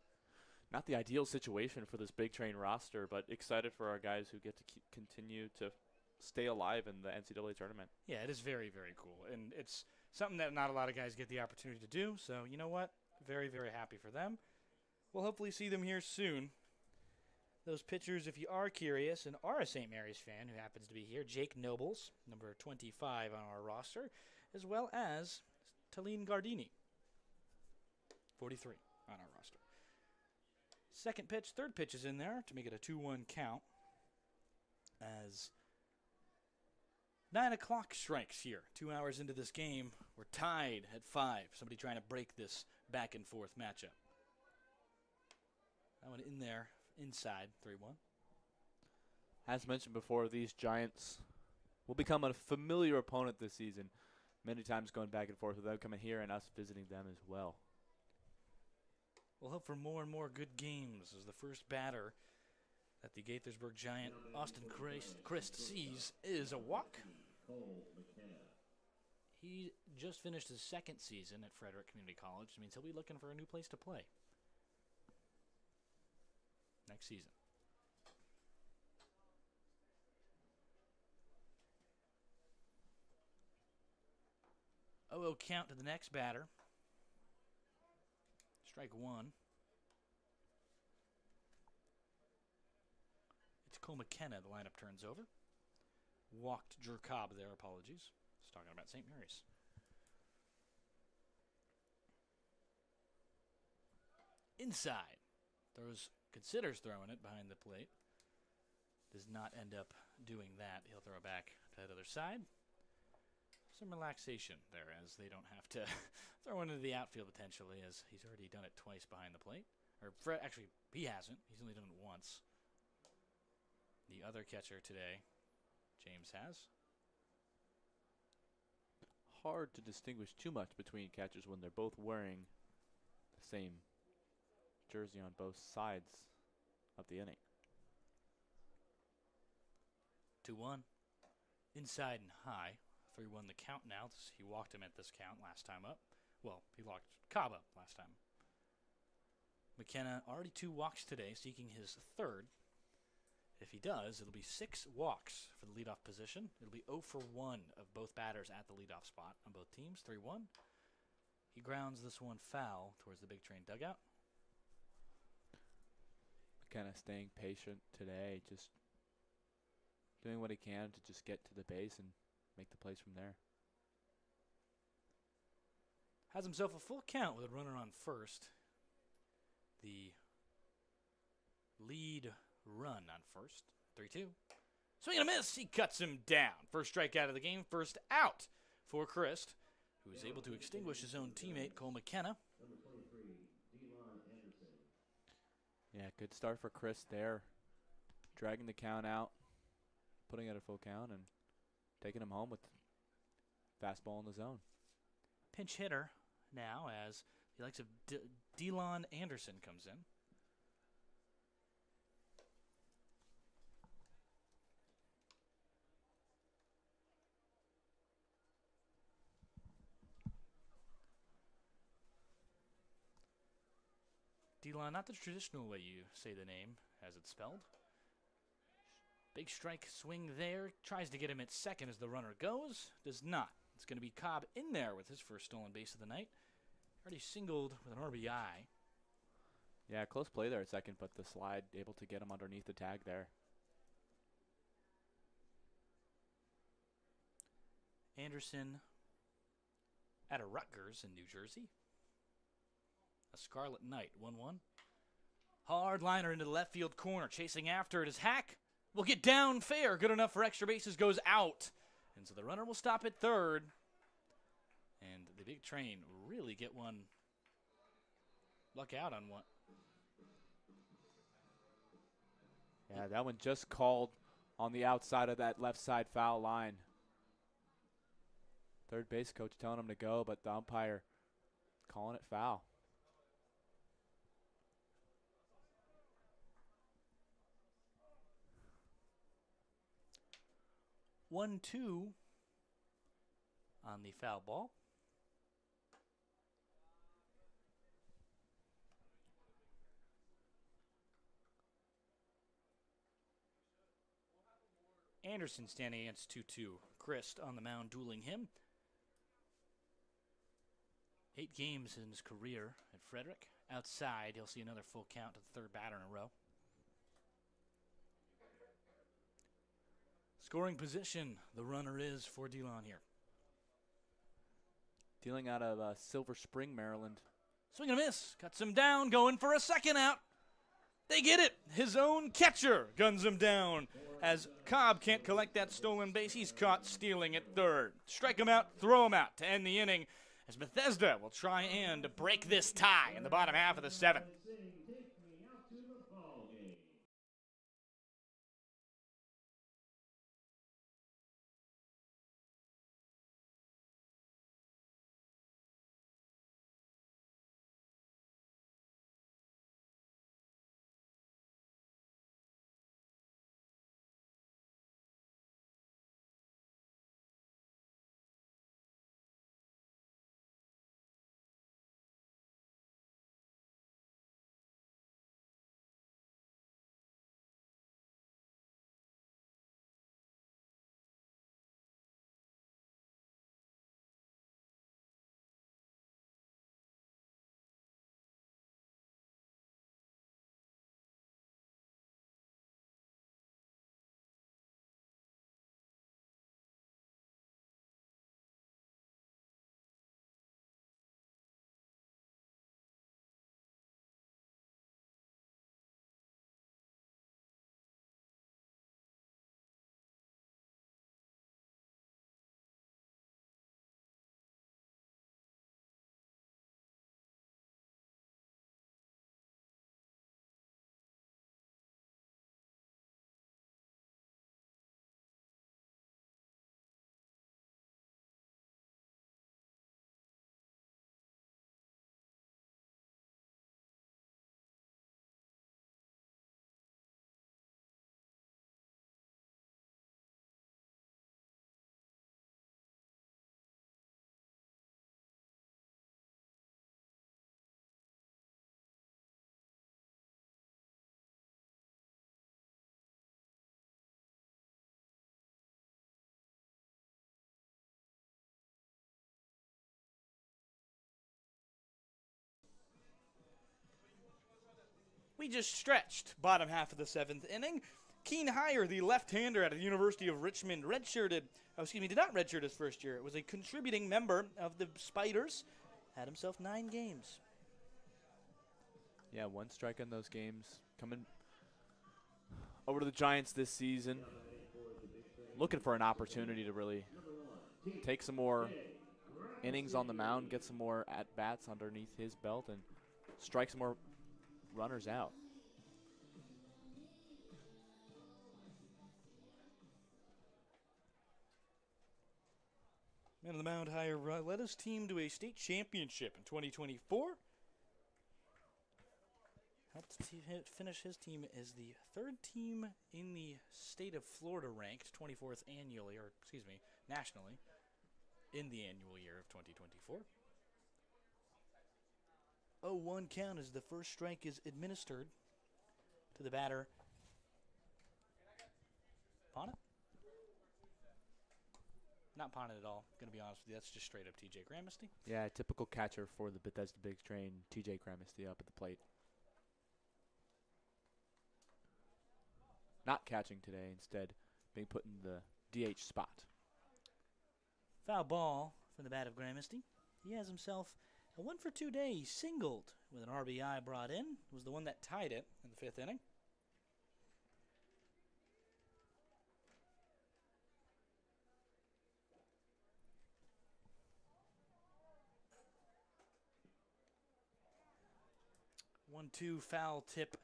Not the ideal situation for this Big Train roster, but excited for our guys who get to continue to stay alive in the NCAA tournament. Yeah, it is very, very cool. And it's something that not a lot of guys get the opportunity to do. So, you know what? Very, very happy for them. We'll hopefully see them here soon. Those pitchers, if you are curious and are a St. Mary's fan who happens to be here, Jake Nobles, number 25 on our roster, as well as Talene Gardini, 43 on our roster. Second pitch, third pitch is in there to make it a 2-1 count as 9 o'clock strikes here. 2 hours into this game, we're tied at 5. Somebody trying to break this back and forth matchup. That one in there, inside, 3-1. As mentioned before, these Giants will become a familiar opponent this season. Many times going back and forth with them coming here and us visiting them as well. We'll hope for more and more good games as the first batter that the Gaithersburg Giant Austin Christ sees is a walk. He just finished his 2nd season at Frederick Community College. It means he'll be looking for a new place to play next season. Oh, count to the next batter. Strike one. It's Cole McKenna. The lineup turns over. Walked Drew Cobb there. Apologies. Just talking about St. Mary's. Inside. Considers throwing it behind the plate. Does not end up doing that. He'll throw it back to that other side. Some relaxation there as they don't have to throw into the outfield potentially, as he's already done it twice behind the plate. Or actually, he hasn't. He's only done it once. The other catcher today, James has. Hard to distinguish too much between catchers when they're both wearing the same jersey on both sides of the inning. 2-1. Inside and high. 3-1 the count now. He walked him at this count last time up. Well, he walked Cobb up last time. McKenna already 2 walks today, seeking his third. If he does, it'll be 6 walks for the leadoff position. It'll be 0 for 1 of both batters at the leadoff spot on both teams. 3-1. He grounds this one foul towards the Big Train dugout. McKenna staying patient today, just doing what he can to just get to the base and make the plays from there. Has himself a full count with a runner on first. The lead run on first. 3-2. Swing and a miss. He cuts him down. First strikeout of the game. First out for Christ, who is able to extinguish his own teammate, Cole McKenna. Number 23, Delon Anderson. Yeah, good start for Chris there. Dragging the count out, putting it at a full count, and taking him home with fastball in the zone. Pinch hitter now as the likes of Delon Anderson comes in. Delon, not the traditional way you say the name as it's spelled. Big strike swing there. Tries to get him at second as the runner goes. Does not. It's going to be Cobb in there with his first stolen base of the night. Already singled with an RBI. Yeah, close play there at second, but the slide able to get him underneath the tag there. Anderson at a Rutgers in New Jersey. A Scarlet Knight, 1-1. Hard liner into the left field corner. Chasing after it is Hack. Will get down fair. Good enough for extra bases. Goes out. And so the runner will stop at third. And the Big Train really get one. Luck out on one. Yeah, that one just called on the outside of that left side foul line. Third base coach telling him to go, but the umpire calling it foul. 1-2 on the foul ball. Anderson standing against 2-2. Christ on the mound dueling him. 8 games in his career at Frederick. Outside, he'll see another full count to the third batter in a row. Scoring position, the runner is for Delon here. Dealing out of Silver Spring, Maryland. Swing and a miss. Cuts him down, going for a second out. They get it. His own catcher guns him down. As Cobb can't collect that stolen base, he's caught stealing at third. Strike him out, throw him out to end the inning. As Bethesda will try and break this tie in the bottom half of the 7th. We just stretched. Bottom half of the 7th inning. Keen Hire, the left-hander at the University of Richmond, did not redshirt his first year. It was a contributing member of the Spiders. Had himself 9 games. Yeah, 1 strike in those games. Coming over to the Giants this season. Looking for an opportunity to really take some more innings on the mound, get some more at-bats underneath his belt, and strike some more runners out. Man on the mound, Hire led his team to a state championship in 2024. Helped finish his team as the 3rd team in the state of Florida ranked 24th nationally, in the annual year of 2024. 0-1 count as the first strike is administered to the batter. Pawn it? Not pawn it at all, going to be honest with you. That's just straight up TJ Gramesty. Yeah, typical catcher for the Bethesda Big Train, TJ Gramesty up at the plate. Not catching today, instead being put in the DH spot. Foul ball from the bat of Gramesty. He has himself a 1-for-2 day. He singled with an RBI brought in. It was the one that tied it in the 5th inning. One-two foul tip.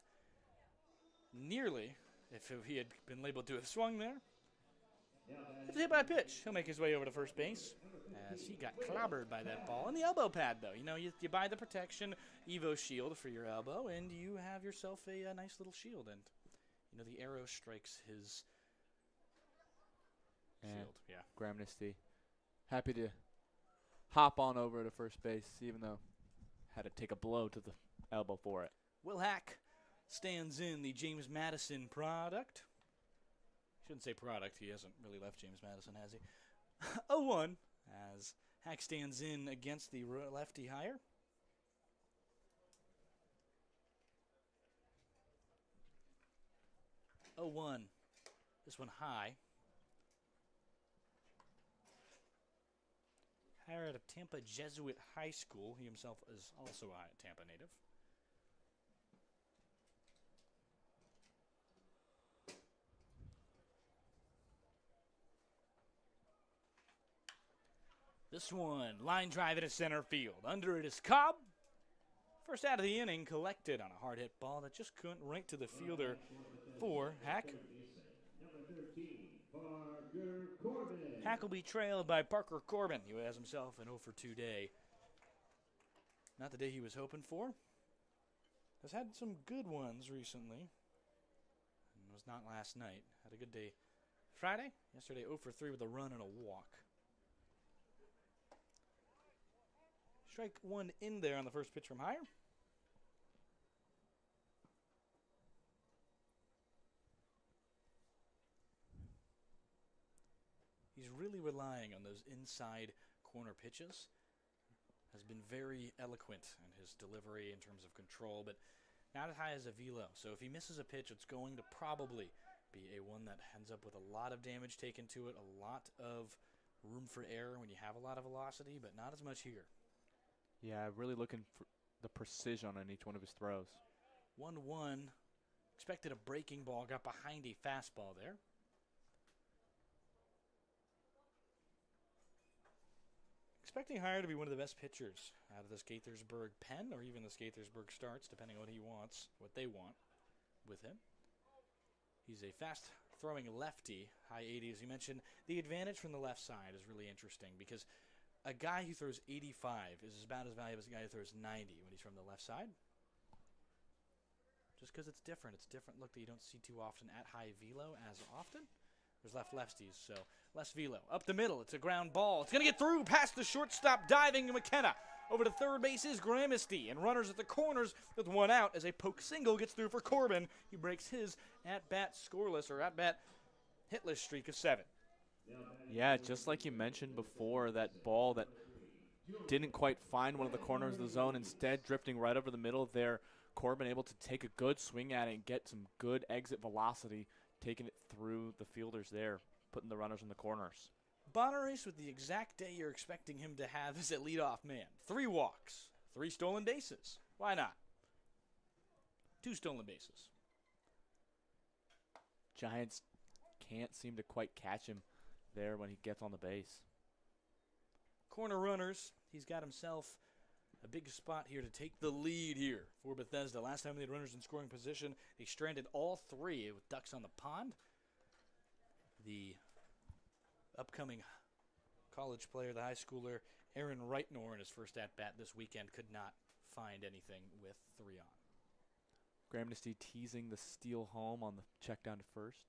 Nearly, if he had been labeled to have swung there. It's hit by a pitch. He'll make his way over to first base as he got clobbered by that ball. And the elbow pad, though. You know, you buy the protection Evo shield for your elbow, and you have yourself a nice little shield. And, you know, the arrow strikes his shield. Yeah. Gramnesty happy to hop on over to first base, even though had to take a blow to the elbow for it. Will Hack stands in, the James Madison product. Shouldn't say product. He hasn't really left James Madison, has he? 0-1 as Hack stands in against the lefty Hire. This one high. Hire out of Tampa Jesuit High School. He himself is also a Tampa native. This one, line drive into center field. Under it is Cobb. First out of the inning, collected on a hard hit ball that just couldn't right to the fielder for Hack. Hack will be trailed by Parker Corbin, who has himself an 0-for-2 day. Not the day he was hoping for. Has had some good ones recently. And was not last night. Had a good day Friday. Yesterday 0-for-3 with a run and a walk. Strike one in there on the first pitch from Hire. He's really relying on those inside corner pitches. Has been very eloquent in his delivery in terms of control, but not as high as a velo. So if he misses a pitch, it's going to probably be a one that ends up with a lot of damage taken to it, a lot of room for error when you have a lot of velocity, but not as much here. Yeah, really looking for the precision on each one of his throws. 1-1. Expected a breaking ball, got behind a fastball there. Expecting Hire to be one of the best pitchers out of this Gaithersburg pen, or even this Gaithersburg starts, depending on what he wants, what they want with him. He's a fast-throwing lefty, high 80s. You mentioned the advantage from the left side is really interesting because a guy who throws 85 is about as valuable as a guy who throws 90 when he's from the left side. Just because it's different. It's a different look that you don't see too often at high velo as often. There's lefties, so less velo. Up the middle, it's a ground ball. It's going to get through past the shortstop, diving McKenna. Over to third base is Gramesty, and runners at the corners with one out as a poke single gets through for Corbin. He breaks his at-bat scoreless or at-bat hitless streak of 7. Yeah, just like you mentioned before, that ball that didn't quite find one of the corners of the zone, instead drifting right over the middle there. Corbin able to take a good swing at it and get some good exit velocity, taking it through the fielders there, putting the runners in the corners. Bonneries with the exact day you're expecting him to have as a leadoff man. 3 walks, 3 stolen bases. Why not? 2 stolen bases. Giants can't seem to quite catch him there when he gets on the base. Corner runners, he's got himself a big spot here to take the lead here for Bethesda. Last time they had runners in scoring position, they stranded all 3 with ducks on the pond. The upcoming college player, the high schooler, Aaron Reitnor, in his first at-bat this weekend, could not find anything with 3 on. Gramnesty teasing the steal home on the check down to first.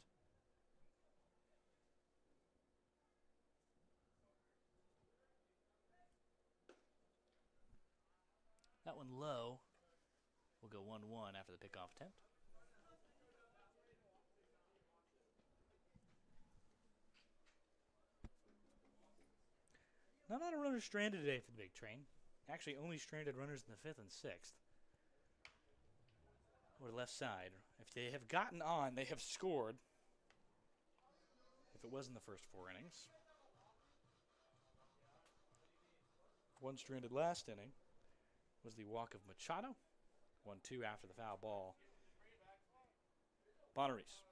That one low. We'll go 1-1 after the pickoff attempt. Not a lot of runners stranded today for the big train. Actually, only stranded runners in the 5th and 6th. Or left side. If they have gotten on, they have scored. If it was in the first 4 innings. 1 stranded last inning was the walk of Machado. 1-2 after the foul ball. Bonneries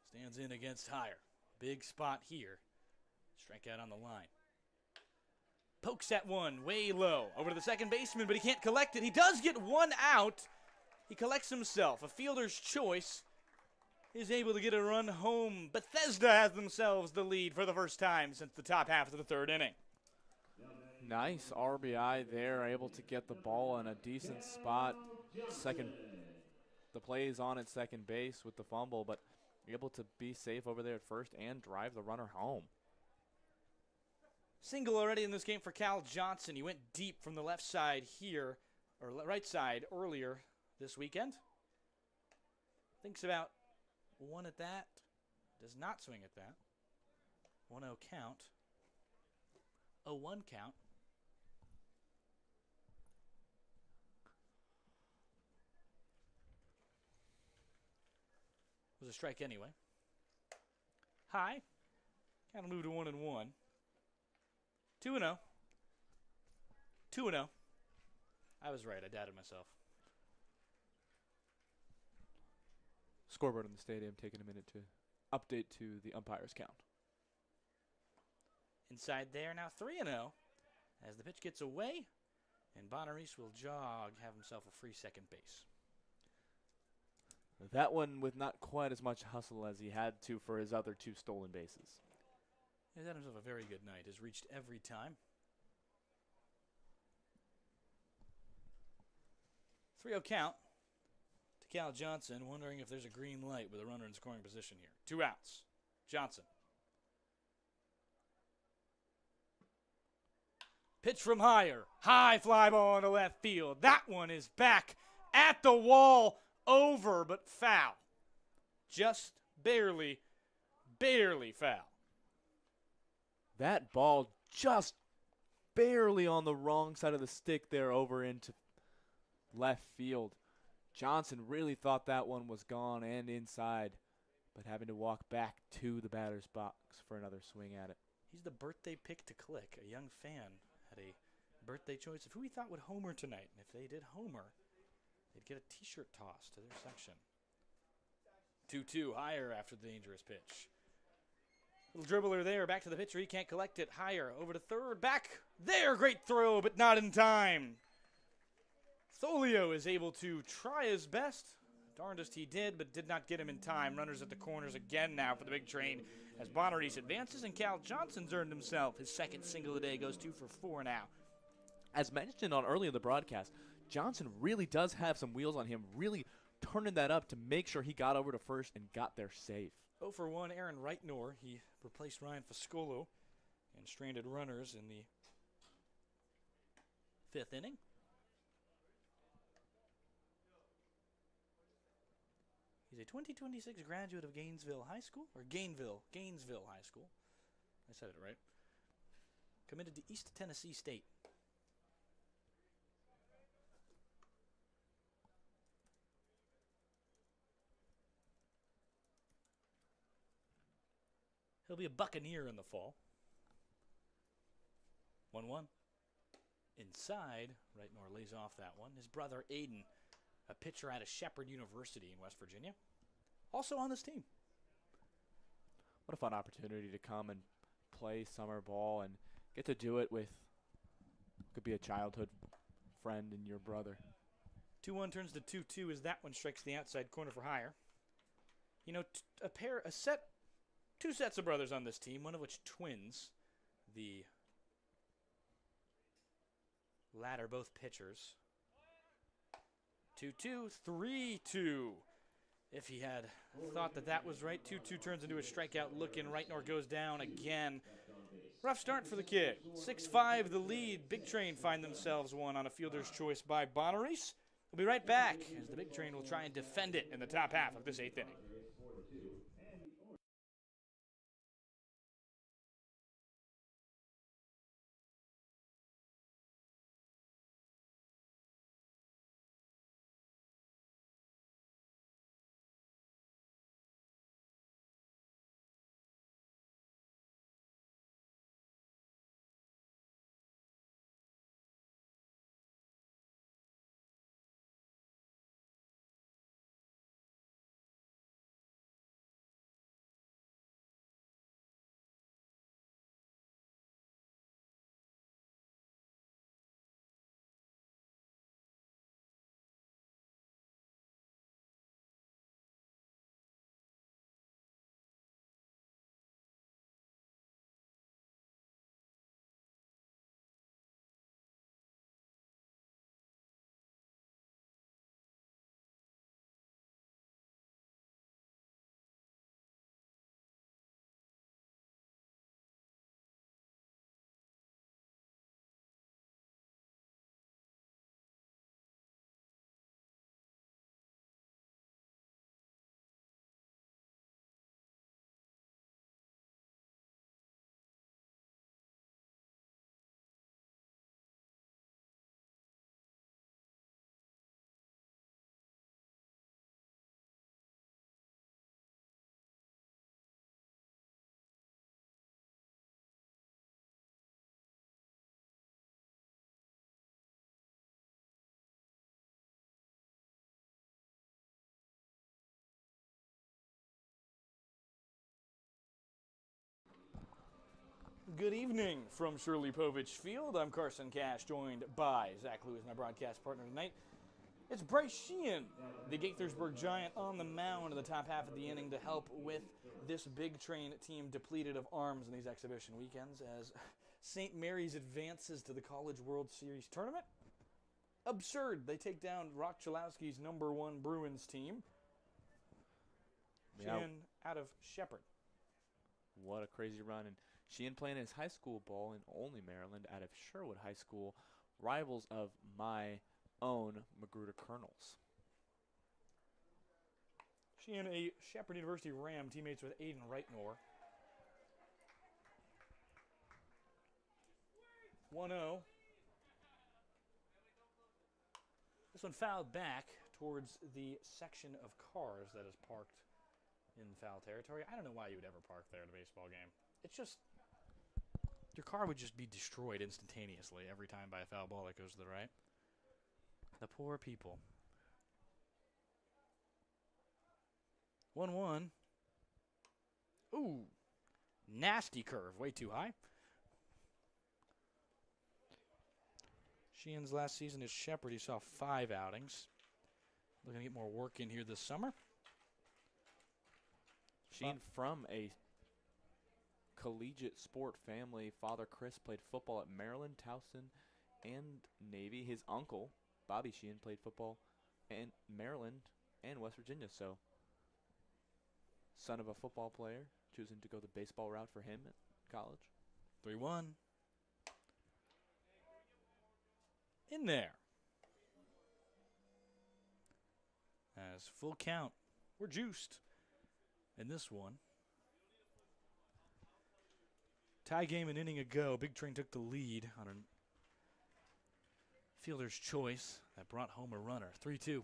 stands in against Higher. Big spot here. Strikeout on the line. Pokes that one way low over to the second baseman, but he can't collect it. He does get 1 out. He collects himself. A fielder's choice is able to get a run home. Bethesda has themselves the lead for the first time since the top half of the 3rd inning. Nice RBI there, able to get the ball in a decent spot. The play is on at second base with the fumble, but able to be safe over there at first and drive the runner home. Single already in this game for Cal Johnson. He went deep from the left side here, or right side earlier this weekend. Thinks about 1 at that. Does not swing at that. 1-0 count. 0-1 count. Was a strike anyway. High. Kind of moved to 1-1. 2-0. 2-0. I was right. I doubted myself. Scoreboard in the stadium taking a minute to update to the umpire's count. Inside there now 3-0 as the pitch gets away, and Bonneries will jog, have himself a free second base. That one with not quite as much hustle as he had to for his other 2 stolen bases. He's had himself a very good night. Has reached every time. 3-0 count to Cal Johnson, wondering if there's a green light with a runner in scoring position here. 2 outs. Johnson. Pitch from Higher. High fly ball into left field. That one is back at the wall. Over, but foul. Just barely foul. That ball just barely on the wrong side of the stick there over into left field. Johnson really thought that one was gone and inside, but having to walk back to the batter's box for another swing at it. He's the birthday pick to click. A young fan had a birthday choice of who he thought would homer tonight. And if they did homer, they'd get a T-shirt toss to their section. 2-2 Higher after the dangerous pitch. Little dribbler there, back to the pitcher. He can't collect it. Higher over to third. Back there. Great throw, but not in time. Tholio is able to try his best. Darndest he did, but did not get him in time. Runners at the corners again now for the big train as Bonneries advances, and Cal Johnson's earned himself his second single of the day. Goes 2 for 4 now. As mentioned on earlier in the broadcast, Johnson really does have some wheels on him, really turning that up to make sure he got over to first and got there safe. 0 for 1, Aaron Reitnor. He replaced Ryan Foscolo and stranded runners in the 5th inning. He's a 2026 graduate of Gainesville High School, or Gainesville High School. I said it right. Committed to East Tennessee State. He'll be a Buccaneer in the fall. 1-1. Inside, Reitnor lays off that one. His brother, Aiden, a pitcher out of Shepherd University in West Virginia, also on this team. What a fun opportunity to come and play summer ball and get to do it with could be a childhood friend and your brother. 2-1 turns to 2-2 as that one strikes the outside corner for higher. You know, two sets of brothers on this team, one of which twins. The latter both pitchers. 2-2, 3-2. If he had thought that was right, 2-2 turns into a strikeout look in. Reitnor goes down again. Rough start for the kid. 6-5 the lead. Big Train find themselves one on a fielder's choice by Bonaris. We'll be right back as the Big Train will try and defend it in the top half of this 8th inning. Good evening from Shirley Povich Field. I'm Carson Cash, joined by Zach Lewis, my broadcast partner tonight. It's Bryce Sheehan, the Gaithersburg Giant, on the mound in the top half of the inning to help with this Big Train team depleted of arms in these exhibition weekends as St. Mary's advances to the College World Series tournament. Absurd. They take down Rock Chalowski's #1 Bruins team. Sheehan out of Shepherd. What a crazy run. And Sheehan playing his high school ball in Olney, Maryland, out of Sherwood High School, rivals of my own Magruder Colonels. Sheehan, a Shepherd University Ram, teammates with Aiden Reitnor. 1-0. This one fouled back towards the section of cars that is parked in foul territory. I don't know why you would ever park there in a baseball game. It's just, your car would just be destroyed instantaneously every time by a foul ball that goes to the right. The poor people. 1-1. Ooh. Nasty curve. Way too high. Sheehan's last season as Shepherd, he saw 5 outings. Looking to get more work in here this summer. Sheehan from a collegiate sport family. Father Chris played football at Maryland, Towson, and Navy. His uncle, Bobby Sheehan, played football in Maryland and West Virginia. So, son of a football player, choosing to go the baseball route for him at college. 3-1. In there. As full count. We're juiced in this one. Tie game an inning ago. Big Train took the lead on a fielder's choice that brought home a runner. 3-2.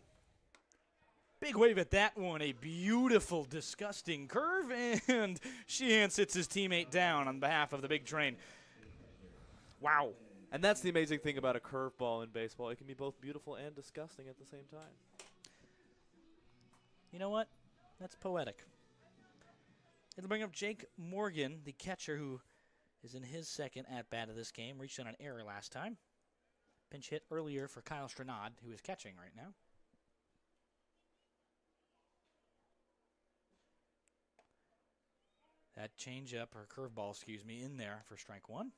Big wave at that one. A beautiful, disgusting curve, and Sheehan sits his teammate down on behalf of the big train. Wow. And that's the amazing thing about a curveball in baseball. It can be both beautiful and disgusting at the same time. You know what? That's poetic. It'll bring up Jake Morgan, the catcher, who is in his second at-bat of this game. Reached on an error last time. Pinch hit earlier for Kyle Stranad, who is catching right now. That changeup, or curveball, excuse me, in there for strike one.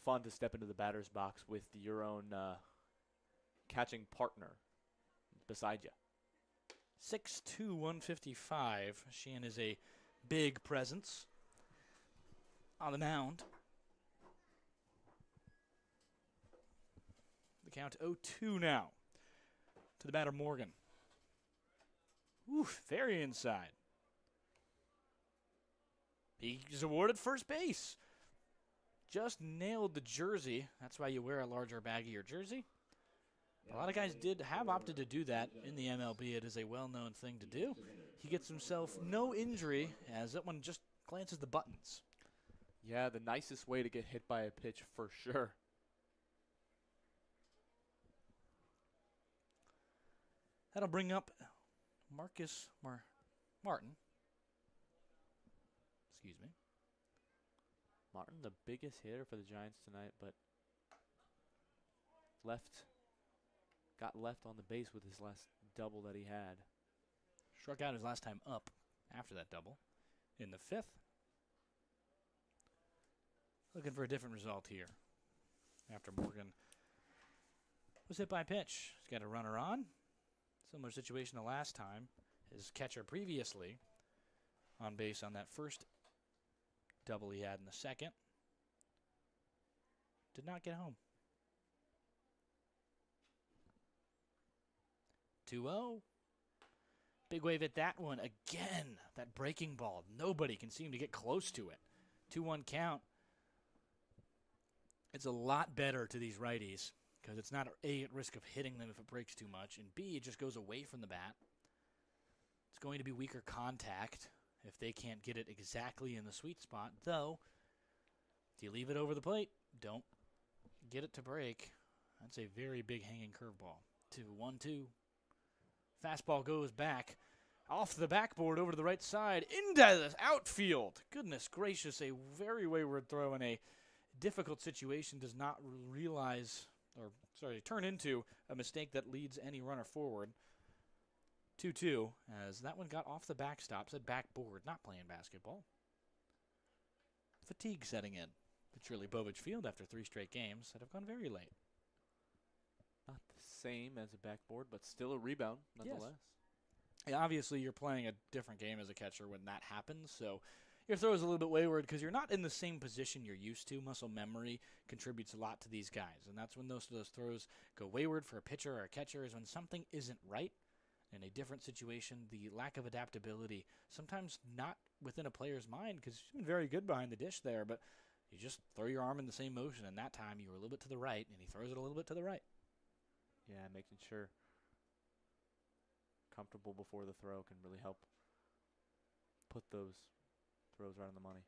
Fun to step into the batter's box with your own catching partner beside you. 6'2", 155. Sheehan is a big presence on the mound. The count 0-2 now to the batter Morgan. Oof, very inside. He's awarded first base. Just nailed the jersey. That's why you wear a larger baggier jersey. A lot of guys have opted to do that in the MLB. It is a well-known thing to do. He gets himself no injury as that one just glances the buttons. Yeah, the nicest way to get hit by a pitch for sure. That'll bring up Marcus Martin. Excuse me. Martin, the biggest hitter for the Giants tonight, but got left on the base with his last double that he had. Struck out his last time up after that double in the fifth. Looking for a different result here after Morgan was hit by a pitch. He's got a runner on. Similar situation the last time. His catcher previously on base on that first double he had in the second. Did not get home. 2-0. Big wave at that one again. That breaking ball. Nobody can seem to get close to it. 2-1 count. It's a lot better to these righties because it's not A, at risk of hitting them if it breaks too much, and B, it just goes away from the bat. It's going to be weaker contact if they can't get it exactly in the sweet spot, though if you leave it over the plate, don't get it to break. That's a very big hanging curveball. 2-1-2. Fastball goes back off the backboard over to the right side into the outfield. Goodness gracious, a very wayward throw in a difficult situation does not turn into a mistake that leads any runner forward. 2-2, as that one got off the backstop, said backboard, not playing basketball. Fatigue setting in at Shirley Bovich Field after 3 straight games that have gone very late. Not the same as a backboard, but still a rebound nonetheless. Yes. Yeah, obviously, you're playing a different game as a catcher when that happens, so your throw is a little bit wayward because you're not in the same position you're used to. Muscle memory contributes a lot to these guys, and that's when those throws go wayward for a pitcher or a catcher is when something isn't right. In a different situation, the lack of adaptability, sometimes not within a player's mind because he's been very good behind the dish there, but you just throw your arm in the same motion, and that time you were a little bit to the right, and he throws it a little bit to the right. Yeah, making sure comfortable before the throw can really help put those throws right on the money.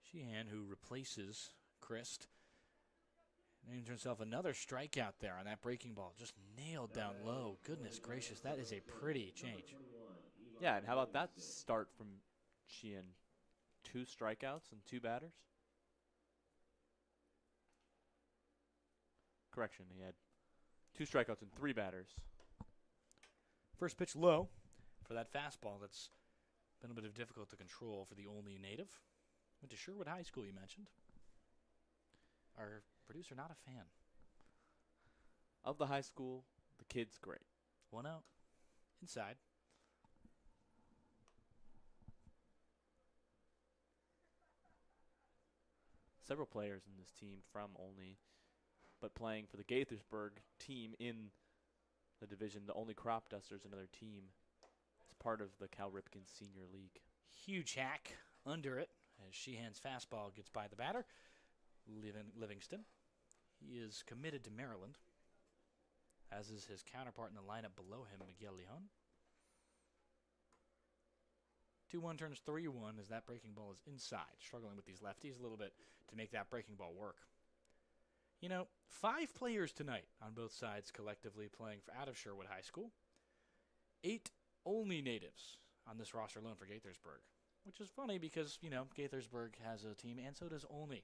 Sheehan, who replaces Christ, names himself another strikeout there on that breaking ball. Just nailed down low. Goodness gracious, that is a pretty change. Yeah, and how about that start from Sheehan? 2 strikeouts and 2 batters? Correction, he had 2 strikeouts and 3 batters. First pitch low for that fastball that's been a bit of difficult to control for the only native. Went to Sherwood High School, you mentioned. Our producer not a fan. Of the high school, the kid's great. 1-0. Inside. Several players in this team from Olney, but playing for the Gaithersburg team in the division. The Olney Crop Dusters, another team, as part of the Cal Ripken Senior League. Huge hack under it as Sheehan's fastball gets by the batter. Livingston. He is committed to Maryland. as is his counterpart in the lineup below him, Miguel Leon. 2-1 turns 3-1 as that breaking ball is inside. Struggling with these lefties a little bit to make that breaking ball work. 5 players tonight on both sides collectively playing out of Sherwood High School. 8 only natives on this roster alone for Gaithersburg, which is funny because, Gaithersburg has a team and so does Olney.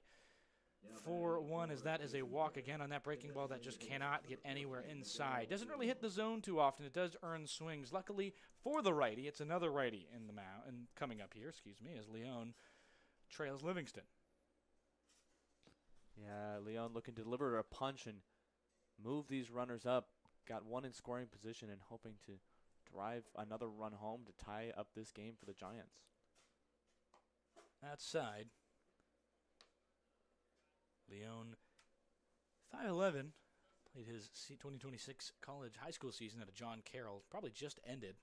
4-1 as that is a walk again on that breaking ball that just cannot get anywhere inside. Doesn't really hit the zone too often. It does earn swings. Luckily for the righty, it's another righty in the mound and coming up here, as Leon trails Livingston. Yeah, Leon looking to deliver a punch and move these runners up. Got one in scoring position and hoping to drive another run home to tie up this game for the Giants. Outside, Leon, 5'11", played his 2026 high school season at a John Carroll. Probably just ended.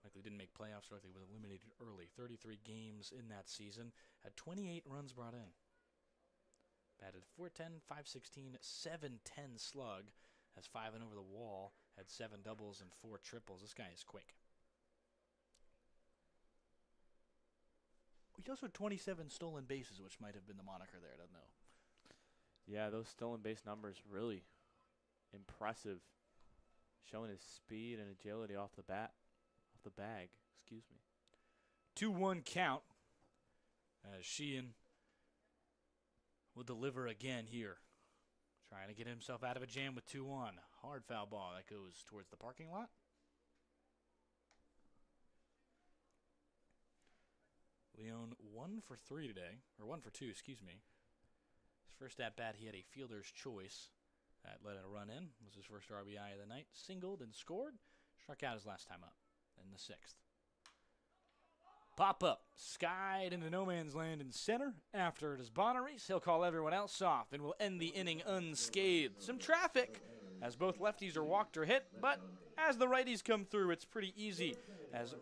Likely didn't make playoffs, likely was eliminated early. 33 games in that season. Had 28 runs brought in. Batted .410, .516, .710 slug. Has 5 and over the wall. Had 7 doubles and 4 triples. This guy is quick. He also had 27 stolen bases, which might have been the moniker there. I don't know. Yeah, those stolen base numbers really impressive. Showing his speed and agility off the bag. 2-1 count as Sheehan will deliver again here. Trying to get himself out of a jam with 2-1. Hard foul ball that goes towards the parking lot. Leon 1 for 3 today, or 1 for 2, His first at bat, he had a fielder's choice that let a run in. It was his first RBI of the night. Singled and scored. Struck out his last time up in the 6th. Pop up, skied into no man's land in center. After it is Bonneries, he'll call everyone else off and will end the inning unscathed. Some traffic as both lefties are walked or hit, but as the righties come through, it's pretty easy as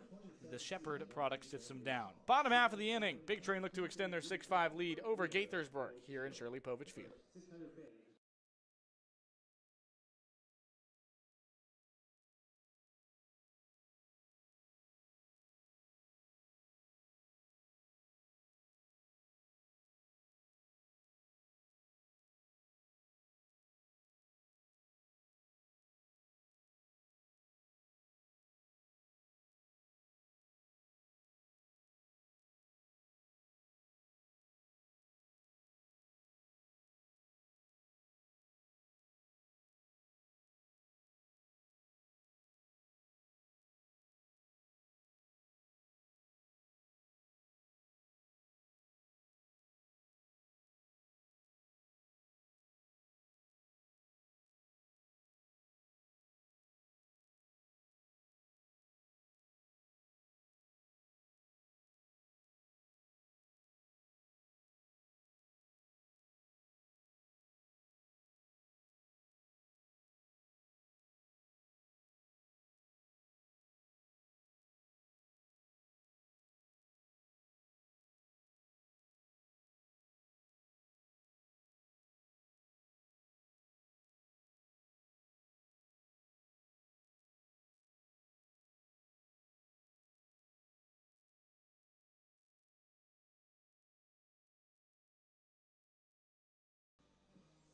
the Shepherd product sits them down. Bottom half of the inning, Big Train look to extend their 6-5 lead over Gaithersburg here in Shirley Povich Field.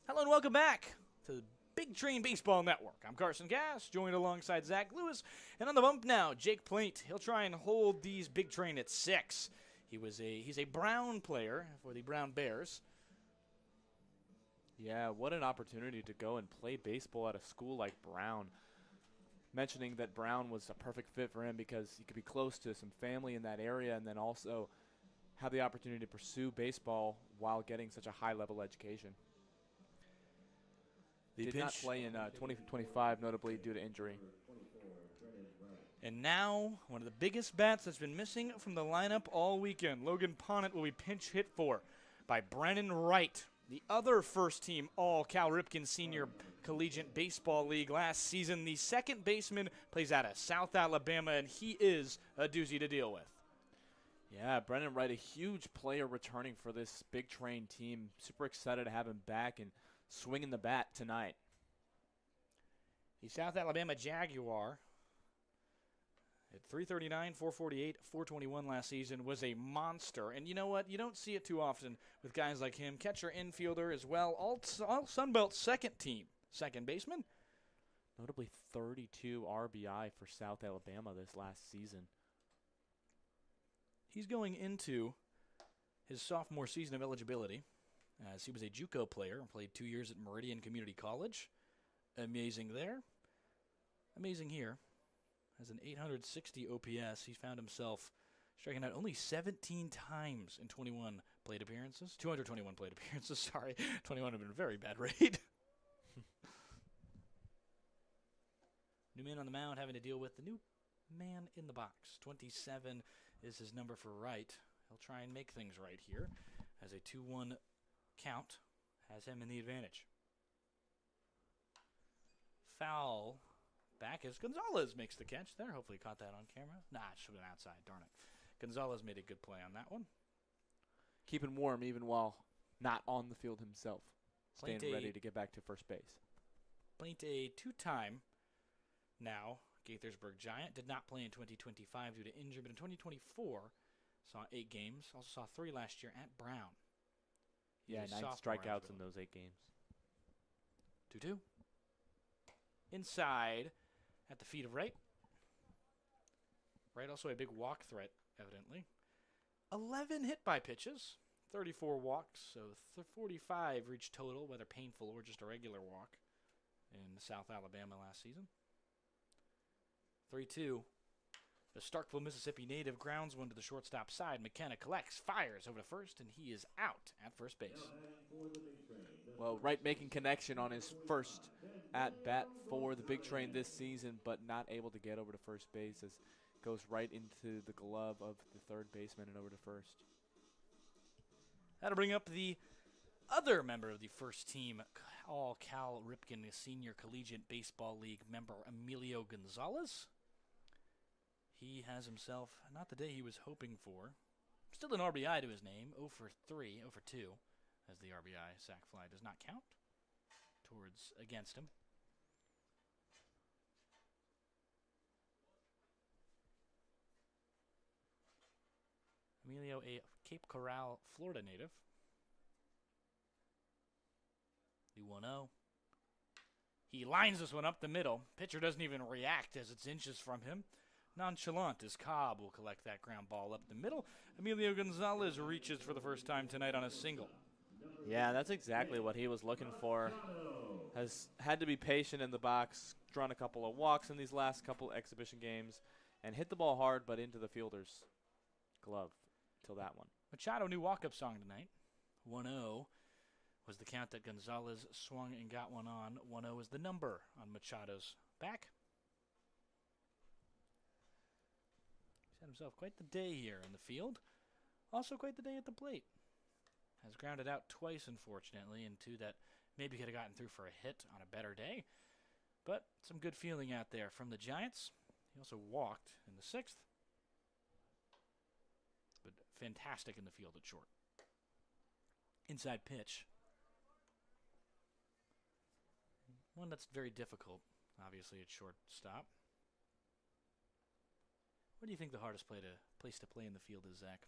Hello and welcome back to the Big Train Baseball Network. I'm Carson Gass, joined alongside Zach Lewis, and on the bump now, Jake Plaint. He'll try and hold these Big Train at 6. He's a Brown player for the Brown Bears. Yeah, what an opportunity to go and play baseball at a school like Brown. Mentioning that Brown was a perfect fit for him because he could be close to some family in that area and then also have the opportunity to pursue baseball while getting such a high-level education. Did not play in 2025, notably due to injury. And now, one of the biggest bats that's been missing from the lineup all weekend. Logan Ponnett will be pinch hit for by Brennan Wright, the other first-team All-Cal Ripken Senior Collegiate Baseball League last season. The second baseman plays out of South Alabama, and he is a doozy to deal with. Yeah, Brennan Wright, a huge player returning for this Big Train team. Super excited to have him back and swinging the bat tonight. The South Alabama Jaguar at 339, 448, 421 last season was a monster. And you know what? You don't see it too often with guys like him. Catcher, infielder as well. All Sunbelt second team. Second baseman. Notably 32 RBI for South Alabama this last season. He's going into his sophomore season of eligibility, as he was a JUCO player and played 2 years at Meridian Community College. Amazing there. Amazing here. Has an 860 OPS. He's found himself striking out only 17 times in 21 plate appearances. 221 plate appearances, sorry. 21 would have been a very bad rate. New man on the mound having to deal with the new man in the box. 27 is his number for right. He'll try and make things right here as a 2-1 count has him in the advantage. Foul back as Gonzalez makes the catch there. Hopefully caught that on camera. Nah, it should have been outside, darn it. Gonzalez made a good play on that one. Keeping warm even while not on the field himself. Staying Plainte- ready to get back to first base. Plainte, a two-time now Gaithersburg Giant. Did not play in 2025 due to injury, but in 2024 saw 8 games. Also saw 3 last year at Brown. He's Yeah, a 9 sophomore strikeouts in eligibility. those 8 games. 2-2. Inside at the feet of Wright. Wright also a big walk threat, evidently. 11 hit by pitches, 34 walks, so 45 reached total, whether painful or just a regular walk in South Alabama last season. 3-2. The Starkville, Mississippi native grounds one to the shortstop side. McKenna collects, fires over to first, and he is out at first base. Well, Wright making connection on his first at-bat for the big train this season, but not able to get over to first base as it goes right into the glove of the third baseman and over to first. That'll bring up the other member of the first team, all Cal Ripken Senior Collegiate Baseball League member, Emilio Gonzalez. He has himself not the day he was hoping for. Still an RBI to his name, 0 for 3, 0 for 2, as the RBI sac fly does not count against him. Emilio, a Cape Coral, Florida native. The 1-0. He lines this one up the middle. Pitcher doesn't even react as it's inches from him. Nonchalant as Cobb will collect that ground ball up the middle. Emilio Gonzalez reaches for the first time tonight on a single. Yeah, that's exactly what he was looking for. Has had to be patient in the box, drawn a couple of walks in these last couple exhibition games, and hit the ball hard but into the fielder's glove till that one. Machado, new walk-up song tonight. 1-0 was the count that Gonzalez swung and got one on. 1-0 is the number on Machado's back. He's had himself quite the day here in the field. Also quite the day at the plate. Has grounded out twice, unfortunately, and 2 that maybe could have gotten through for a hit on a better day. But some good feeling out there from the Giants. He also walked in the 6th. But fantastic in the field at short. Inside pitch. One that's very difficult, obviously, at shortstop. What do you think the hardest place to play in the field is, Zach?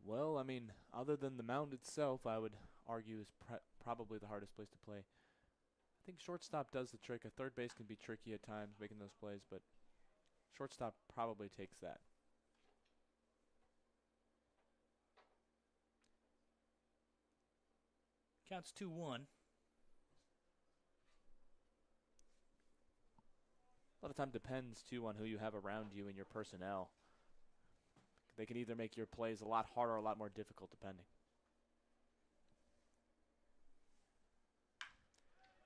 Well, I mean, other than the mound itself, I would argue is probably the hardest place to play. I think shortstop does the trick. A third base can be tricky at times making those plays, but shortstop probably takes that. Counts 2-1. A lot of time depends, too, on who you have around you and your personnel. They can either make your plays a lot harder or a lot more difficult, depending.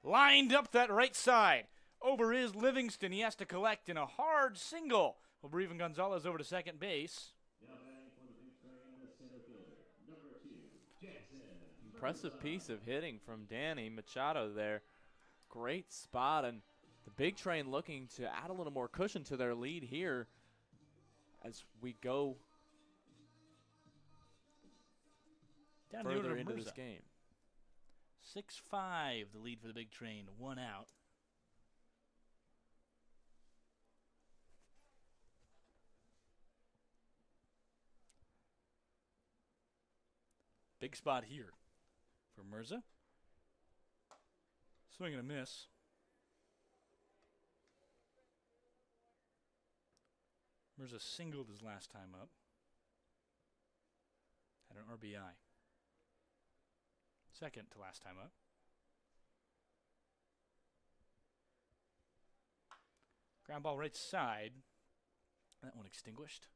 Lined up that right side. Over is Livingston. He has to collect in a hard single. Will Breven Gonzalez over to second base. Now batting for the big train, the center fielder, number 2, Jackson. Impressive piece of hitting from Danny Machado there. Great spot, and the big train looking to add a little more cushion to their lead here as we go Down the further order of into Mirza. this game. 6-5, the lead for the big train. 1 out. Big spot here for Mirza. Swing and a miss. Mirza singled his last time up. Had an RBI. Second to last time up. Ground ball right side. That one extinguished.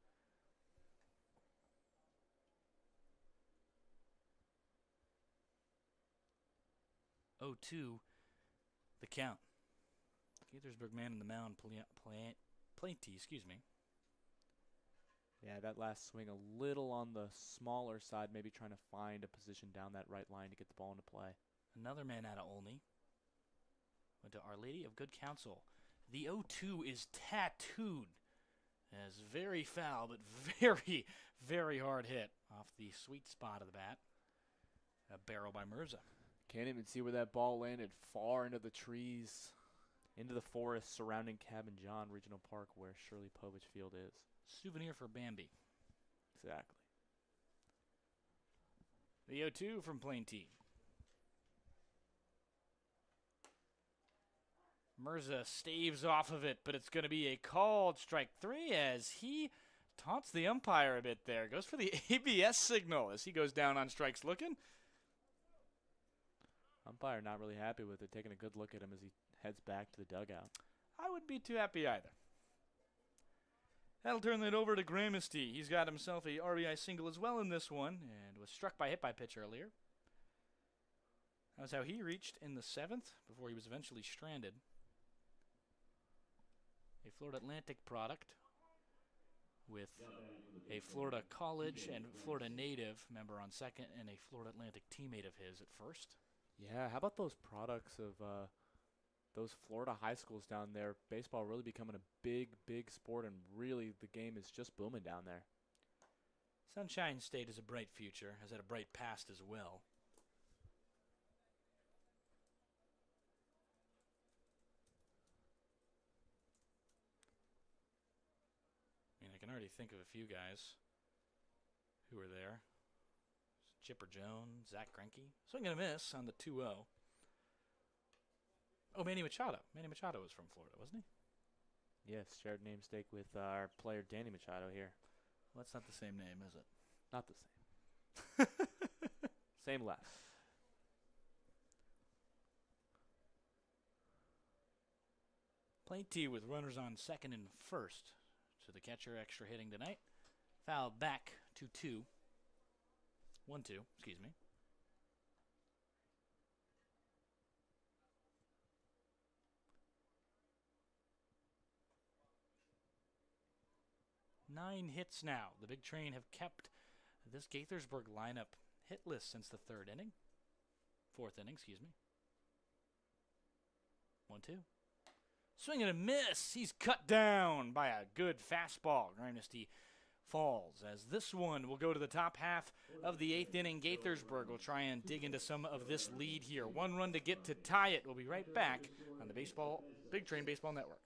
0-2 the count. Gaithersburg man in the mound, Plainty, excuse me. Yeah, that last swing a little on the smaller side, maybe trying to find a position down that right line to get the ball into play. Another man out of Olney. Went to Our Lady of Good Counsel. The 0-2 is tattooed as very foul, but very, very hard hit off the sweet spot of the bat. A barrel by Mirza. Can't even see where that ball landed. Far into the trees, into the forest surrounding Cabin John Regional Park, where Shirley Povich Field is. Souvenir for Bambi. Exactly. The 0-2 from Plainty. Mirza staves off of it, but it's going to be a called strike 3 as he taunts the umpire a bit there. Goes for the ABS signal as he goes down on strikes looking. Umpire not really happy with it, taking a good look at him as he heads back to the dugout. I wouldn't be too happy either. That'll turn it over to Gramesty. He's got himself a RBI single as well in this one and was struck by a hit by pitch earlier. That was how he reached in the 7th before he was eventually stranded. A Florida Atlantic product with a Florida College and Florida native member on second and a Florida Atlantic teammate of his at first. Yeah, how about those products of those Florida high schools down there? Baseball really becoming a big, big sport, and really the game is just booming down there. Sunshine State has a bright future, has had a bright past as well. I mean, I can already think of a few guys who were there. Chipper Jones, Zach Greinke. Swing and a miss on the 2-0. Oh, Manny Machado. Manny Machado was from Florida, wasn't he? Yes, shared namesake with our player Danny Machado here. Well, that's not the same name, is it? Not the same. Same left. Plainty with runners on second and first. So the catcher extra hitting tonight. Foul back to 1-2, excuse me. Nine hits now. The Big Train have kept this Gaithersburg lineup hitless since the 4th inning, excuse me. 1-2. Swing and a miss. He's cut down by a good fastball. Grimesty falls as this one will go to the top half of the 8th inning. Gaithersburg will try and dig into some of this lead here. One run to get to tie it. We'll be right back on the Big Train Baseball Network.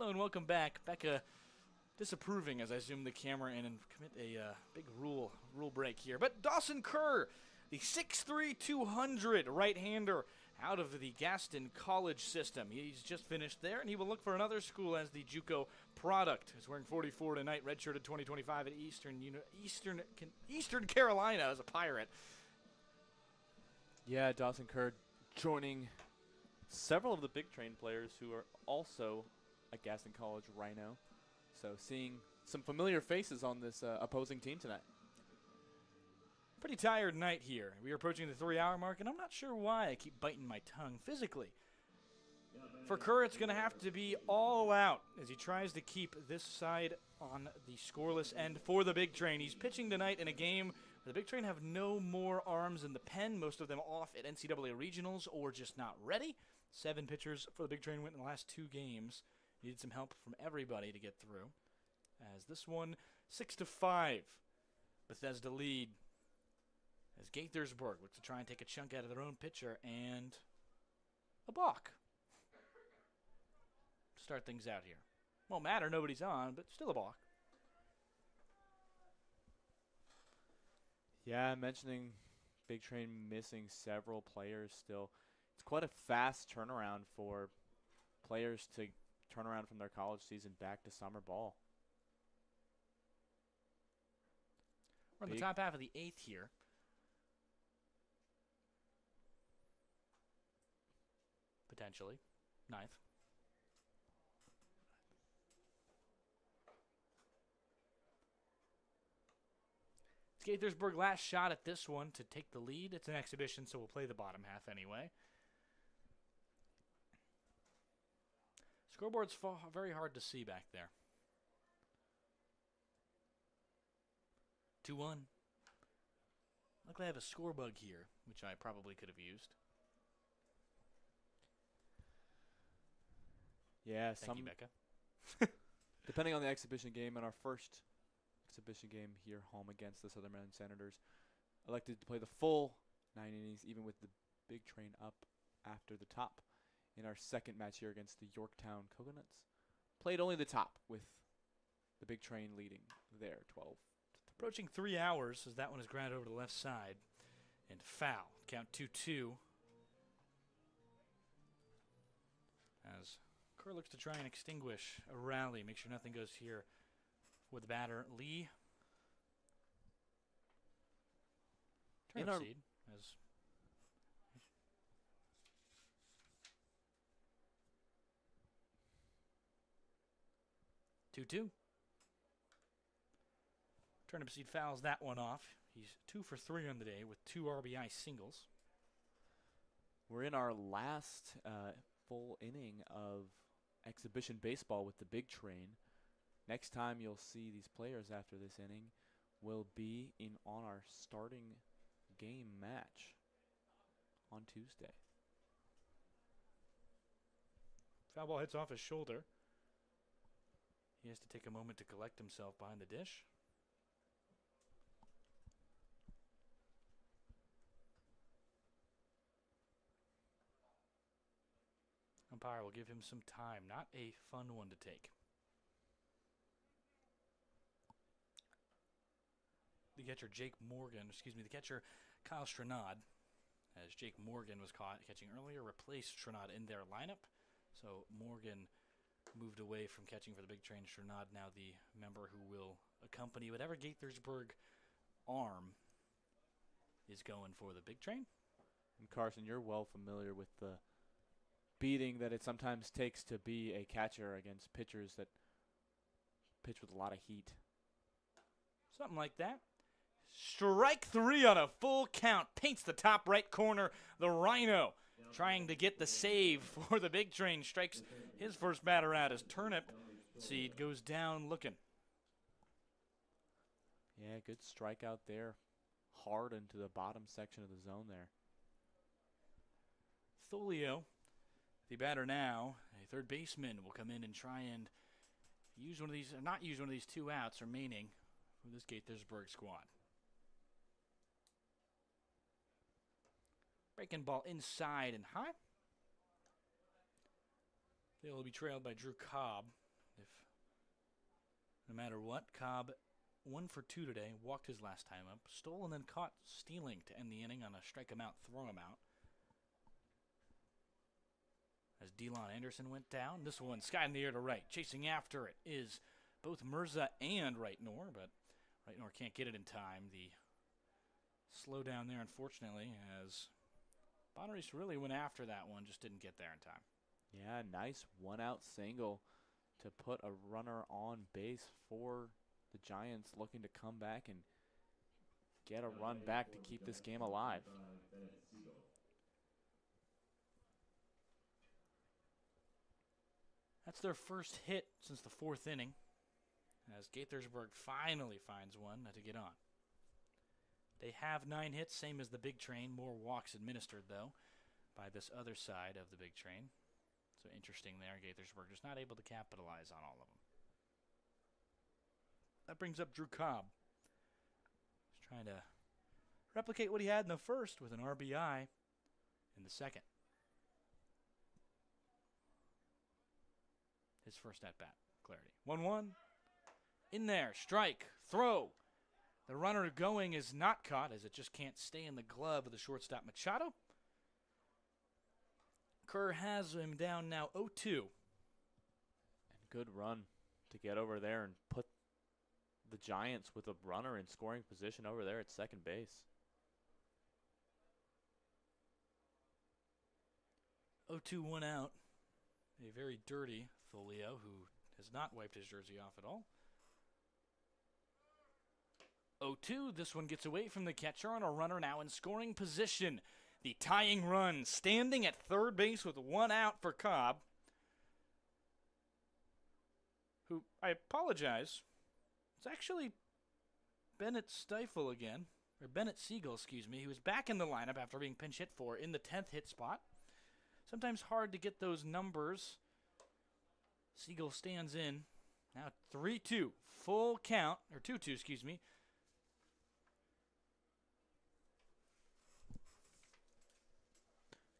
Hello and welcome back. Becca disapproving as I zoom the camera in and commit a big rule break here. But Dawson Kerr, the 6'3", 200 right-hander out of the Gaston College system. He's just finished there, and he will look for another school as the JUCO product. He's wearing 44 tonight, redshirted 2025 at Eastern Carolina as a Pirate. Yeah, Dawson Kerr joining several of the Big Train players who are also a Gaston College Rhino. So seeing some familiar faces on this opposing team tonight. Pretty tired night here. We are approaching the 3-hour mark, and I'm not sure why I keep biting my tongue physically. For Kerr, it's going to have to be all out as he tries to keep this side on the scoreless end for the Big Train. He's pitching tonight in a game where the Big Train have no more arms in the pen, most of them off at NCAA regionals or just not ready. 7 pitchers for the Big Train went in the last 2 games. Needed some help from everybody to get through. As this one, 6-5, Bethesda lead. As Gaithersburg looks to try and take a chunk out of their own pitcher, and a balk. Start things out here. Won't matter, nobody's on, but still a balk. Yeah, mentioning Big Train missing several players still. It's quite a fast turnaround for players to turn around from their college season back to summer ball. We're in the top half of the 8th here. Potentially. 9th. It's Gaithersburg last shot at this one to take the lead. It's an exhibition, so we'll play the bottom half anyway. Scoreboard's very hard to see back there. 2-1. Luckily I have a score bug here, which I probably could have used. Yeah, Thank you, Becca. depending on the exhibition game, and our first exhibition game here home against the Southern Maryland Senators, elected to play the full 9 innings, even with the Big Train up after the top. In our second match here against the Yorktown Coconuts, played only the top with the Big Train leading there 12. Approaching 3 hours as that one is grounded over to the left side. And foul. Count 2-2. As Kerr looks to try and extinguish a rally. Make sure nothing goes here with the batter, Lee. Turnip seed. As 2-2. Turnip seed fouls that one off. He's 2 for 3 on the day with 2 RBI singles. We're in our last full inning of exhibition baseball with the Big Train. Next time you'll see these players after this inning will be on our starting game match on Tuesday. Foul ball hits off his shoulder. He has to take a moment to collect himself behind the dish. Umpire will give him some time. Not a fun one to take. The catcher the catcher Kyle Stranad, as Jake Morgan was caught catching earlier, replaced Stranad in their lineup. So Morgan moved away from catching for the Big Train. Stranad now the member who will accompany whatever Gaithersburg arm is going for the Big Train. And Carson, you're well familiar with the beating that it sometimes takes to be a catcher against pitchers that pitch with a lot of heat. Something like that. Strike 3 on a full count. Paints the top right corner. The Rhino trying to get the save for the Big Train. Strikes his first batter out as Turnip seed goes down looking. Yeah, good strikeout there. Hard into the bottom section of the zone there. Tholio, the batter now, a third baseman, will come in and try and use one of these, or not use one of these 2 outs remaining for this Gaithersburg squad. Breaking ball inside and high. They will be trailed by Drew Cobb no matter what. Cobb 1 for 2 today, walked his last time up, stole and then caught stealing to end the inning on a strike him out, throw him out. As Delon Anderson went down, this one sky in the air to right. Chasing after it is both Mirza and Reitnor, but Reitnor can't get it in time. The slow down there, unfortunately, as Bonneries really went after that one, just didn't get there in time. Yeah, nice one-out single to put a runner on base for the Giants, looking to come back and get a run back to keep this game alive. That's their first hit since the 4th inning, as Gaithersburg finally finds one to get on. They have 9 hits, same as the big train. More walks administered, though, by this other side of the big train. So interesting there. Gaithersburg just not able to capitalize on all of them. That brings up Drew Cobb. He's trying to replicate what he had in the first with an RBI in the second. His first at-bat, clarity. 1-1. In there, strike, throw. The runner going is not caught as it just can't stay in the glove of the shortstop Machado. Kerr has him down now 0-2. And good run to get over there and put the Giants with a runner in scoring position over there at second base. 0-2, 1 out. A very dirty Tholio, who has not wiped his jersey off at all. 0-2, this one gets away from the catcher on a runner now in scoring position. The tying run standing at third base with 1 out for Cobb, who, I apologize, it's actually Bennett Stiefel again, or Bennett Siegel, excuse me, who was back in the lineup after being pinch hit for in the 10th hit spot. Sometimes hard to get those numbers. Siegel stands in. Now 3-2, full count, or 2-2, excuse me.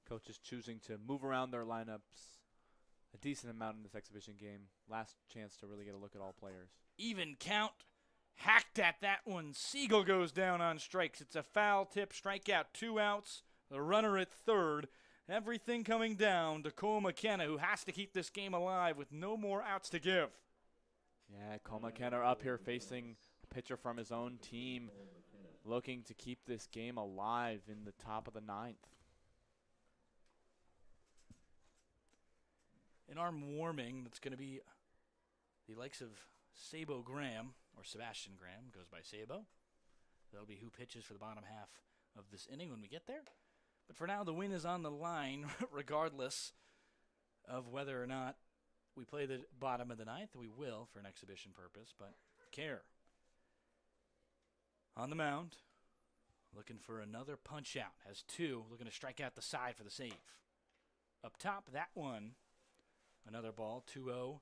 Coaches choosing to move around their lineups a decent amount in this exhibition game. Last chance to really get a look at all players. Even count. Hacked at that one. Siegel goes down on strikes. It's a foul tip, strikeout, 2 outs. The runner at third. Everything coming down to Cole McKenna, who has to keep this game alive with no more outs to give. Yeah, Cole McKenna up here facing a pitcher from his own team, looking to keep this game alive in the top of the 9th. An arm warming that's going to be the likes of Sabo Graham, or Sebastian Graham, goes by Sabo. That'll be who pitches for the bottom half of this inning when we get there. But for now, the win is on the line, regardless of whether or not we play the bottom of the 9th. We will for an exhibition purpose, but care. On the mound, looking for another punch out. Has 2, looking to strike out the side for the save. Up top, that one. Another ball, 2-0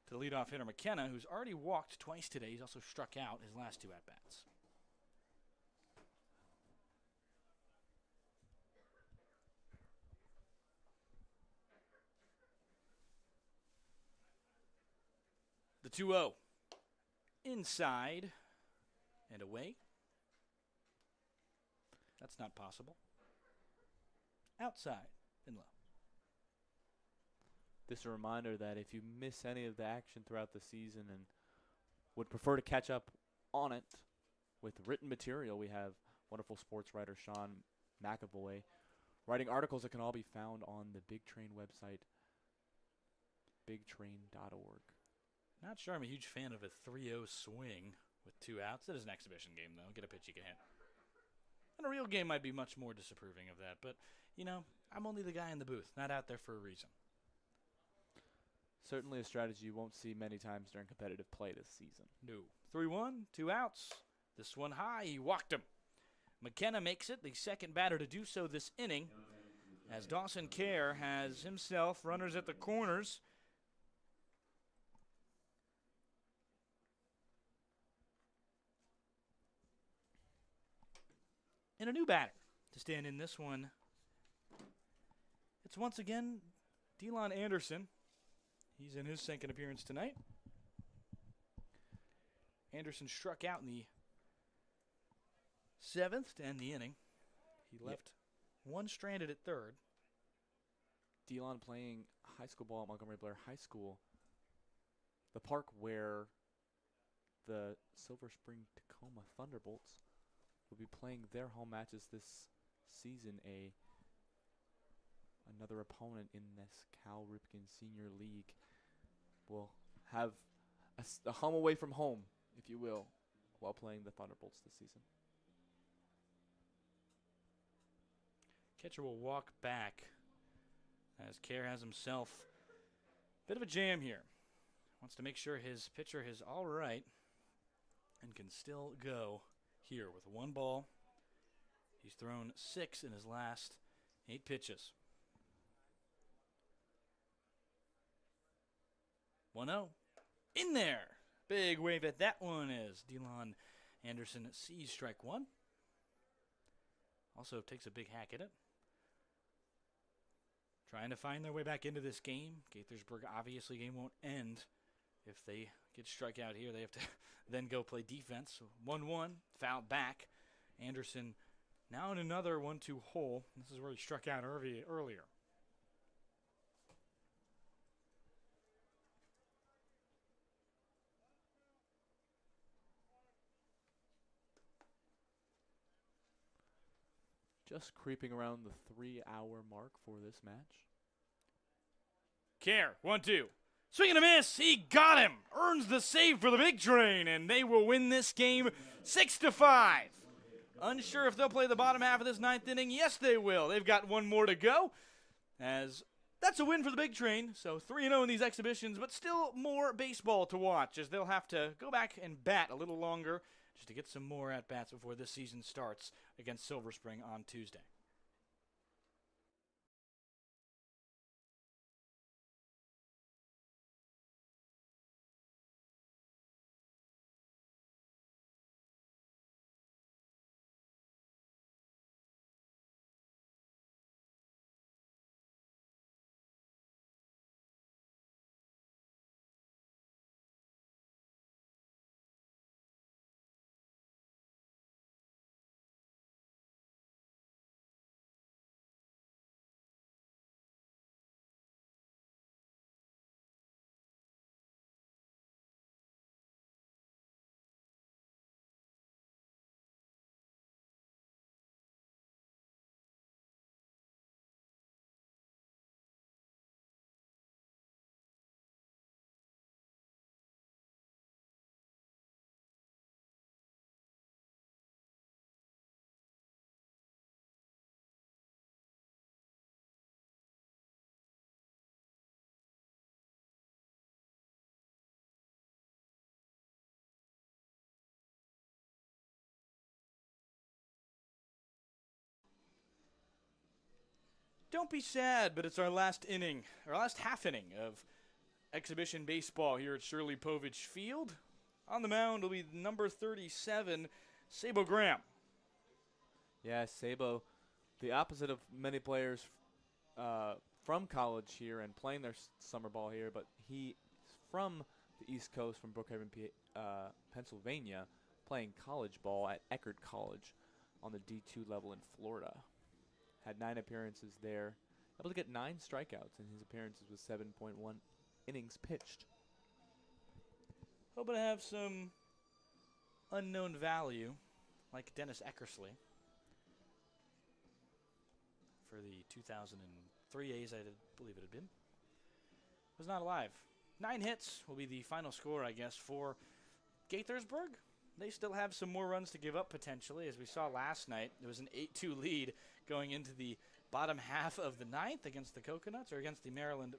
to the leadoff hitter McKenna, who's already walked twice today. He's also struck out his last 2 at-bats. The 2-0. Inside and away. That's not possible. Outside and low. This is a reminder that if you miss any of the action throughout the season and would prefer to catch up on it with written material, we have wonderful sports writer Sean McAvoy writing articles that can all be found on the Big Train website, bigtrain.org. Not sure I'm a huge fan of a 3-0 swing with 2 outs. It is an exhibition game, though. Get a pitch you can hit. And a real game might be much more disapproving of that. But, you know, I'm only the guy in the booth, not out there for a reason. Certainly a strategy you won't see many times during competitive play this season. No. 3-1, 2 outs. This one high, he walked him. McKenna makes it the second batter to do so this inning, as Dawson Kerr has himself runners at the corners. And a new batter to stand in this one. It's once again Delon Anderson. He's in his second appearance tonight. Anderson struck out in the 7th to end the inning. He left one stranded at third. Delon playing high school ball at Montgomery Blair High School, the park where the Silver Spring Tacoma Thunderbolts will be playing their home matches this season. Another opponent in this Cal Ripken Senior League will have a home away from home, if you will, while playing the Thunderbolts this season. Catcher will walk back as Kerr has himself a bit of a jam here. Wants to make sure his pitcher is all right and can still go here with 1 ball. He's thrown 6 in his last 8 pitches. 1-0. In there. Big wave at that one as Delon Anderson sees strike 1. Also takes a big hack at it. Trying to find their way back into this game. Gaithersburg, obviously, game won't end if they get struck out here. They have to then go play defense. So 1-1, foul back. Anderson now in another 1-2 hole. This is where he struck out earlier. Just creeping around the 3-hour mark for this match. Kerr, 1-2. Swing and a miss. He got him. Earns the save for the Big Train, and they will win this game 6-5. Unsure if they'll play the bottom half of this 9th inning. Yes, they will. They've got 1 more to go, as that's a win for the Big Train. So 3-0 in these exhibitions, but still more baseball to watch, as they'll have to go back and bat a little longer just to get some more at-bats before this season starts against Silver Spring on Tuesday. Don't be sad, but it's our last inning, our last half inning of exhibition baseball here at Shirley Povich Field. On the mound will be number 37, Sabo Graham. Yeah, Sabo, the opposite of many players from college here and playing their summer ball here, but he's from the East Coast, from Brookhaven, Pennsylvania, playing college ball at Eckerd College on the D2 level in Florida. Had 9 appearances there, able to get 9 strikeouts in his appearances with 7.1 innings pitched. Hoping to have some unknown value, like Dennis Eckersley, for the 2003 A's, I believe it had been. Was not alive. 9 hits will be the final score, I guess, for Gaithersburg. They still have some more runs to give up potentially. As we saw last night, there was an 8-2 lead going into the bottom half of the 9th against the Coconuts, or against the Maryland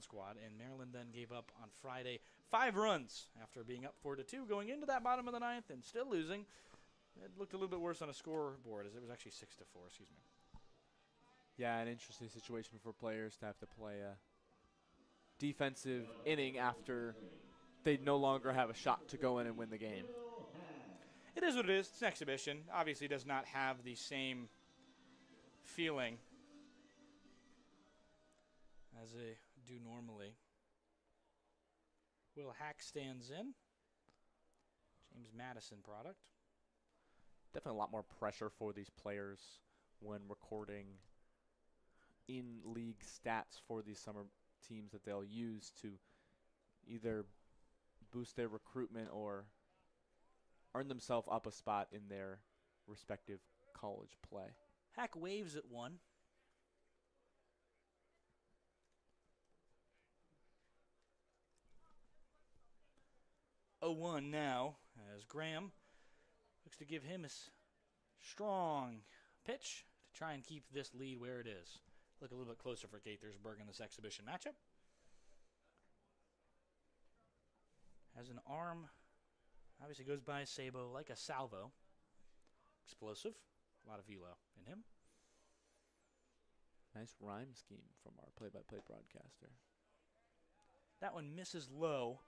squad. And Maryland then gave up on Friday 5 runs after being up 4-2 going into that bottom of the 9th and still losing. It looked a little bit worse on a scoreboard, as it was actually 6-4, excuse me. Yeah, an interesting situation for players to have to play a defensive inning after they no longer have a shot to go in and win the game. It is what it is. It's an exhibition. Obviously does not have the same feeling as they do normally. Will Hack stands in. James Madison product. Definitely a lot more pressure for these players when recording in-league stats for these summer teams that they'll use to either boost their recruitment or earn themselves up a spot in their respective college play. Hack waves at one. Oh, 1 now as Graham looks to give him a strong pitch to try and keep this lead where it is. Look a little bit closer for Gaithersburg in this exhibition matchup. Has an arm, obviously goes by Sabo like a salvo. Explosive, a lot of velo in him. Nice rhyme scheme from our play-by-play broadcaster. That one misses low.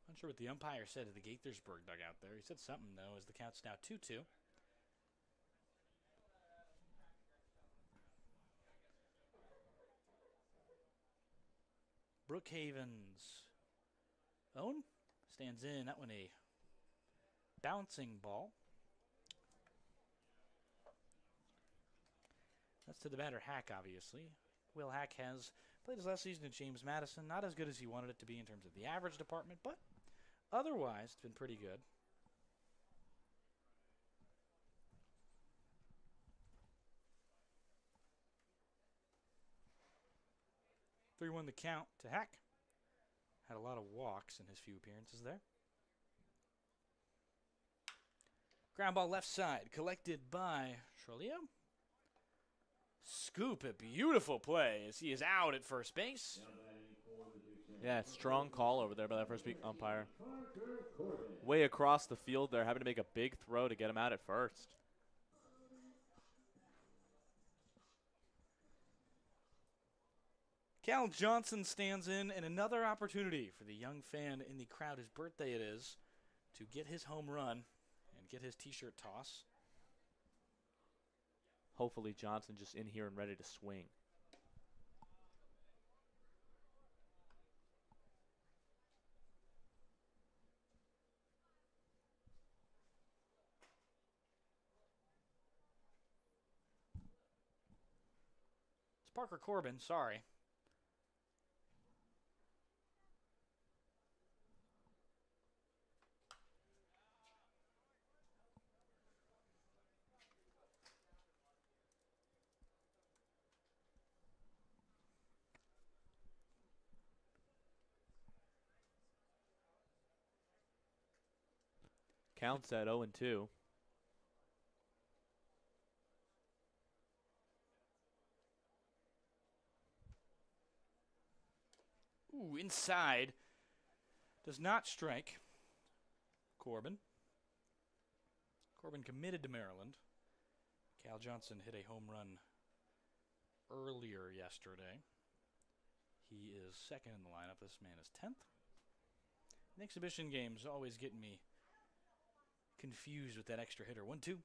Not sure what the umpire said at the Gaithersburg dugout there. He said something, though, as the count's now 2-2. Brookhaven's own stands in. That one a bouncing ball. That's to the batter, Hack, obviously. Will Hack has played his last season at James Madison. Not as good as he wanted it to be in terms of the average department, but otherwise it's been pretty good. Three-1 the count to Hack. Had a lot of walks in his few appearances there. Ground ball left side, collected by Trolio. Scoop, a beautiful play as he is out at first base. Yeah, strong call over there by that first umpire. Way across the field there, having to make a big throw to get him out at first. Cal Johnson stands in, and another opportunity for the young fan in the crowd whose birthday it is to get his home run and get his T-shirt toss. Hopefully Johnson just in here and ready to swing. It's Parker Corbin, sorry. Counts at 0-2. Ooh, inside. Does not strike. Corbin. Corbin committed to Maryland. Cal Johnson hit a home run earlier yesterday. He is second in the lineup. This man is 10th. The exhibition games always getting me confused with that extra hitter. 1-2.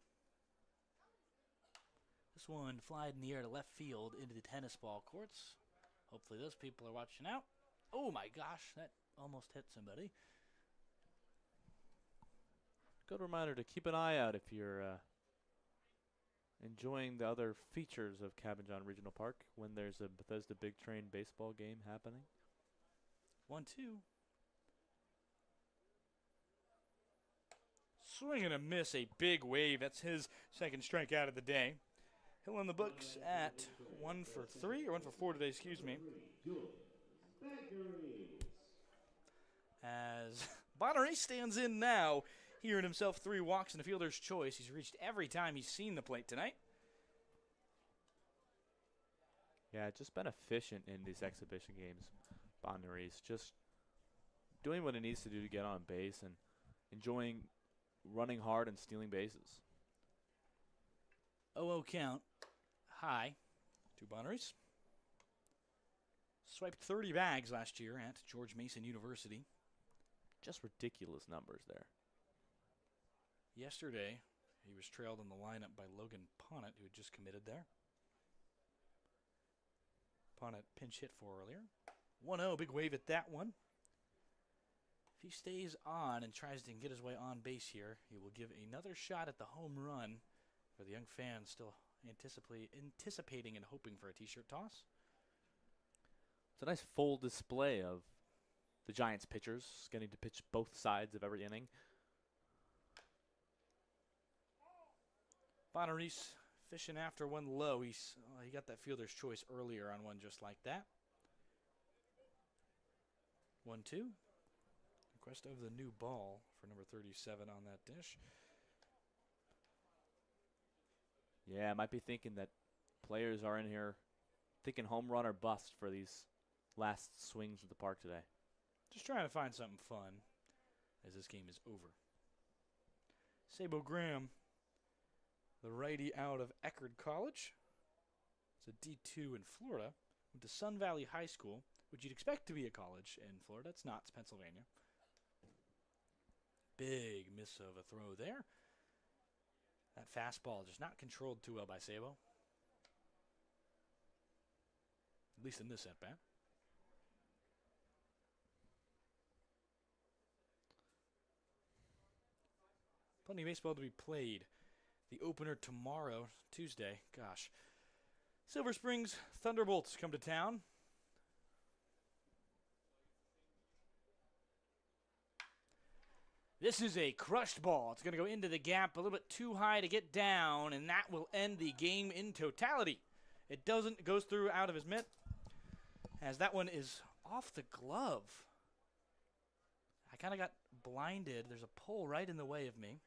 This one flied in the air to left field into the tennis ball courts. Hopefully those people are watching out. Oh my gosh, that almost hit somebody. Good reminder to keep an eye out if you're enjoying the other features of Cabin John Regional Park when there's a Bethesda Big Train baseball game happening. 1-2. Swing and a miss, a big wave. That's his second strikeout of the day. Hill on the books at 1 for 3, or 1 for 4 today, excuse me. As Bonnery stands in now, he earned himself 3 walks and a fielder's choice. He's reached every time he's seen the plate tonight. Yeah, just been efficient in these exhibition games. Bonnery's just doing what it needs to do to get on base and enjoying running hard and stealing bases. 0-0 count. High to Bonnery's. Swiped 30 bags last year at George Mason University. Just ridiculous numbers there. Yesterday, he was trailed in the lineup by Logan Punnett, who had just committed there. Punnett pinch hit for earlier. 1-0, big wave at that one. If he stays on and tries to get his way on base here, he will give another shot at the home run for the young fans still anticipating and hoping for a t-shirt toss. It's a nice full display of the Giants pitchers getting to pitch both sides of every inning. Bonaris fishing after one low. He got that fielder's choice earlier on one just like that. 1-2. Request of the new ball for number 37 on that dish. Yeah, I might be thinking that players are in here thinking home run or bust for these last swings at the park today. Just trying to find something fun as this game is over. Sabo Graham, the righty out of Eckerd College. It's a D2 in Florida. Went to Sun Valley High School, which you'd expect to be a college in Florida. It's not. It's Pennsylvania. Big miss of a throw there. That fastball just not controlled too well by Sabo. At least in this at-bat. Plenty of baseball to be played. The opener tomorrow, Tuesday. Gosh. Silver Springs Thunderbolts come to town. This is a crushed ball. It's going to go into the gap a little bit too high to get down, and that will end the game in totality. It doesn't. It goes through out of his mitt, as that one is off the glove. I kind of got blinded. There's a pole right in the way of me.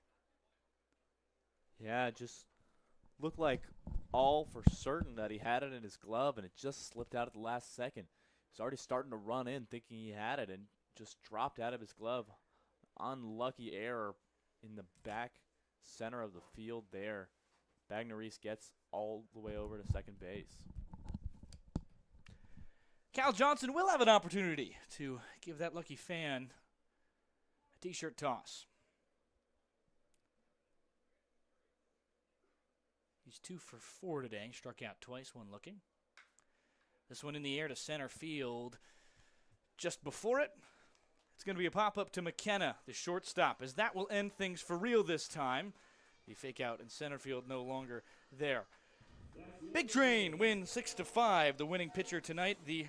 Yeah, it just looked like all for certain that he had it in his glove, and it just slipped out at the last second. He's already starting to run in thinking he had it, and just dropped out of his glove. Unlucky error in the back center of the field there. Bagneris gets all the way over to second base. Cal Johnson will have an opportunity to give that lucky fan a t-shirt toss. He's 2 for 4 today. Struck out twice, one looking. This one in the air to center field. Just before it, it's going to be a pop-up to McKenna, the shortstop, as that will end things for real this time. The fake out in center field no longer there. Big Train wins 6-5. The winning pitcher tonight, the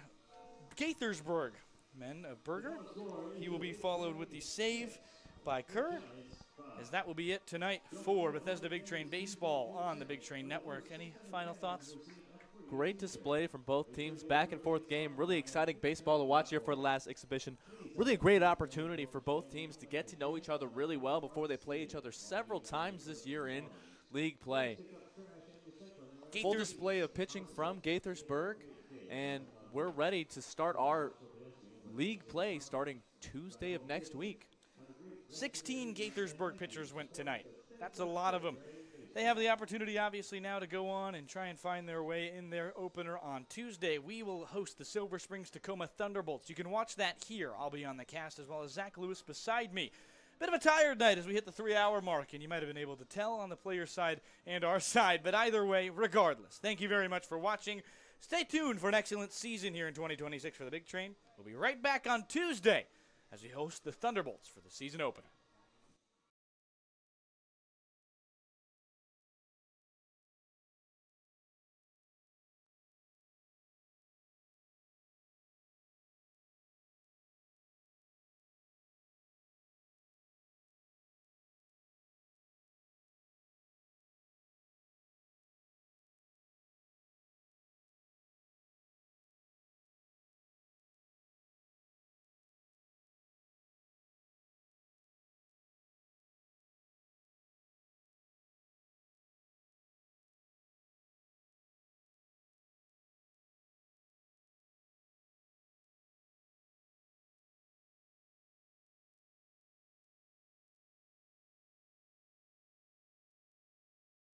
Gaithersburg men of Berger. He will be followed with the save by Kerr, as that will be it tonight for Bethesda Big Train Baseball on the Big Train Network. Any final thoughts? Great display from both teams. Back and forth game. Really exciting baseball to watch here for the last exhibition. Really a great opportunity for both teams to get to know each other really well before they play each other several times this year in league play. Full display of pitching from Gaithersburg, and we're ready to start our league play starting Tuesday of next week. 16 Gaithersburg pitchers went tonight. That's a lot of them. They have the opportunity, obviously, now to go on and try and find their way in their opener on Tuesday. We will host the Silver Springs Tacoma Thunderbolts. You can watch that here. I'll be on the cast, as well as Zach Lewis beside me. Bit of a tired night as we hit the 3-hour mark, and you might have been able to tell on the player side and our side. But either way, regardless, thank you very much for watching. Stay tuned for an excellent season here in 2026 for the Big Train. We'll be right back on Tuesday as we host the Thunderbolts for the season opener.